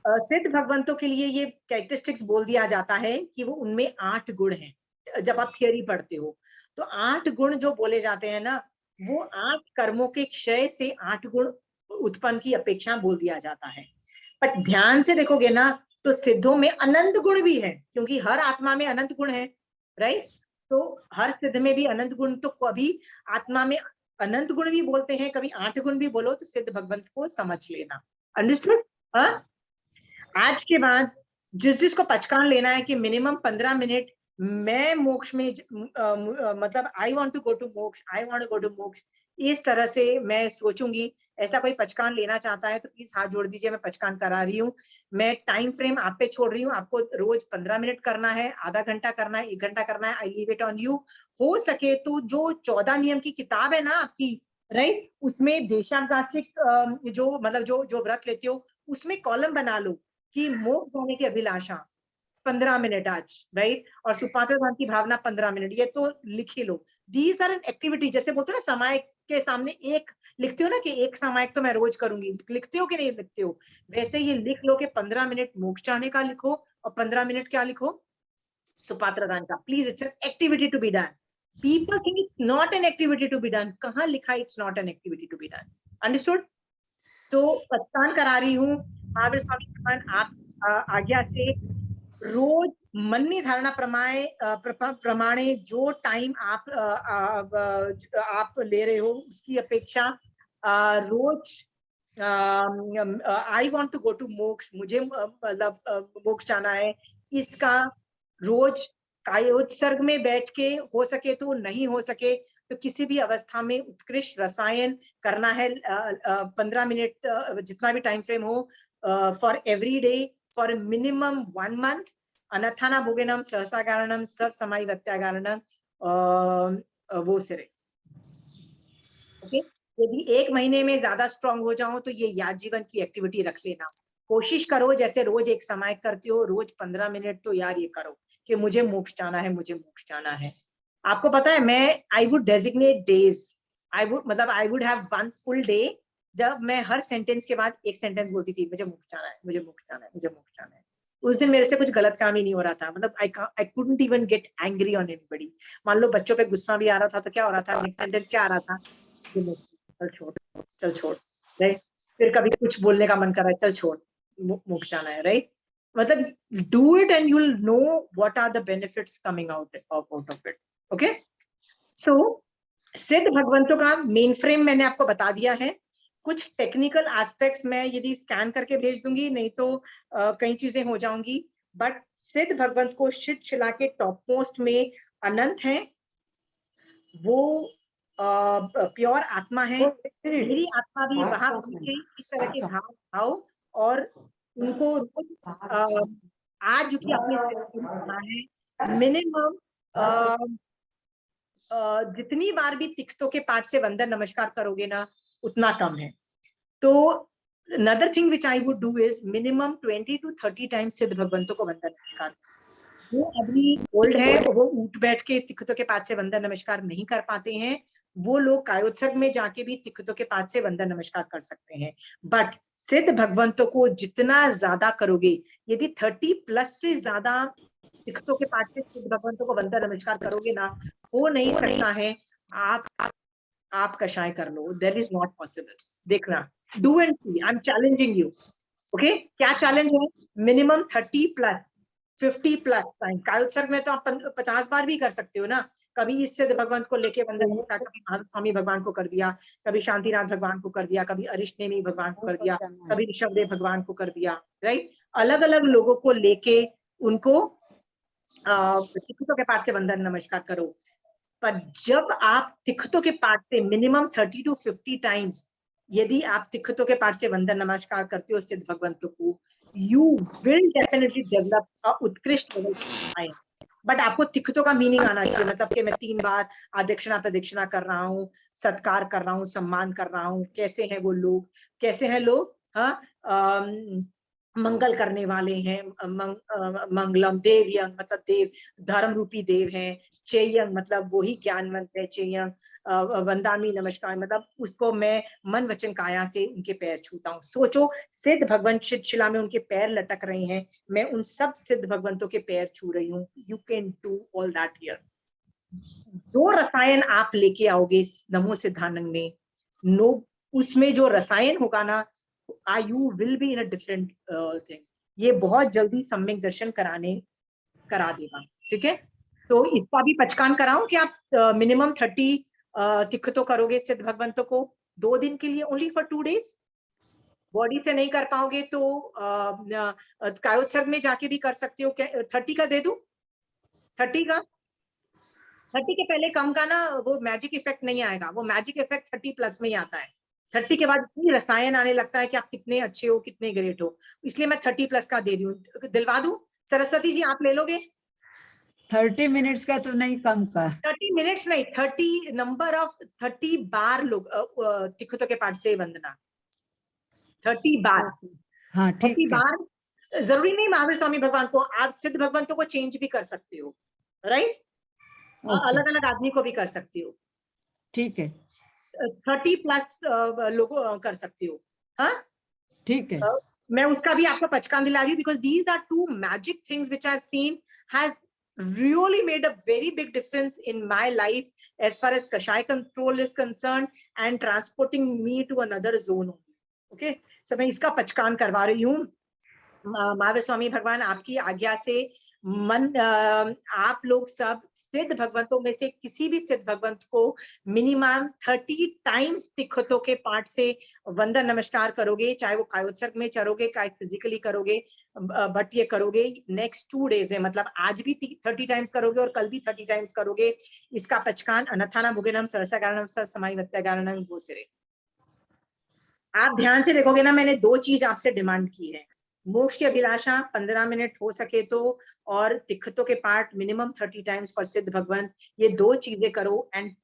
सिद्ध भगवंतों के लिए ये कैरेक्टरिस्टिक्स बोल दिया जाता है कि वो उनमें 8 गुण हैं। जब आप थियरी पढ़ते हो तो 8 गुण जो बोले जाते हैं ना, वो 8 कर्मों के क्षय से 8 गुण उत्पन्न की अपेक्षा बोल दिया जाता है। पर ध्यान से देखोगे ना तो सिद्धों में अनंत गुण भी है, क्योंकि हर आत्मा में अनंत गुण है। राइट, तो हर सिद्ध में भी अनंत गुण, तो कभी आत्मा में अनंत गुण भी बोलते हैं, कभी 8 गुण भी बोलो, तो सिद्ध भगवंत को समझ लेना। अंडरस्टूड? हाँ, आज के बाद जिसको पचकान लेना है कि मिनिमम 15 मिनट मैं मोक्ष में मतलब I want to go to मोक्ष, I want to go to मोक्ष, इस तरह से मैं सोचूंगी। ऐसा कोई पचकान लेना चाहता है तो प्लीज हाथ जोड़ दीजिए, मैं पचकान करा रही हूँ। मैं टाइम फ्रेम आप पे छोड़ रही हूँ, आपको रोज 15 मिनट करना है, आधा घंटा करना है, 1 घंटा करना है। I leave it on you. हो सके तो जो 14 नियम की किताब है ना आपकी, राइट, उसमें देशांगासिक जो मतलब जो व्रत लेते हो उसमें कॉलम बना लो कि मोक्ष जाने की अभिलाषा 15 मिनट आज, राइट, और सुपात्र दान की भावना 15 मिनट, ये तो लिख ही लो। These are an activity. जैसे बोलते हो ना सामायिक के सामने एक लिखते हो ना कि एक सामायिक तो मैं रोज करूंगी, लिखते हो कि नहीं लिखते हो? वैसे ये लिख लो कि 15 मिनट मोक्ष जाने का लिखो और 15 मिनट क्या लिखो, सुपात्र दान का। Please, it's an activity to be done. People think it's not an activity to be done. कहाँ लिखा it's not an activity to be done? Understood? तो पचकान करा रही हूँ महावीर स्वामी भगवान आप आज्ञा से रोज मननी धारणा प्रमाणे जो टाइम आप ले रहे हो उसकी अपेक्षा रोज I want to go to मोक्ष, मुझे मतलब मोक्ष जाना है, इसका रोज कायोत्सर्ग में बैठ के हो सके तो, नहीं हो सके तो किसी भी अवस्था में उत्कृष्ट रसायन करना है। 15 मिनट जितना भी टाइम फ्रेम हो, for every day for minimum 1 month. अनथाना भोगेनम सहसा कारणम सब समाई वत्यागारणम वो सिरे। ओके, यदि 1 महीने में ज्यादा स्ट्रांग हो जाओ तो ये याद जीवन की एक्टिविटी रख लेना। कोशिश करो जैसे रोज एक समय करते हो, रोज 15 मिनट तो यार ये करो कि मुझे मोक्ष जाना है, मुझे मोक्ष जाना है। आपको पता है मैं I would designate days, I would have 1 full day जब मैं हर सेंटेंस के बाद एक सेंटेंस बोलती थी, मुझे मोक्ष जाना है, मुझे मोक्ष जाना है, मुझे मोक्ष जाना है। उस दिन मेरे से कुछ गलत काम ही नहीं हो रहा था, मतलब I couldn't even get angry on anybody. मान लो बच्चों पे गुस्सा भी आ रहा था तो क्या हो रहा था, नेक्स्ट सेंटेंस क्या आ रहा था, चल छोड़, चल छोड़, राइट। फिर कभी कुछ बोलने का मन कर रहा है, चल छोड़, मोक्ष जाना है, राइट। मतलब do it and you will know what are the benefits coming out of it. Okay, so सिद्ध भगवंतों का मेन फ्रेम मैंने आपको बता दिया है। कुछ टेक्निकल एस्पेक्ट्स मैं यदि स्कैन करके भेज दूंगी, नहीं तो कई चीजें हो जाऊंगी। बट सिद्ध भगवंत को शिला के टॉप मोस्ट में अनंत है, वो प्योर आत्मा है। मेरी आत्मा भी वहां पहुंचे इस तरह के भाव और उनको आज की अपनी है मिनिमम जितनी बार भी तिख्तों के पाठ से वंदन नमस्कार करोगे ना उतना कम है। तो another thing which I would do is minimum 20 to 30 times सिद्ध भगवंतों को वंदन नमस्कार। वो अभी ओल्ड है, वो उठ बैठ के तिख्तों के पाठ से वंदन नमस्कार नहीं कर पाते हैं, वो लोग कायोत्सर्ग में जाके भी तिक्खतों के पाठ से वंदन नमस्कार कर सकते हैं। बट सिद्ध भगवंतों को जितना ज्यादा करोगे, यदि 30+ से ज्यादा तिक्खतों के पाठ से सिद्ध भगवंतों को वंदन नमस्कार करोगे ना, हो नहीं सकता है आप कषाय कर लो, दैट इज नॉट पॉसिबल। देखना, do and see, I am challenging you. Okay, क्या चैलेंज है? Minimum 30+, 50+ time. कायोत्सर्ग में तो आप 50 बार भी कर सकते हो ना। कभी इस सिद्ध भगवंत को लेके वंदन नमस्कार, कभी महावीर स्वामी भगवान को कर दिया, कभी शांतिनाथ भगवान को कर दिया, कभी अरिष्टनेमी भगवान को कर दिया, कभी ऋषभदेव भगवान को कर दिया, राइट। अलग अलग लोगों को लेके उनको तिक्खतों के पाठ से वंदन नमस्कार करो। पर जब आप तिक्खतों के पाठ से मिनिमम 30 to 50 टाइम्स यदि आप तिक्खतों के पाठ से वंदन नमस्कार करते हो सिद्ध भगवंतों को, यू विल डेफिनेटली डेवलप उत्कृष्ट लेवल। बट आपको तिक्खतों का मीनिंग आना चाहिए, मतलब कि मैं 3 बार आदक्षिणा प्रदक्षिणा कर रहा हूँ, सत्कार कर रहा हूँ, सम्मान कर रहा हूँ, कैसे हैं वो लोग, कैसे हैं लोग, हाँ, मंगल करने वाले हैं, मंगलम देव यंग मतलब देव धर्म रूपी देव हैं, चेयंग मतलब वही ज्ञानवंत है, चेयंग वंदामी नमस्कार मतलब उसको मैं मन वचन काया से उनके पैर छूता हूँ। सोचो, सिद्ध भगवंत शिला में उनके पैर लटक रहे हैं, मैं उन सब सिद्ध भगवंतों के पैर छू रही हूँ। You can do all that here. जो रसायन आप लेके आओगे नमो सिद्धानंद में, नो, उसमें जो रसायन होगा ना, you will be in a different thing. ये बहुत जल्दी सम्यक दर्शन करा देगा, ठीक है। तो इसका भी पचकान कराऊं कि आप मिनिमम 30 तिक्खतों करोगे सिद्ध भगवंतों को 2 दिन के लिए, ओनली फॉर 2 days। बॉडी से नहीं कर पाओगे तो कायोत्सर्ग में जाके भी कर सकते हो। 30 का दे दूं? 30 का, 30 के पहले कम का ना वो मैजिक इफेक्ट नहीं आएगा, वो मैजिक इफेक्ट 30+ में ही आता है। 30 के बाद इतनी रसायन आने लगता है कि आप कितने अच्छे हो, कितने ग्रेट हो, इसलिए मैं 30+ का दे रही हूँ। दिलवा दूं? सरस्वती जी आप ले लोगे? 30 मिनट्स का तो नहीं, कम का। 30 मिनट्स नहीं, 30 नंबर ऑफ 30 बार लोग तिक्खतों के पाठ से वंदना, 30 बार। हाँ 30 ठीक है। बार जरूरी नहीं महावीर स्वामी भगवान को, आप सिद्ध भगवंतों को चेंज भी कर सकते हो, राइट। अलग अलग आदमी को भी कर सकते हो, ठीक है 30+ लोगों कर सकते हो, हाँ ठीक है। मैं उसका भी आपको पचकान दिला रही हूँ, because these are 2 magic things which I have seen has really made a very big difference in my life as far as Kashai control is concerned and transporting me to another zone. Okay, so मैं इसका पचकान करवा रही हूँ। महावीर स्वामी भगवान आपकी आज्ञा से आप लोग सब सिद्ध भगवंतों में से किसी भी सिद्ध भगवंत को मिनिमम 30 टाइम्स तिक्खतों के पाठ से वंदन नमस्कार करोगे, चाहे वो कायोत्सर्ग में चरोगे, चाहे फिजिकली करोगे, बट ये करोगे नेक्स्ट 2 days में, मतलब आज भी 30 टाइम्स करोगे और कल भी 30 टाइम्स करोगे। इसका पचकान अनथाना भुगेनम सरसागारणम समाहिवत्यागारणम वो सिरे। आप ध्यान से देखोगे ना, मैंने 2 चीज आपसे डिमांड की है, मोक्ष की अभिलाषा 15 मिनट हो सके तो, और तिक्खतों के पाठ मिनिमम 30 टाइम्स फॉर सिद्ध भगवंत। ये 2 चीजें करो and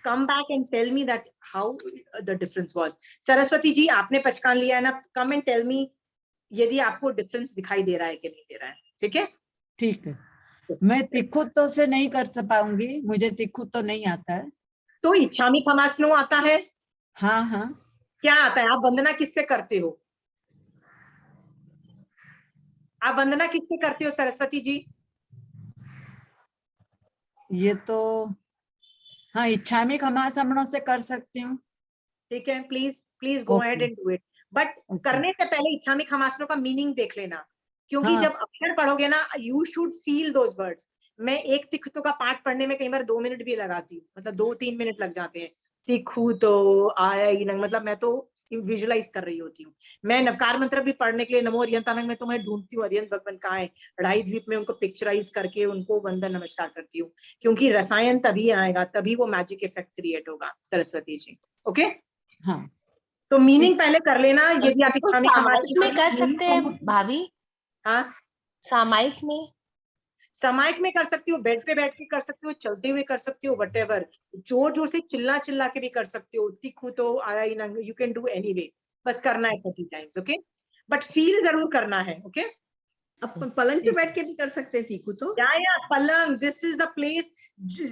come back and tell me that how the difference was. Saraswati ji आपने पचकान लिया है ना, कम एंड टेल मी यदि आपको डिफरेंस दिखाई दे रहा है कि नहीं दे रहा है, ठीक है। ठीक है, मैं तिक्खुत से नहीं कर पाऊंगी, मुझे तिक्खुत तो नहीं आता है। तो इच्छामी खमासनो आता है? हाँ हाँ। क्या आता है? आप वंदना किससे करते हो? आप वंदना किससे करते हो सरस्वती जी? ये तो हाँ, इच्छामी खमासमणों से कर सकती हूँ। ठीक है, please please go ahead and do it, but करने से पहले इच्छामी खमासनों का मीनिंग देख लेना, क्योंकि हाँ। जब अक्षर पढ़ोगे ना, you should feel those words. मैं एक तिक्खतों का पाठ पढ़ने में कई बार 2 मिनट भी लगाती हूँ, मतलब 2-3 मिनट लग जाते हैं। तिक्खु तो आया ही नहीं, मतलब मैं तो विजुअलाइज कर रही होती हूँ। मैं नवकार मंत्र भी पढ़ने के लिए नमो अरियंतानंग में तो मैं ढूंढती हूँ अरियंत भगवान कहाँ है, अढ़ाई द्वीप में उनको पिक्चराइज करके उनको वंदन नमस्कार करती हूँ, क्योंकि रसायन तभी आएगा, तभी वो मैजिक इफेक्ट क्रिएट होगा। सरस्वती जी ओके, हाँ तो मीनिंग पहले कर लेना। यदि आप तो इच्छामी सामायिक में कर सकते हैं भाभी? हाँ, सामायिक में, सामायिक में कर सकती हो, बेड पे बैठ के कर सकती हो, चलते हुए कर सकती हो, व्हाटएवर, जोर जोर से चिल्ला चिल्ला के भी कर सकती हो। तिक्खू तो आया ही ना, यू कैन डू एनीवे, बस करना है 30 टाइम्स, ओके, बट फील जरूर करना है, ओके। अब पलंग पे बैठ के भी कर सकते तीखू तो। या पलंग, दिस इज द प्लेस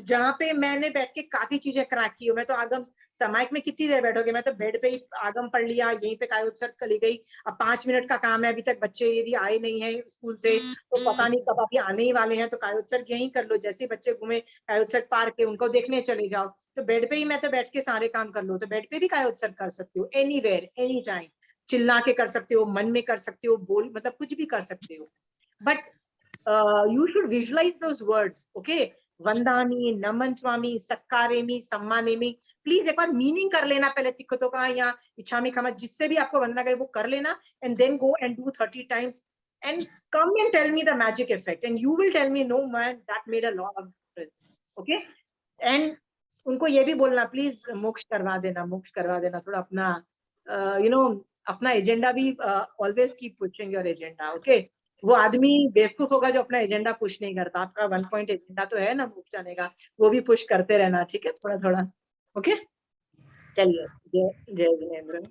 जहाँ पे मैंने बैठ के काफी चीजें क्रैक की हो। मैं तो आगम समाइक में कितनी देर बैठोगे, मैं तो बेड पे ही आगम पढ़ लिया, यहीं पे कायोत्सर्ग चली गई। अब 5 मिनट का काम है, अभी तक बच्चे यदि आए नहीं है स्कूल से तो पता नहीं कब अभी आने ही वाले हैं, तो कायोत्सर्ग यहीं कर लो। जैसे बच्चे घूमे कायोत्सर्ग पार्क के, उनको देखने चले जाओ। तो बेड पे ही मैं तो बैठ के सारे काम कर लो। तो बेड पे भी कायोत्सर्ग कर सकते हो, एनीवेयर एनी टाइम, चिल्ला के कर सकते हो, मन में कर सकते हो, बोल मतलब कुछ भी कर सकते हो। But you should visualize those words, okay? वंदानी, नमन स्वामी, सक्कारेमी, सम्मानेमी। प्लीज एक बार मीनिंग कर लेना पहले तिक्खतों का या इच्छामी खमा, जिससे भी आपको वंदना करे वो कर लेना, and then go and do 30 times and come and tell me the magic effect and you will tell me, no man, that made a lot of difference, okay? And उनको ये भी बोलना प्लीज मोक्ष करवा देना, मोक्ष करवा देना। थोड़ा अपना अपना एजेंडा भी always keep pushing your agenda, okay? वो आदमी बेवकूफ होगा जो अपना एजेंडा पुश नहीं करता। आपका 1 पॉइंट एजेंडा तो है ना मोक्ष जाने का, वो भी पुश करते रहना, ठीक है, थोड़ा थोड़ा, ओके? चलिए, जय जय जिनेंद्र।